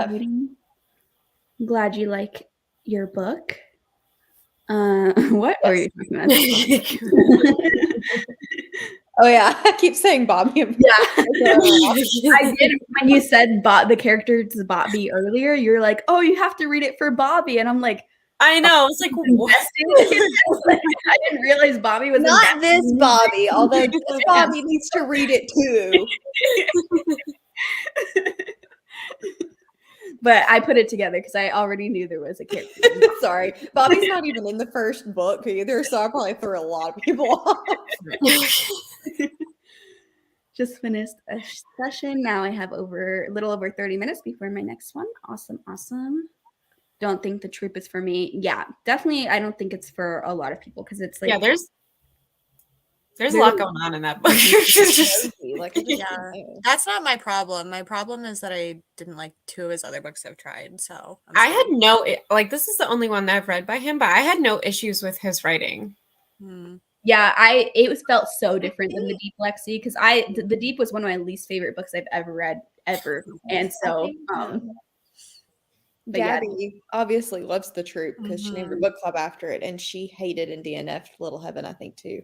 reading. I'm glad you like your book. What are you talking about? Oh yeah, I keep saying Bobby. Yeah, I did. When you said the character's Bobby earlier, you're like, "Oh, you have to read it for Bobby," and I'm like, I know. It's like, what? I didn't realize Bobby was not this Bobby, although this Bobby needs to read it too. But I put it together because I already knew there was a character. Sorry, Bobby's not even in the first book either, so I probably threw a lot of people off. Just finished a session. Now I have a little over 30 minutes before my next one. Awesome. Don't think the troop is for me. Yeah, definitely. I don't think it's for a lot of people because it's like there's a lot going on in that book. Yeah, that's not my problem. My problem is that I didn't like 2 of his other books I've tried. So I had this is the only one that I've read by him, but I had no issues with his writing. Yeah, it felt so different than The Deep, Lexi, because The Deep was one of my least favorite books I've ever read ever, and so Gabby obviously loves the troop because she named her book club after it, and she hated and DNF'd Little Heaven, I think too.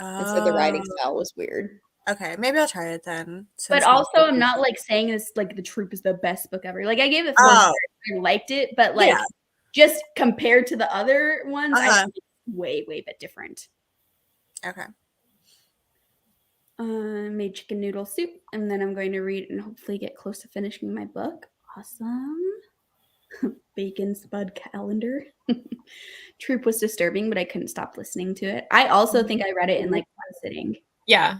And so the writing style was weird. Okay, maybe I'll try it then. But also, I'm not like saying this like The Troop is the best book ever. Like I gave it 4 stars. I liked it, but like just compared to the other ones, I think it's way bit different. Okay. Made chicken noodle soup, and then I'm going to read and hopefully get close to finishing my book. Awesome. Bacon Spud Calendar. Troop was disturbing, but I couldn't stop listening to it. I also think I read it in like 1 sitting. Yeah.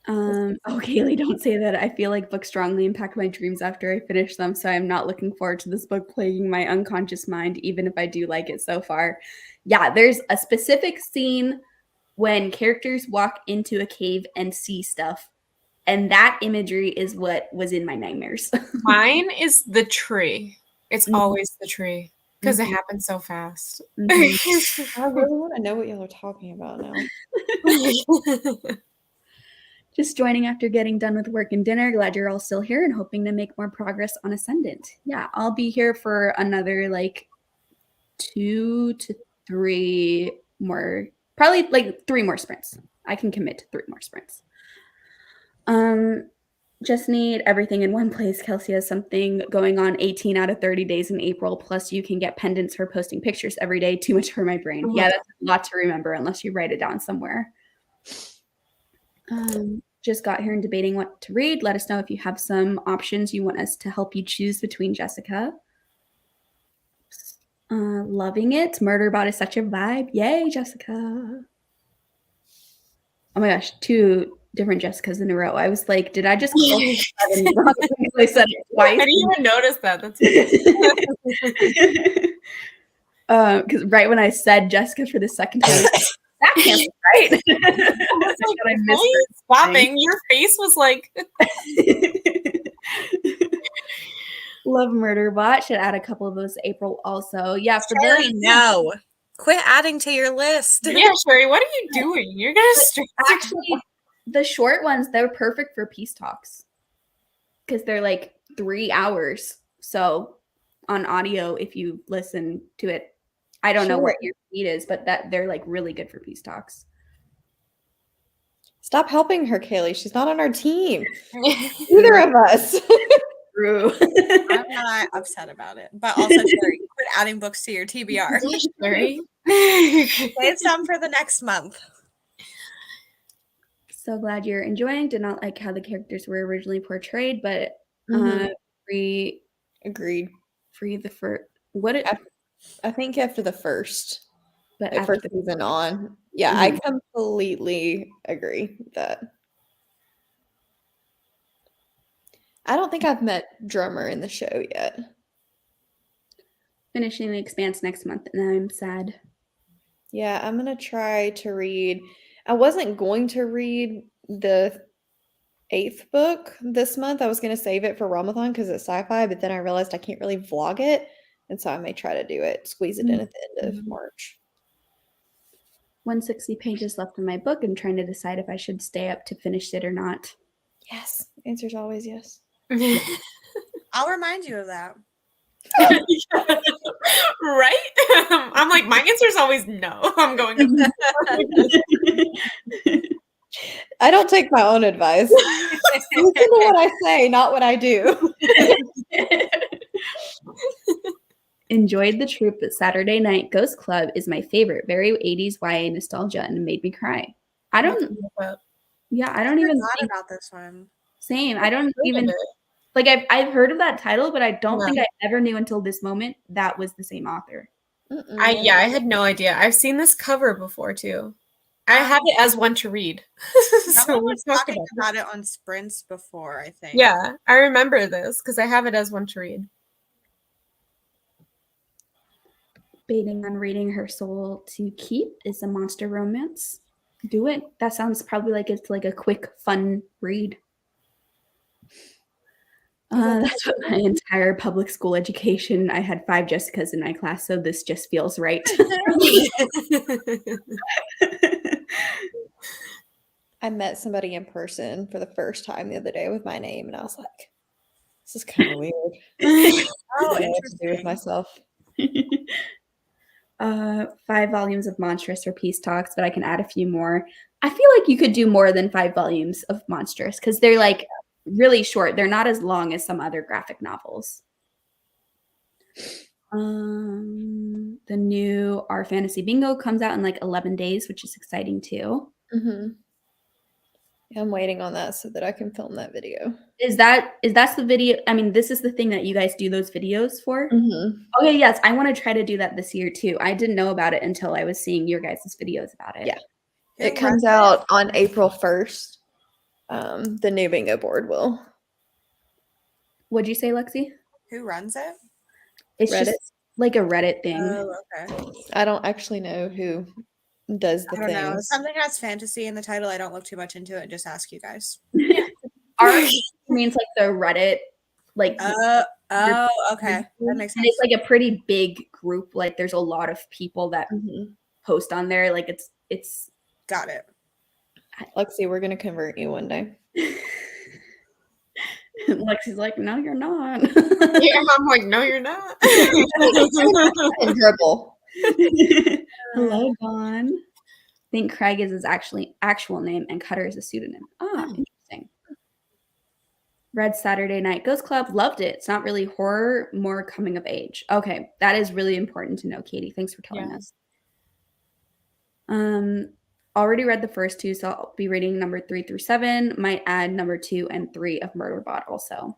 Oh, Kaylee, don't say that. I feel like books strongly impact my dreams after I finish them, so I'm not looking forward to this book plaguing my unconscious mind, even if I do like it so far. Yeah, there's a specific scene when characters walk into a cave and see stuff, and that imagery is what was in my nightmares. Mine is the tree. It's always the tree. Because it happened so fast. I really want to know what y'all are talking about now. Just joining after getting done with work and dinner. Glad you're all still here and hoping to make more progress on Ascendant. Yeah, I'll be here for another like 2 to 3 more, probably like 3 more sprints. I can commit to 3 more sprints. Just need everything in one place. Kelsey has something going on 18 out of 30 days in April. Plus, you can get pendants for posting pictures every day. Too much for my brain. Yeah, that's a lot to remember unless you write it down somewhere. Just got here and debating what to read. Let us know if you have some options you want us to help you choose between, Jessica. Loving it. Murderbot is such a vibe. Yay, Jessica. Oh my gosh, 2 different Jessicas in a row. I was like, did I just call wrong because I said it twice? I didn't even notice that. That's funny. Because right when I said Jessica for the second time, that can't be right. I was like, why are you swapping? Your face was like. Love Murderbot. Should add a couple of those April also. Yeah, for Sherry, no. Quit adding to your list. Yeah, Sherry, what are you doing? You're gonna stress. Actually, the short ones, they're perfect for peace talks because they're like 3 hours. So on audio, if you listen to it, I don't know what your speed is, but that they're like really good for peace talks. Stop helping her, Kaylee. She's not on our team. Neither of us. True. I'm not upset about it. But also, Sherry, quit adding books to your TBR. Sherry. Save some for the next month. So glad you're enjoying. Did not like how the characters were originally portrayed, but free Agreed. Free the first. What it? I think after the first, But like after first season on, yeah, I completely agree with that. I don't think I've met Drummer in the show yet. Finishing The Expanse next month, and I'm sad. Yeah, I'm gonna try to read. I wasn't going to read the 8th book this month. I was gonna save it for Ramadan because it's sci-fi, but then I realized I can't really vlog it, and so I may try to do it, squeeze it in at the end of March. 160 pages left in my book and trying to decide if I should stay up to finish it or not. Yes, answer's always yes. I'll remind you of that. Right? I'm like, my answer is always no. I'm going I don't take my own advice. Listen to what I say, not what I do. Enjoyed the troop, but Saturday Night Ghost Club is my favorite. Very 80s YA nostalgia and made me cry. I don't even think about this one. Same. I don't even like I've heard of that title, but I don't think I ever knew until this moment that was the same author. I had no idea. I've seen this cover before too. I have it as one to read. So we talked about it on sprints before, I think. Yeah, I remember this because I have it as one to read. Baiting on reading Her Soul to Keep is a monster romance. Do it. That sounds probably like it's like a quick, fun read. That's what my entire public school education. I had 5 Jessicas in my class, so this just feels right. I met somebody in person for the first time the other day with my name, and I was like, "This is kind of weird." Oh, I don't know what to do with myself. 5 volumes of Monstrous or Peace Talks, but I can add a few more. I feel like you could do more than 5 volumes of Monstrous because they're like really short. They're not as long as some other graphic novels. The new Our Fantasy Bingo comes out in like 11 days, which is exciting too. Yeah, I'm waiting on that so that I can film that video. Is that the video? I mean, this is the thing that you guys do those videos for? Okay, yes. I want to try to do that this year too. I didn't know about it until I was seeing your guys' videos about it. Yeah. It comes out on April 1st. The new bingo board will. What'd you say, Lexi? Who runs it? It's Reddit. just like a Reddit thing. Oh, okay. I don't actually know who does the I don't know. If things. something has fantasy in the title, I don't look too much into it and just ask you guys. Our means like the Reddit, like okay. That makes sense. And it's like a pretty big group, like there's a lot of people that Mhm. post on there. Like it's Got it. Lexi, we're gonna convert you one day. Lexi's like, no, you're not. Yeah, I'm like, no, you're not. And dribble. Hello, Dawn. I think Craig is his actual name and Cutter is a pseudonym. Ah, interesting. Red Saturday Night Ghost Club, loved it. It's not really horror, more coming of age. Okay, that is really important to know, Katie. Thanks for telling Yeah. us. Already read the first two, so I'll be reading number 3 through 7. Might add number 2 and 3 of Murderbot also.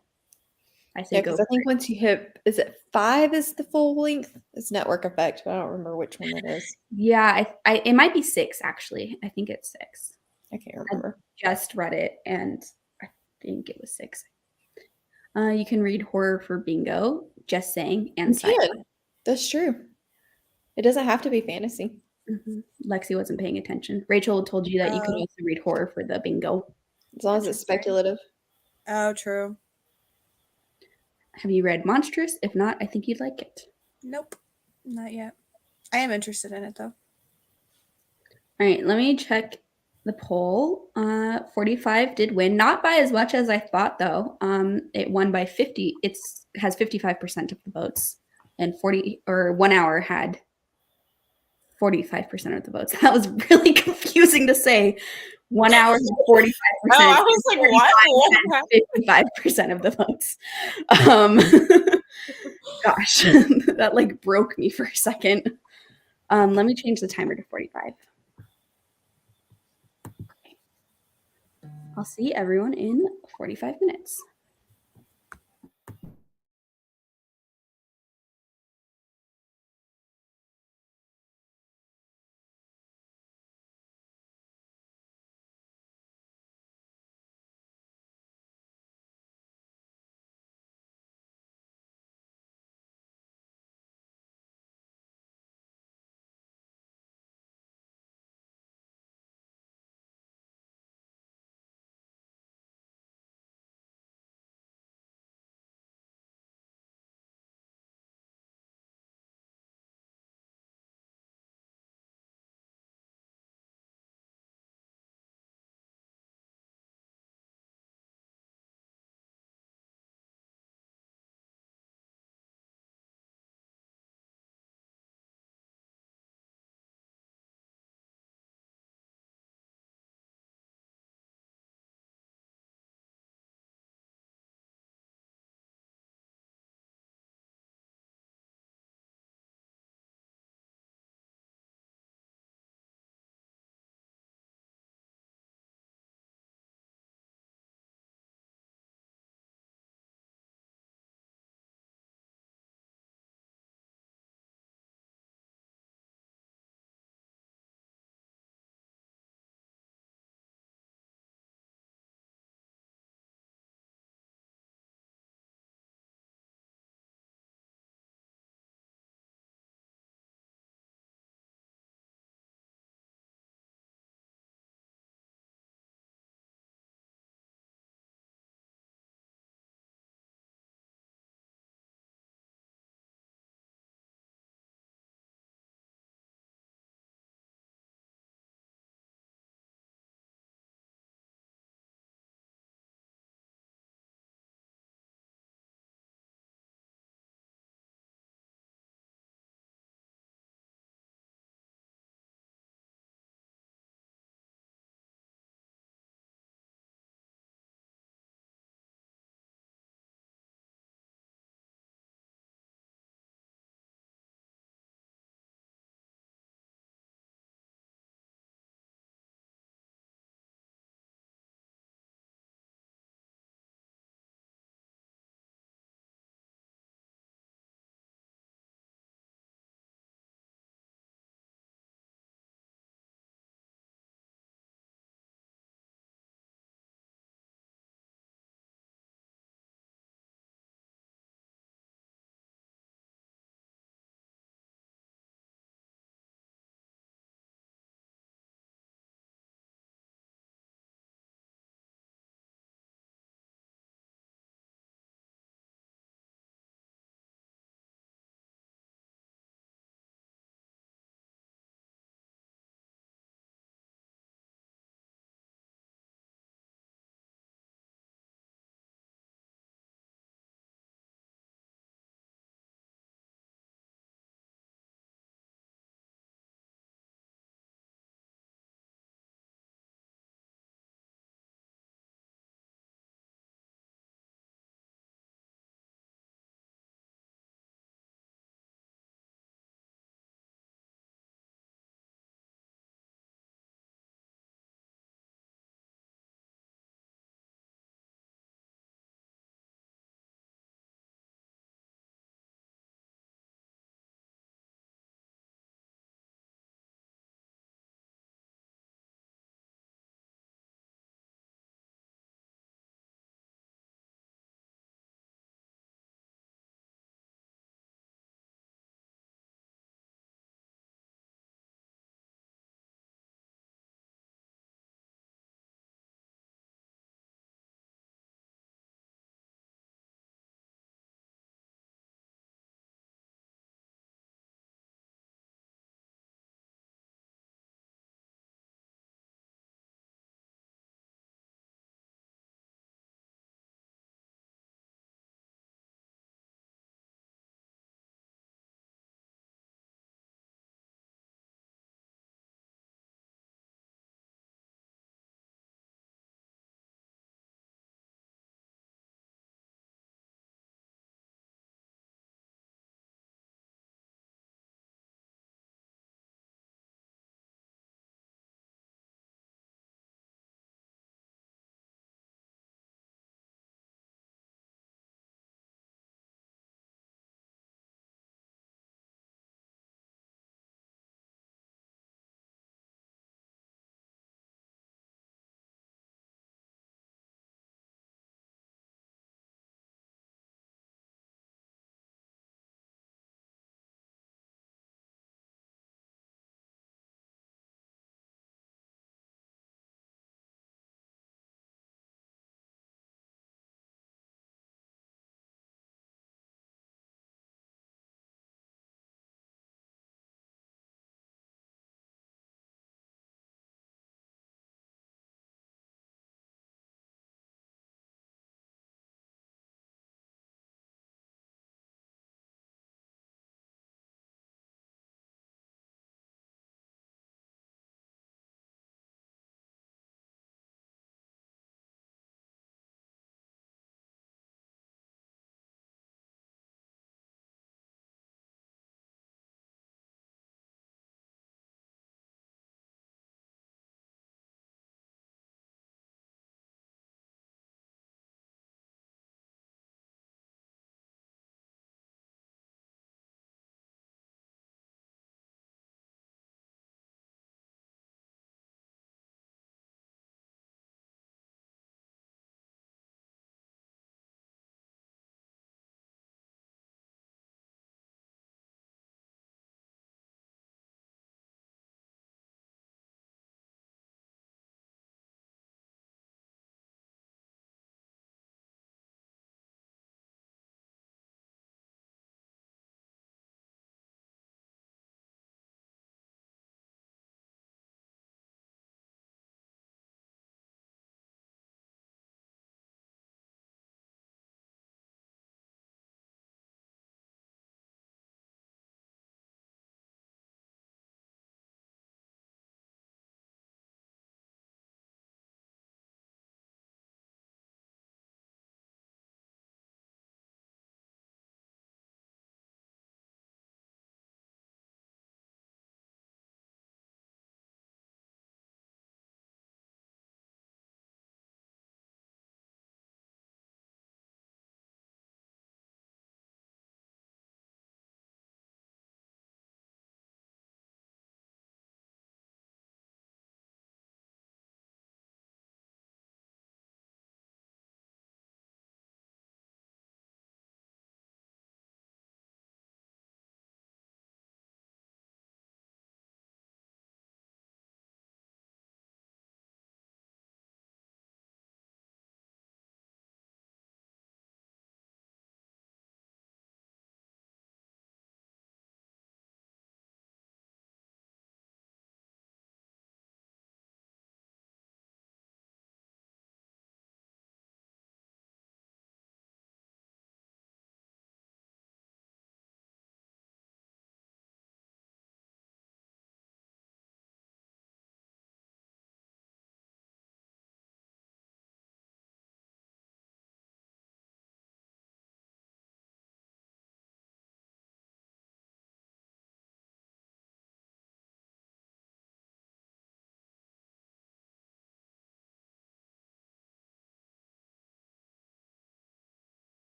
I say Yeah, go because for I think it. once you hit, is it 5 is the full length? It's Network Effect, but I don't remember which one it is. Yeah, it might be 6 actually. I think it's 6. I can't remember. Just read it and I think it was 6. You can read horror for bingo, just saying, and You sci-fi. can. That's true. It doesn't have to be fantasy. Lexi wasn't paying attention. Rachel told you that you could also read horror for the bingo. As long as it's speculative. Oh, true. Have you read Monstrous? If not, I think you'd like it. Nope, not yet. I am interested in it though. All right, let me check the poll. 45 did win, not by as much as I thought though. It won by 50. It has 55% of the votes, and 1 hour had 45% of the votes. That was really confusing to say. 1 hour had 45%. Oh, I was like, what? 55% of the votes. Gosh, that like broke me for a second. Let me change the timer to 45. I'll see everyone in 45 minutes.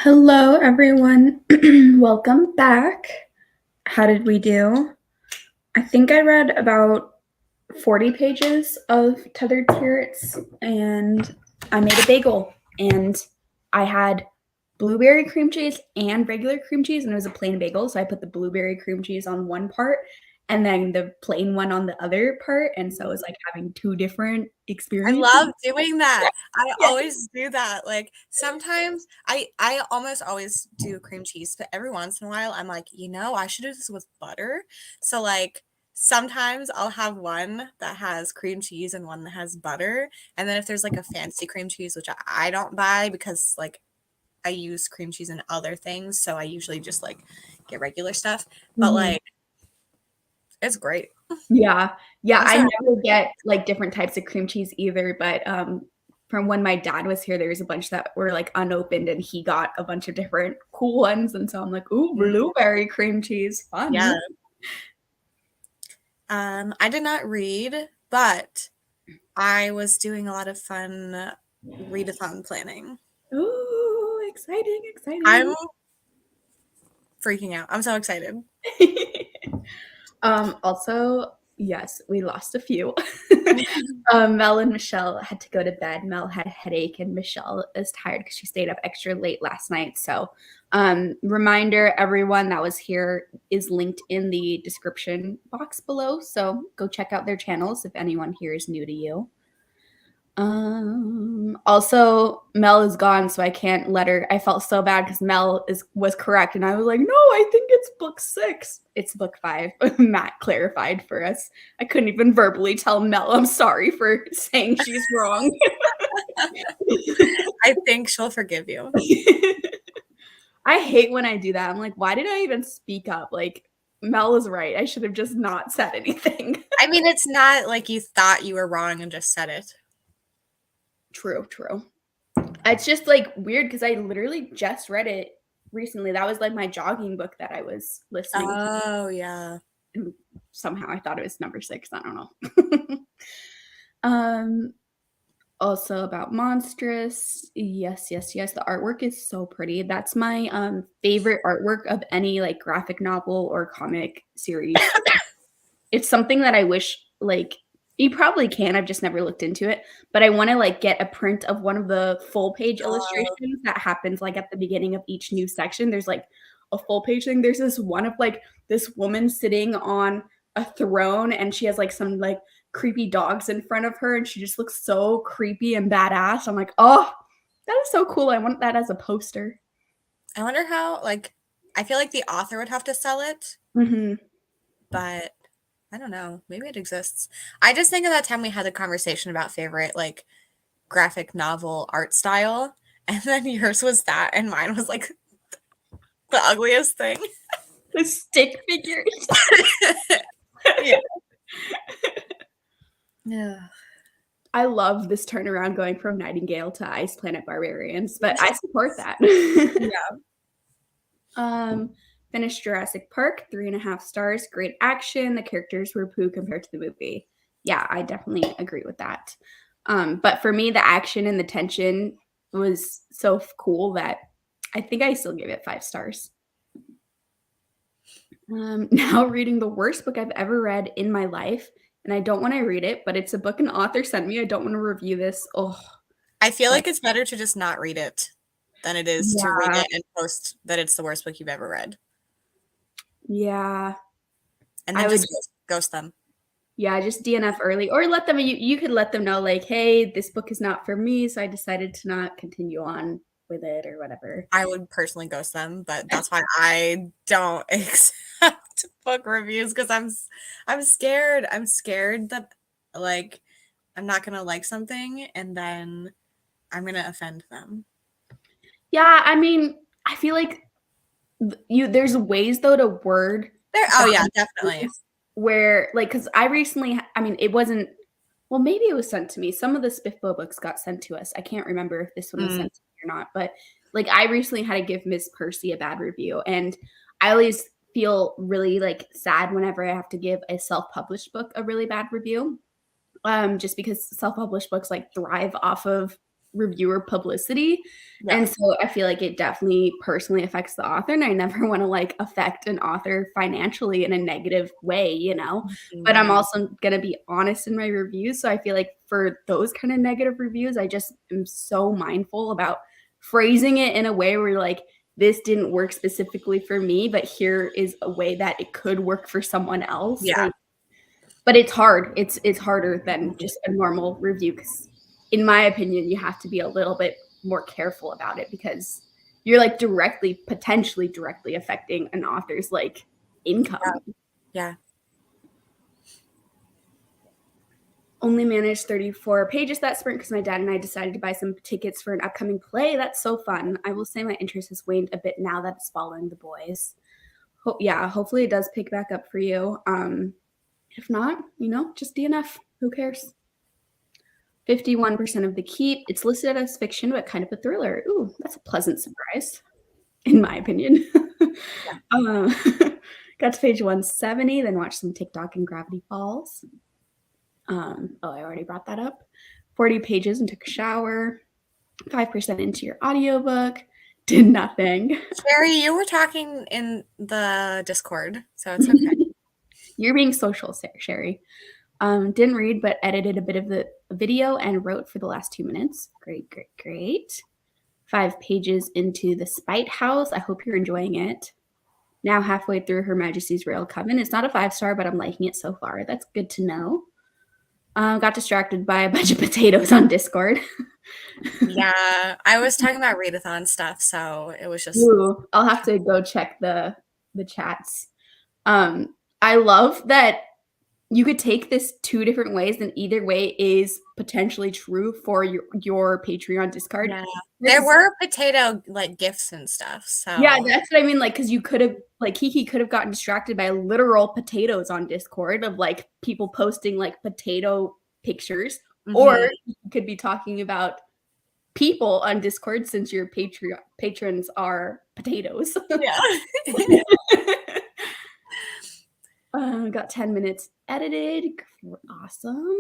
Hello, everyone. Welcome back. How did we do? I think I read about 40 pages of Tethered Spirits, and I made a bagel, and I had blueberry cream cheese and regular cream cheese, and it was a plain bagel, so I put the blueberry cream cheese on one part and then the plain one on the other part, and so it was like having two different I experiences. love doing that. I Yeah. always do that. Like sometimes I almost always do cream cheese, but every once in a while I'm like, I should do this with butter. So like sometimes I'll have one that has cream cheese and one that has butter. And then if there's like a fancy cream cheese, which I don't buy because like I use cream cheese in other things, so I usually just like get regular stuff. But like it's great. Yeah. I'm I sorry. never get like different types of cream cheese either, but from when my dad was here, there was a bunch that were like unopened and he got a bunch of different cool ones. And so I'm like, ooh, blueberry cream cheese. Fun. Yeah. I did not read, but I was doing a lot of fun readathon planning. Ooh, exciting. I'm freaking out. I'm so excited. Also, yes, we lost a few. Mel and Michelle had to go to bed. Mel had a headache, and Michelle is tired because she stayed up extra late last night. So, reminder everyone that was here is linked in the description box below. So, go check out their channels if anyone here is new to you. Also, Mel is gone, so I can't let her. I felt so bad because Mel was correct, and I was like, no, I think it's book 6. It's book 5. Matt clarified for us. I couldn't even verbally tell Mel I'm sorry for saying she's wrong. I think she'll forgive you. I hate when I do that. I'm like, why did I even speak up? Like, Mel is right. I should have just not said anything. I mean, it's not like you thought you were wrong and just said it. True. It's just like weird because I literally just read it recently. That was like my jogging book that I was listening to. Oh, yeah. And somehow I thought it was number 6. I don't know. Also about Monstrous. Yes. The artwork is so pretty. That's my favorite artwork of any like graphic novel or comic series. It's something that I wish like you probably can. I've just never looked into it, but I want to like get a print of one of the full page illustrations that happens like at the beginning of each new section. There's like a full page thing. There's this one of like this woman sitting on a throne and she has like some like creepy dogs in front of her and she just looks so creepy and badass. I'm like, oh, that is so cool. I want that as a poster. I wonder how, like, I feel like the author would have to sell it, but I don't know. Maybe it exists. I just think of that time we had the conversation about favorite, like, graphic novel art style, and then yours was that, and mine was, like, the ugliest thing. The stick figures. Yeah. Yeah. I love this turnaround going from Nightingale to Ice Planet Barbarians, but I support that. Yeah. Finished Jurassic Park, 3.5 stars. Great action. The characters were poo compared to the movie. Yeah, I definitely agree with that. But for me, the action and the tension was so cool that I think I still give it 5 stars. Now reading the worst book I've ever read in my life, and I don't want to read it, but it's a book an author sent me. I don't want to review this. Oh, I feel like it's better to just not read it than it is to read it and post that it's the worst book you've ever read. Yeah. And then just ghost them. Yeah, just DNF early or let them, you could let them know like, hey, this book is not for me, so I decided to not continue on with it or whatever. I would personally ghost them, but that's why I don't accept book reviews because I'm scared. I'm scared that like I'm not gonna like something and then I'm gonna offend them. Yeah, I mean, I feel like there's ways though to word there. Oh yeah, definitely. Where like because I recently, I mean, it wasn't. Well, maybe it was sent to me. Some of the Spiffbo books got sent to us. I can't remember if this one was sent to me or not. But like I recently had to give Miss Percy a bad review. And I always feel really like sad whenever I have to give a self-published book a really bad review. Just because self-published books like thrive off of reviewer publicity. Yeah. And so I feel like it definitely personally affects the author, and I never want to like affect an author financially in a negative way, you know. But I'm also going to be honest in my reviews, so I feel like for those kind of negative reviews, I just am so mindful about phrasing it in a way where like, this didn't work specifically for me, but here is a way that it could work for someone else. Yeah. Like, but it's hard. It's harder than just a normal review, because in my opinion, you have to be a little bit more careful about it, because you're like potentially directly affecting an author's like income. Yeah. Only managed 34 pages that sprint because my dad and I decided to buy some tickets for an upcoming play. That's so fun. I will say my interest has waned a bit now that it's following the boys. Hopefully it does pick back up for you. If not, just DNF. Who cares? 51% of the keep. It's listed as fiction, but kind of a thriller. Ooh, that's a pleasant surprise, in my opinion. Got to page 170, then watched some TikTok and Gravity Falls. I already brought that up. 40 pages and took a shower. 5% into your audiobook. Did nothing. Sherry, you were talking in the Discord, so it's okay. You're being social, Sherry. Didn't read, but edited a bit of the video and wrote for the last 2 minutes. Great. 5 pages into The Spite House. I hope you're enjoying it. Now halfway through Her Majesty's Royal Coven. It's not a 5-star, but I'm liking it so far. That's good to know. Got distracted by a bunch of potatoes on Discord. Yeah, I was talking about readathon stuff, so it was just. Ooh, I'll have to go check the chats. I love that you could take this 2 different ways, and either way is potentially true for your Patreon Discord. Yeah. There were potato like gifts and stuff. So yeah, that's what I mean. Like, because you could have, like, Kiki could have gotten distracted by literal potatoes on Discord of like people posting like potato pictures, or you could be talking about people on Discord since your patrons are potatoes. Yeah. Got 10 minutes edited. Awesome.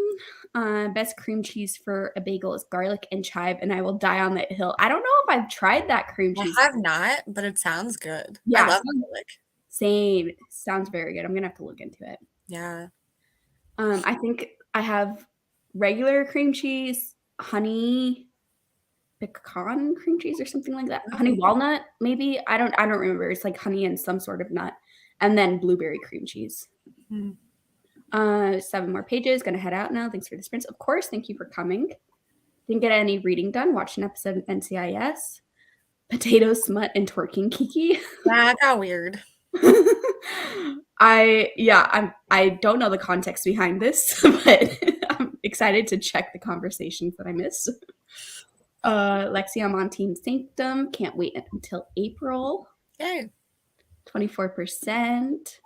Best cream cheese for a bagel is garlic and chive, and I will die on that hill. I don't know if I've tried that cream cheese. I have not, but it sounds good. Yeah, I love garlic. Same. Sounds very good. I'm gonna have to look into it. Yeah. I think I have regular cream cheese, honey pecan cream cheese or something like that. Honey walnut, maybe. I don't remember. It's like honey and some sort of nut. And then blueberry cream cheese. 7 more pages. Gonna head out now. Thanks for the sprints. Of course, thank you for coming. Didn't get any reading done. Watched an episode of NCIS. Potato smut and twerking Kiki. Yeah, it got weird. I don't know the context behind this, but I'm excited to check the conversations that I missed. Lexi, I'm on Team Sanctum. Can't wait until April. Yay. 24%.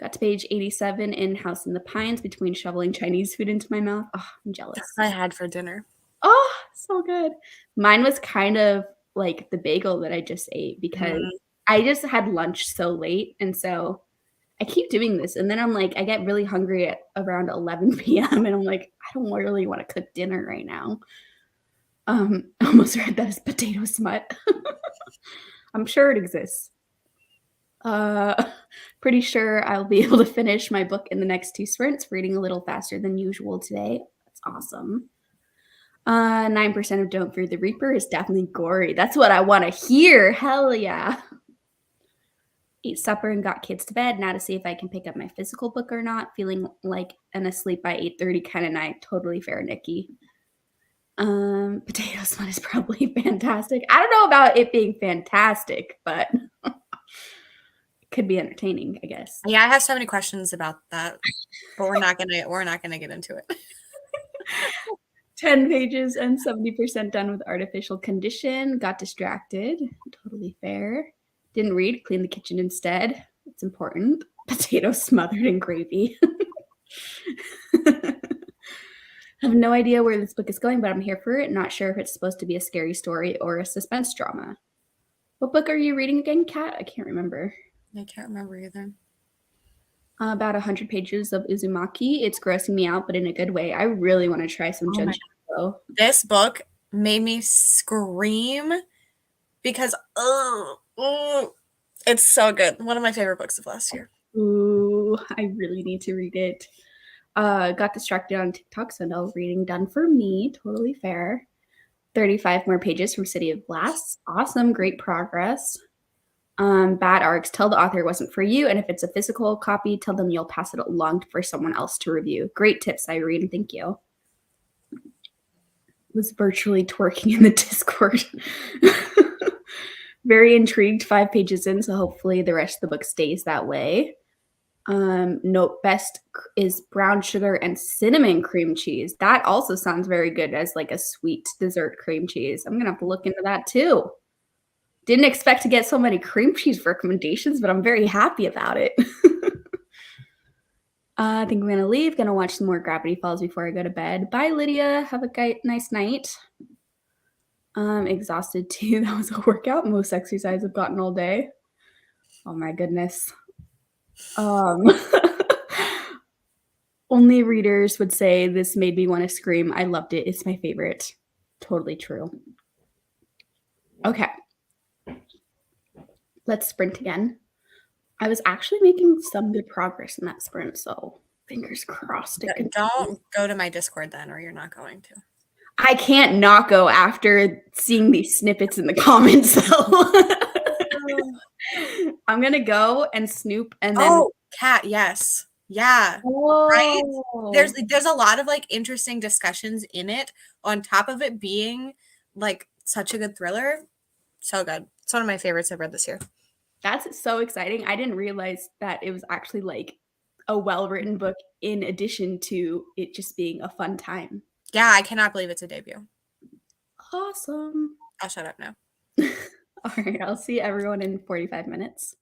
Got to page 87 in House in the Pines between shoveling Chinese food into my mouth. Oh, I'm jealous. That's what I had for dinner. Oh, so good. Mine was kind of like the bagel that I just ate because I just had lunch so late. And so I keep doing this. And then I'm like, I get really hungry at around 11 p.m. And I'm like, I don't really want to cook dinner right now. I almost read that as potato smut. I'm sure it exists. Pretty sure I'll be able to finish my book in the next 2 sprints, reading a little faster than usual today. That's awesome. 9% of Don't Fear the Reaper is definitely gory. That's what I want to hear. Hell yeah. Ate supper and got kids to bed. Now to see if I can pick up my physical book or not. Feeling like an asleep by 8:30 kind of night. Totally fair, Nikki. Potato smut is probably fantastic. I don't know about it being fantastic, but it could be entertaining, I guess. Yeah, I have so many questions about that, but we're not gonna get into it. 10 pages and 70% done with Artificial Condition. Got distracted. Totally fair. Didn't read. Cleaned the kitchen instead. It's important. Potato smothered in gravy. I have no idea where this book is going, but I'm here for it. Not sure if it's supposed to be a scary story or a suspense drama. What book are you reading again, Kat? I can't remember. I can't remember either. About 100 pages of Uzumaki. It's grossing me out, but in a good way. I really want to try some Junji. This book made me scream because it's so good. One of my favorite books of last year. Ooh, I really need to read it. Got distracted on TikTok, so no reading done for me. Totally fair. 35 more pages from City of Glass. Awesome, great progress. Bad arcs. Tell the author it wasn't for you, and if it's a physical copy, tell them you'll pass it along for someone else to review. Great tips, Irene. Thank you. Was virtually twerking in the Discord. Very intrigued. 5 pages in, so hopefully the rest of the book stays that way. Note best is brown sugar and cinnamon cream cheese. That also sounds very good as like a sweet dessert cream cheese. I'm gonna have to look into that too. Didn't expect to get so many cream cheese recommendations, but I'm very happy about it. I think I'm gonna leave. Gonna watch some more Gravity Falls before I go to bed. Bye, Lydia. Have a nice night. Exhausted too. That was a workout. Most exercise I've gotten all day. Oh my goodness. Only readers would say this made me want to scream. I loved it. It's my favorite. Totally true. Okay. Let's sprint again. I was actually making some good progress in that sprint, so fingers crossed. Don't go to my Discord then, or you're not going to. I can't not go after seeing these snippets in the comments, though. I'm gonna go and snoop and then. Oh, Kat, yes. Yeah. Right? There's a lot of like interesting discussions in it on top of it being like such a good thriller. So good. It's one of my favorites I've read this year. That's so exciting. I didn't realize that it was actually like a well-written book in addition to it just being a fun time. Yeah, I cannot believe it's a debut. Awesome. I'll shut up now. All right, I'll see everyone in 45 minutes.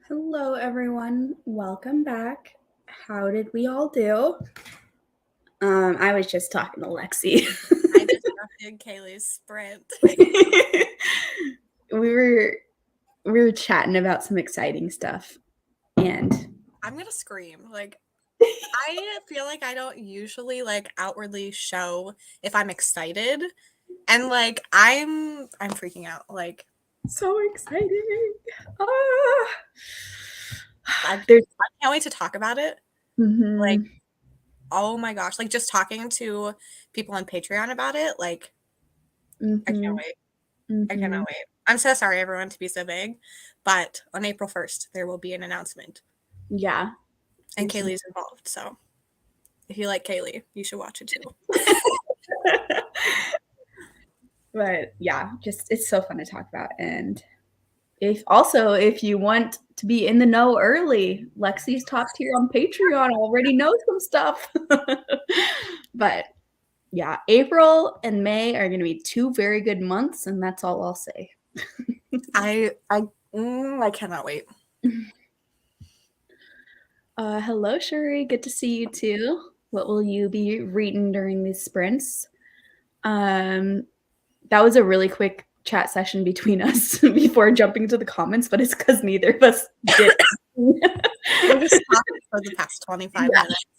Hello, everyone. Welcome back. How did we all do? I was just talking to Lexi. I disrupted Kaylee's sprint. we were chatting about some exciting stuff, and I'm gonna scream. Like, I feel like I don't usually like outwardly show if I'm excited, and like I'm freaking out. Like, so exciting! Ah. I can't wait to talk about it. Mhm. Like, oh my gosh! Like, just talking to people on Patreon about it. Like, I can't wait. I cannot wait. I'm so sorry, everyone, to be so vague, but on April 1st, there will be an announcement. Yeah. And Kaylee's involved, so if you like Kaylee, you should watch it too. But yeah, just it's so fun to talk about. And if you want to be in the know early, Lexi's top tier on Patreon already knows some stuff. But yeah, April and May are going to be 2 very good months, and that's all I'll say. I cannot wait. Hello, Shuri. Good to see you too. What will you be reading during these sprints? That was a really quick chat session between us before jumping to the comments, but it's because neither of us did. We're just talking for the past 25 minutes.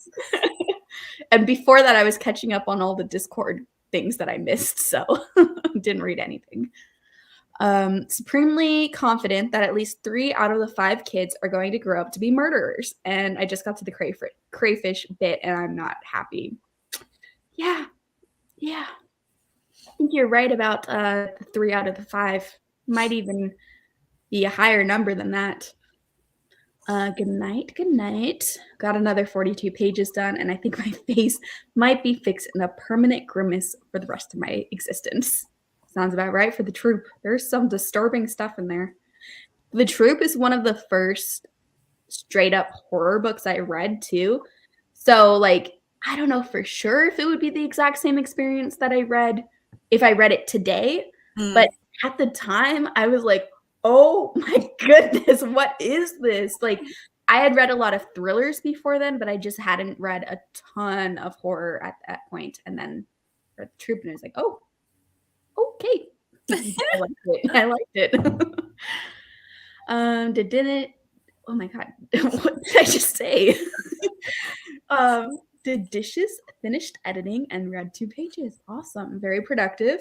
And before that, I was catching up on all the Discord things that I missed, so didn't read anything. Supremely confident that at least 3 out of the 5 kids are going to grow up to be murderers. And I just got to the crayfish bit, and I'm not happy. Yeah. I think you're right about the 3 out of the 5. Might even be a higher number than that. Good night. Got another 42 pages done, and I think my face might be fixed in a permanent grimace for the rest of my existence. Sounds about right for The Troop. There's some disturbing stuff in there. The Troop is one of the first straight up horror books I read too. So like, I don't know for sure if it would be the exact same experience that I read if I read it today. But at the time I was like, oh my goodness, what is this? Like, I had read a lot of thrillers before then, but I just hadn't read a ton of horror at that point. And then read The Troop, and I was like, oh, okay. I liked it. Didn't oh my god, what did I just say? Did dishes, finished editing, and read 2 pages. Awesome. Very productive.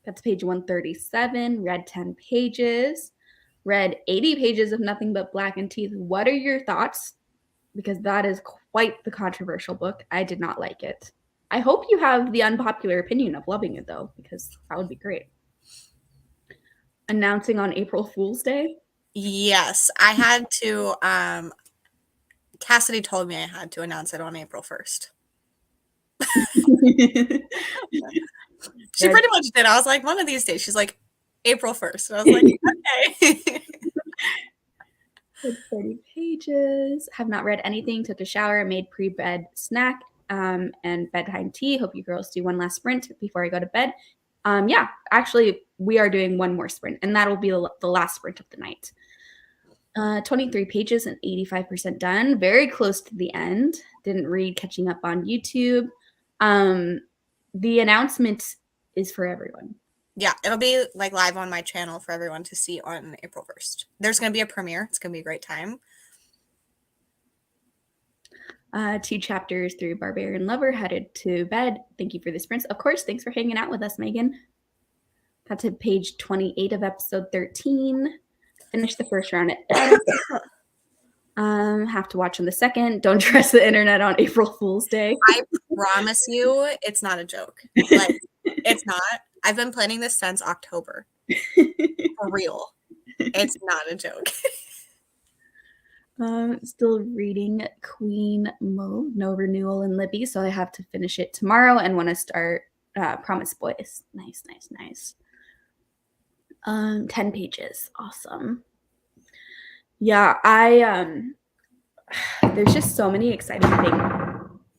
Got to page 137, read 10 pages, read 80 pages of Nothing But Black and Teeth. What are your thoughts? Because that is quite the controversial book. I did not like it. I hope you have the unpopular opinion of loving it, though, because that would be great. Announcing on April Fool's Day? Yes, I had to. Cassidy told me I had to announce it on April 1st. She pretty much did. I was like, one of these days. She's like, April 1st. And I was like, okay. 30 pages. Have not read anything. Took a shower, made pre-bed snack and bedtime tea. Hope you girls do one last sprint before I go to bed. Yeah, actually, we are doing one more sprint, and that'll be the last sprint of the night. 23 pages and 85% done. Very close to the end. Didn't read catching up on YouTube. The announcement is for everyone. Yeah, it'll be like live on my channel for everyone to see on April 1st. There's going to be a premiere. It's going to be a great time. 2 chapters through Barbarian Lover, headed to bed. Thank you for the sprints. Of course, thanks for hanging out with us, Megan. Got to page 28 of episode 13. Finished the first round at bed. Have to watch on the second. Don't trust the internet on April Fool's Day. I promise you, it's not a joke. Like, it's not. I've been planning this since October. For real. It's not a joke. Still reading Queen Mode, no renewal in Libby, so I have to finish it tomorrow and want to start Promise Boys. Nice. 10 pages. Awesome. Yeah, there's just so many exciting things.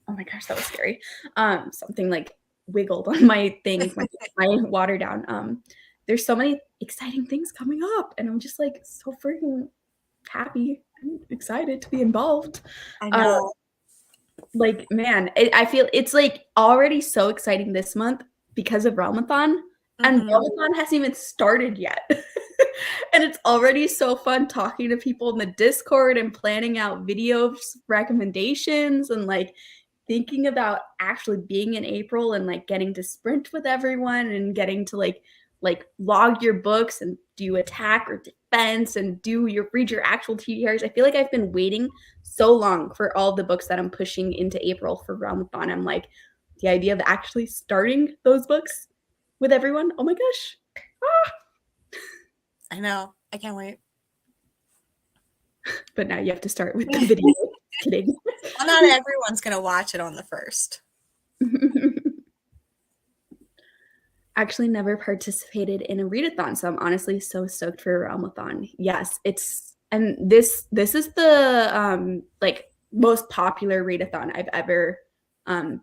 Oh my gosh, that was scary. Something like wiggled on my thing, my water down. There's so many exciting things coming up, and I'm just like so freaking happy and excited to be involved. I know. Like, man, I feel it's like already so exciting this month because of Ramathon, and Ramathon hasn't even started yet. And it's already so fun talking to people in the Discord and planning out video recommendations and like thinking about actually being in April and like getting to sprint with everyone and getting to like log your books and do attack or defense and read your actual TBRs. I feel like I've been waiting so long for all the books that I'm pushing into April for Ramathon. I'm like, the idea of actually starting those books with everyone. Oh my gosh. Ah. I know. I can't wait. But now you have to start with the video. Kidding. Well, not everyone's going to watch it on the first. Actually never participated in a readathon, so I'm honestly so stoked for a Realmathon. Yes, and this is the like most popular readathon I've ever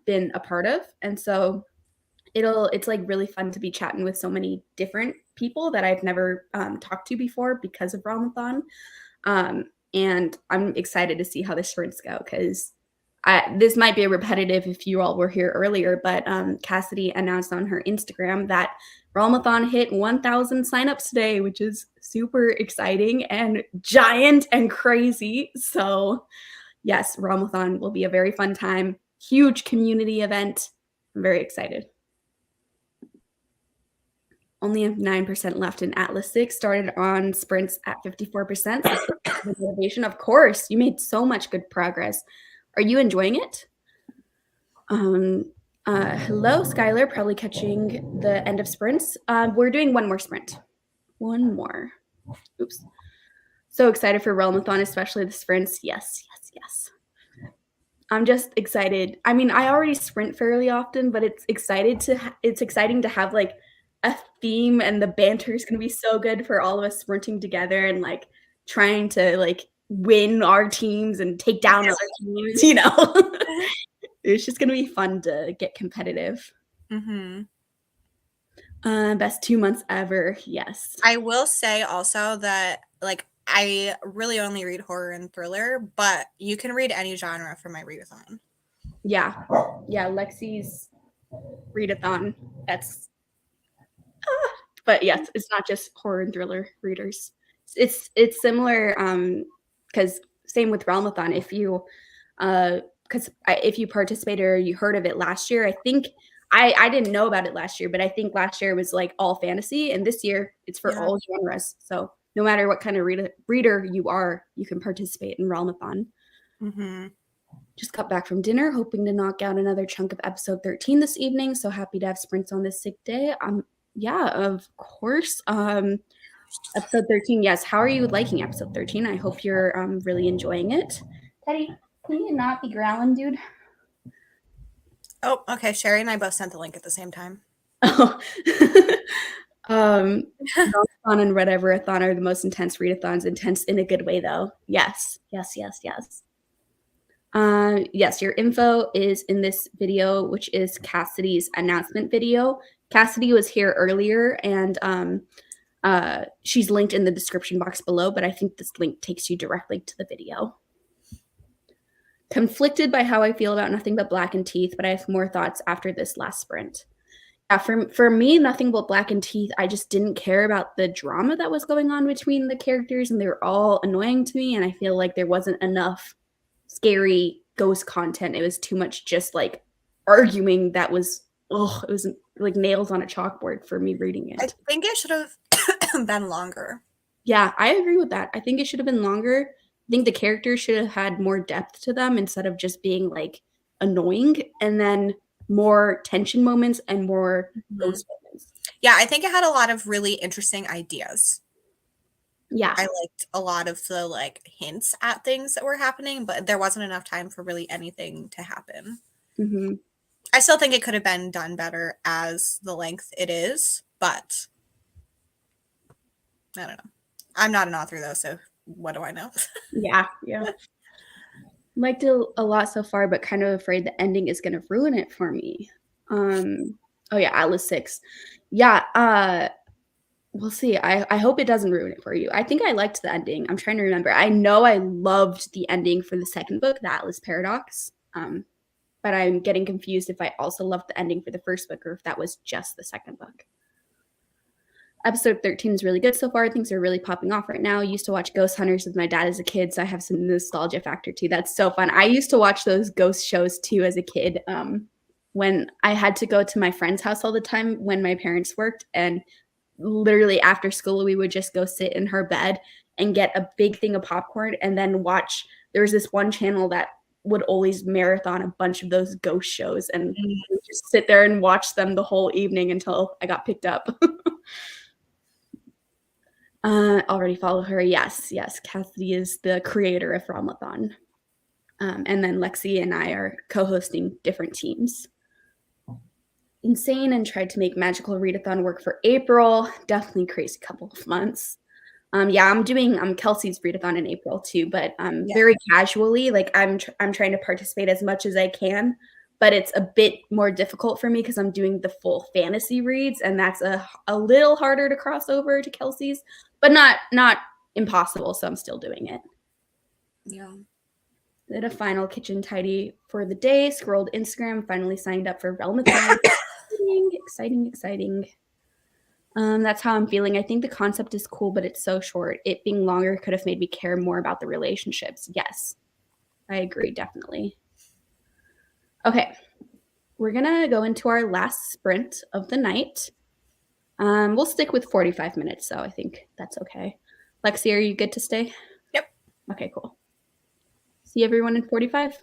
been a part of, and so it's like really fun to be chatting with so many different people that I've never talked to before because of Realmathon, and I'm excited to see how the sprints go because this might be repetitive if you all were here earlier, but Cassidy announced on her Instagram that Realmathon hit 1,000 signups today, which is super exciting and giant and crazy. So yes, Realmathon will be a very fun time. Huge community event. I'm very excited. Only have 9% left in Atlas 6. Started on sprints at 54%. So motivation, of course. You made so much good progress. Are you enjoying it? Hello, Skylar. Probably catching the end of sprints. We're doing one more sprint. One more. Oops. So excited for Realmathon, especially the sprints. Yes, yes, yes. I'm just excited. I mean, I already sprint fairly often, but it's exciting to have like a theme, and the banter is going to be so good for all of us sprinting together and like trying to like win our teams and take down other teams, you know. It's just going to be fun to get competitive. Best 2 months ever. Yes. I will say also that like I really only read horror and thriller, but you can read any genre for my readathon. Yeah. Yeah, Lexi's readathon. That's but yes, it's not just horror and thriller readers. It's similar because same with Realmathon. If you participated or you heard of it last year, I think I didn't know about it last year, but I think last year was like all fantasy, and this year it's for all genres. So no matter what kind of reader you are, you can participate in Realmathon. Just got back from dinner, hoping to knock out another chunk of episode 13 this evening. So happy to have sprints on this sick day. Yeah, of course. Episode 13. Yes. How are you liking episode 13? I hope you're really enjoying it. Teddy, can you not be growling, dude? Oh, okay. Sherry and I both sent the link at the same time. Oh. Readathon and Red Everathon are the most intense readathons. Intense in a good way, though. Yes. Yes, yes, yes. Yes, your info is in this video, which is Cassidy's announcement video. Cassidy was here earlier, and she's linked in the description box below, but I think this link takes you directly to the video. Conflicted by how I feel about Nothing But Black and Teeth, but I have more thoughts after this last sprint. Yeah, for me, Nothing But Black and Teeth, I just didn't care about the drama that was going on between the characters, and they were all annoying to me, and I feel like there wasn't enough scary ghost content. It was too much just like arguing that was, it was like nails on a chalkboard for me reading it. I think it should have been longer. Yeah, I agree with that. I think it should have been longer. I think the characters should have had more depth to them instead of just being like annoying, and then more tension moments and more ghost moments. Yeah, I think it had a lot of really interesting ideas. Yeah. I liked a lot of the like hints at things that were happening, but there wasn't enough time for really anything to happen. I still think it could have been done better as the length it is, but I don't know. I'm not an author though, so what do I know? Yeah. Liked it a lot so far, but kind of afraid the ending is going to ruin it for me. Oh yeah, Atlas 6. Yeah, we'll see. I hope it doesn't ruin it for you. I think I liked the ending. I'm trying to remember. I know I loved the ending for the second book, The Atlas Paradox. But I'm getting confused if I also loved the ending for the first book or if that was just the second book. Episode 13 is really good so far. Things are really popping off right now. I used to watch Ghost Hunters with my dad as a kid, so I have some nostalgia factor too. That's so fun. I used to watch those ghost shows too as a kid. When I had to go to my friend's house all the time when my parents worked, and literally after school we would just go sit in her bed and get a big thing of popcorn and then watch. There was this one channel that would always marathon a bunch of those ghost shows, and we'd just sit there and watch them the whole evening until I got picked up. Already follow her. Yes. Cassidy is the creator of Ramathon. And then Lexi and I are co-hosting different teams. Insane and tried to make Magical Readathon work for April. Definitely crazy couple of months. I'm doing Kelsey's readathon in April too, but very casually. Like I'm trying to participate as much as I can, but it's a bit more difficult for me because I'm doing the full fantasy reads, and that's a little harder to cross over to Kelsey's, but not impossible. So I'm still doing it. Yeah. Did a final kitchen tidy for the day. Scrolled Instagram. Finally signed up for Velmathon. Exciting. That's how I'm feeling. I think the concept is cool, but it's so short. It being longer could have made me care more about the relationships. Yes, I agree, definitely. Okay, we're gonna go into our last sprint of the night. We'll stick with 45 minutes, so I think that's okay. Lexi, are you good to stay? Yep. Okay, cool. See everyone in 45?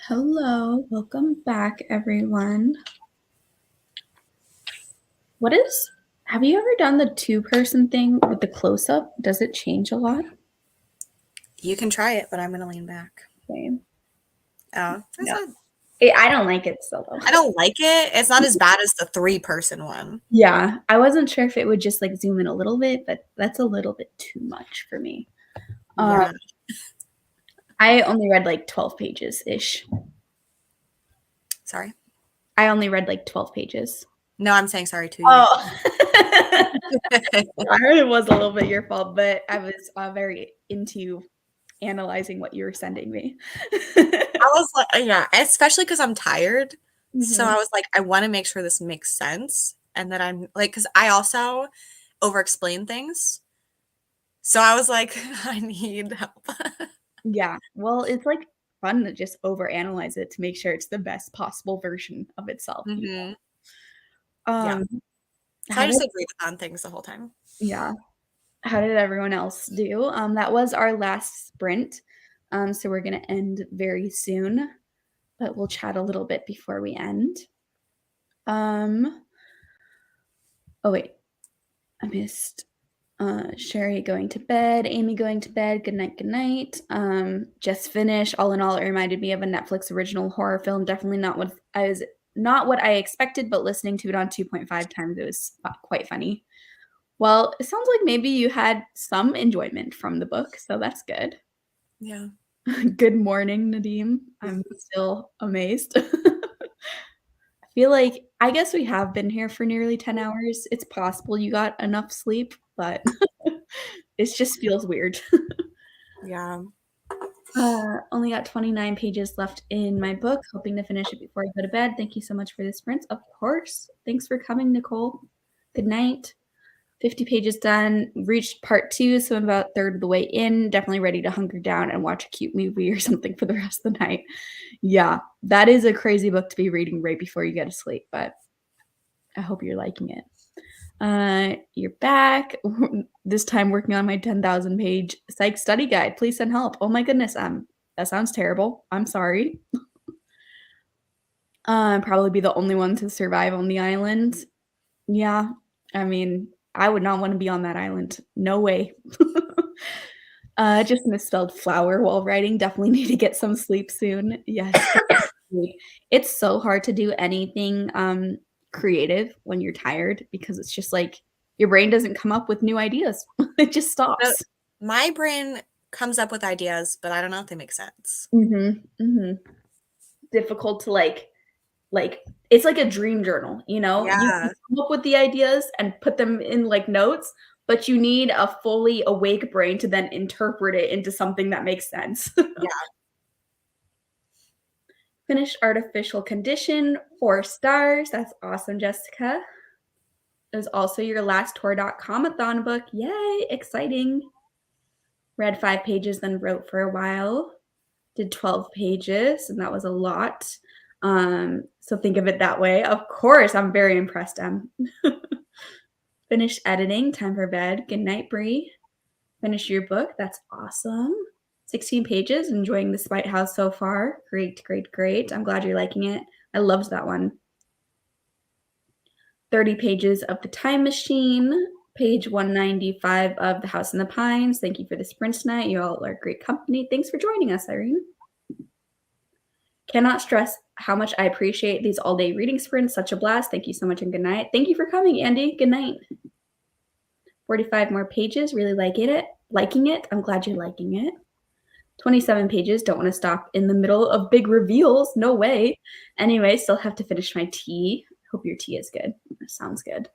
Hello, welcome back, everyone. Have you ever done the 2-person thing with the close-up? Does it change a lot? You can try it, but I'm going to lean back. Same. Oh, No. I don't like it still, though. I don't like it. It's not as bad as the 3-person one. Yeah, I wasn't sure if it would just like zoom in a little bit, but that's a little bit too much for me. Yeah. I only read like 12 pages-ish. Sorry? I only read like 12 pages. No, I'm saying sorry to you. Oh. I heard it was a little bit your fault, but I was very into analyzing what you were sending me. I was like, yeah, especially because I'm tired. So Mhm. I was like, I want to make sure this makes sense. And that I'm like, because I also over explain things. So I was like, I need help. Yeah. Well, it's like fun to just overanalyze it to make sure it's the best possible version of itself. Yeah. Um, So I just agreed on things the whole time. Yeah. How did everyone else do? That was our last sprint. So we're gonna end very soon, but we'll chat a little bit before we end. Oh wait, I missed Sherry going to bed, Amy going to bed. Good night, good night. Just finished. All in all, it reminded me of a Netflix original horror film. Definitely not what I expected, but listening to it on 2.5 times, it was quite funny. Well, it sounds like maybe you had some enjoyment from the book, so that's good. Yeah. Good morning, Nadim. I'm still amazed. I feel like I guess we have been here for nearly 10 hours. It's possible you got enough sleep, but it just feels weird. Yeah. Only got 29 pages left in my book, hoping to finish it before I go to bed. Thank you so much for the sprints. Of course. Thanks for coming, Nicole. Good night. 50 pages done. Reached part 2, so I'm about a third of the way in. Definitely ready to hunker down and watch a cute movie or something for the rest of the night. Yeah, that is a crazy book to be reading right before you go to sleep, but I hope you're liking it. You're back. This time working on my 10,000 page psych study guide. Please send help. Oh my goodness, that sounds terrible. I'm sorry. Probably be the only one to survive on the island. Yeah, I mean, I would not want to be on that island. No way. Just misspelled flower while writing. Definitely need to get some sleep soon. Yes. It's so hard to do anything creative when you're tired because it's just like your brain doesn't come up with new ideas. It just stops. My brain comes up with ideas, but I don't know if they make sense. Difficult to like it's like a dream journal, you know? Yeah. You can come up with the ideas and put them in like notes, but you need a fully awake brain to then interpret it into something that makes sense. Yeah. Finished Artificial Condition, 4 stars. That's awesome, Jessica. It was also your last tour.com-a-thon book. Yay, exciting. Read 5 pages, then wrote for a while. Did 12 pages, and that was a lot. So think of it that way. Of course, I'm very impressed, Em. Finished editing, time for bed. Good night, Bree. Finish your book. That's awesome. 16 pages, enjoying the Spite House so far. Great, great, great. I'm glad you're liking it. I loved that one. 30 pages of The Time Machine. Page 195 of The House in the Pines. Thank you for the sprint tonight. You all are great company. Thanks for joining us, Irene. Cannot stress how much I appreciate these all-day reading sprints. Such a blast. Thank you so much and good night. Thank you for coming, Andy. Good night. 45 more pages. Really liking it. I'm glad you're liking it. 27 pages. Don't want to stop in the middle of big reveals. No way. Anyway, still have to finish my tea. Hope your tea is good. Sounds good.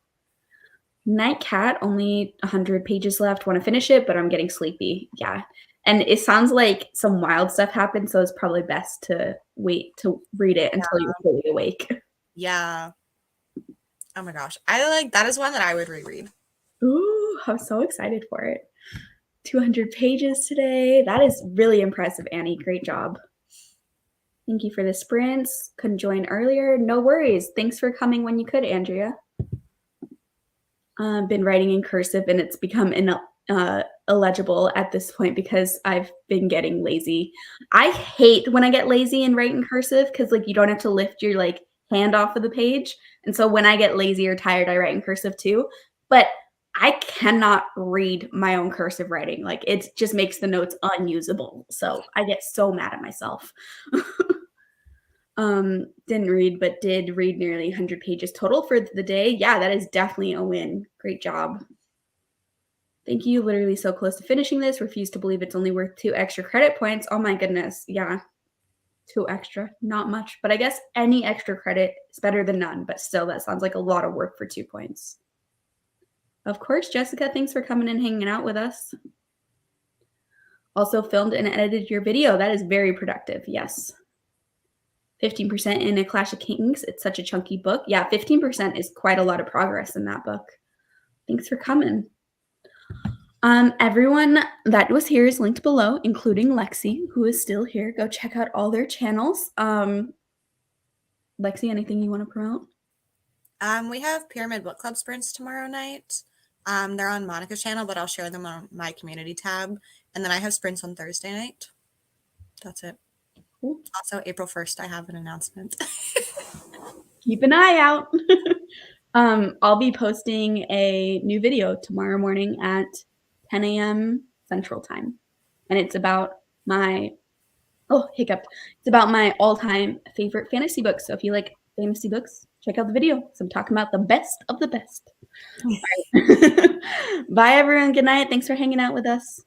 Night Cat, only 100 pages left. Want to finish it, but I'm getting sleepy. Yeah. And it sounds like some wild stuff happened, so it's probably best to wait to read it until you're fully awake. Yeah. Oh my gosh. That is one that I would reread. Ooh, I'm so excited for it. 200 pages today. That is really impressive, Annie. Great job. Thank you for the sprints. Couldn't join earlier. No worries. Thanks for coming when you could, Andrea. Been writing in cursive and it's become illegible at this point because I've been getting lazy. I hate when I get lazy and write in cursive because like you don't have to lift your like hand off of the page. And so when I get lazy or tired, I write in cursive too. But I cannot read my own cursive writing. Like it just makes the notes unusable. So I get so mad at myself. Didn't read, but did read nearly 100 pages total for the day. Yeah, that is definitely a win. Great job. Thank you. Literally so close to finishing this. Refuse to believe it's only worth 2 extra credit points. Oh my goodness. Yeah. 2 extra. Not much. But I guess any extra credit is better than none. But still, that sounds like a lot of work for 2 points. Of course, Jessica, thanks for coming and hanging out with us. Also filmed and edited your video. That is very productive. Yes. 15% in A Clash of Kings. It's such a chunky book. Yeah, 15% is quite a lot of progress in that book. Thanks for coming. Everyone that was here is linked below, including Lexi, who is still here. Go check out all their channels. Lexi, anything you want to promote? We have Pyramid Book Club sprints tomorrow night. They're on Monica's channel, but I'll share them on my community tab. And then I have sprints on Thursday night. That's it. Cool. Also, April 1st, I have an announcement. Keep an eye out. I'll be posting a new video tomorrow morning at 10 a.m. Central Time. And it's about my, it's about my all-time favorite fantasy books. So if you like fantasy books, check out the video. So I'm talking about the best of the best. All right. Bye, everyone. Good night. Thanks for hanging out with us.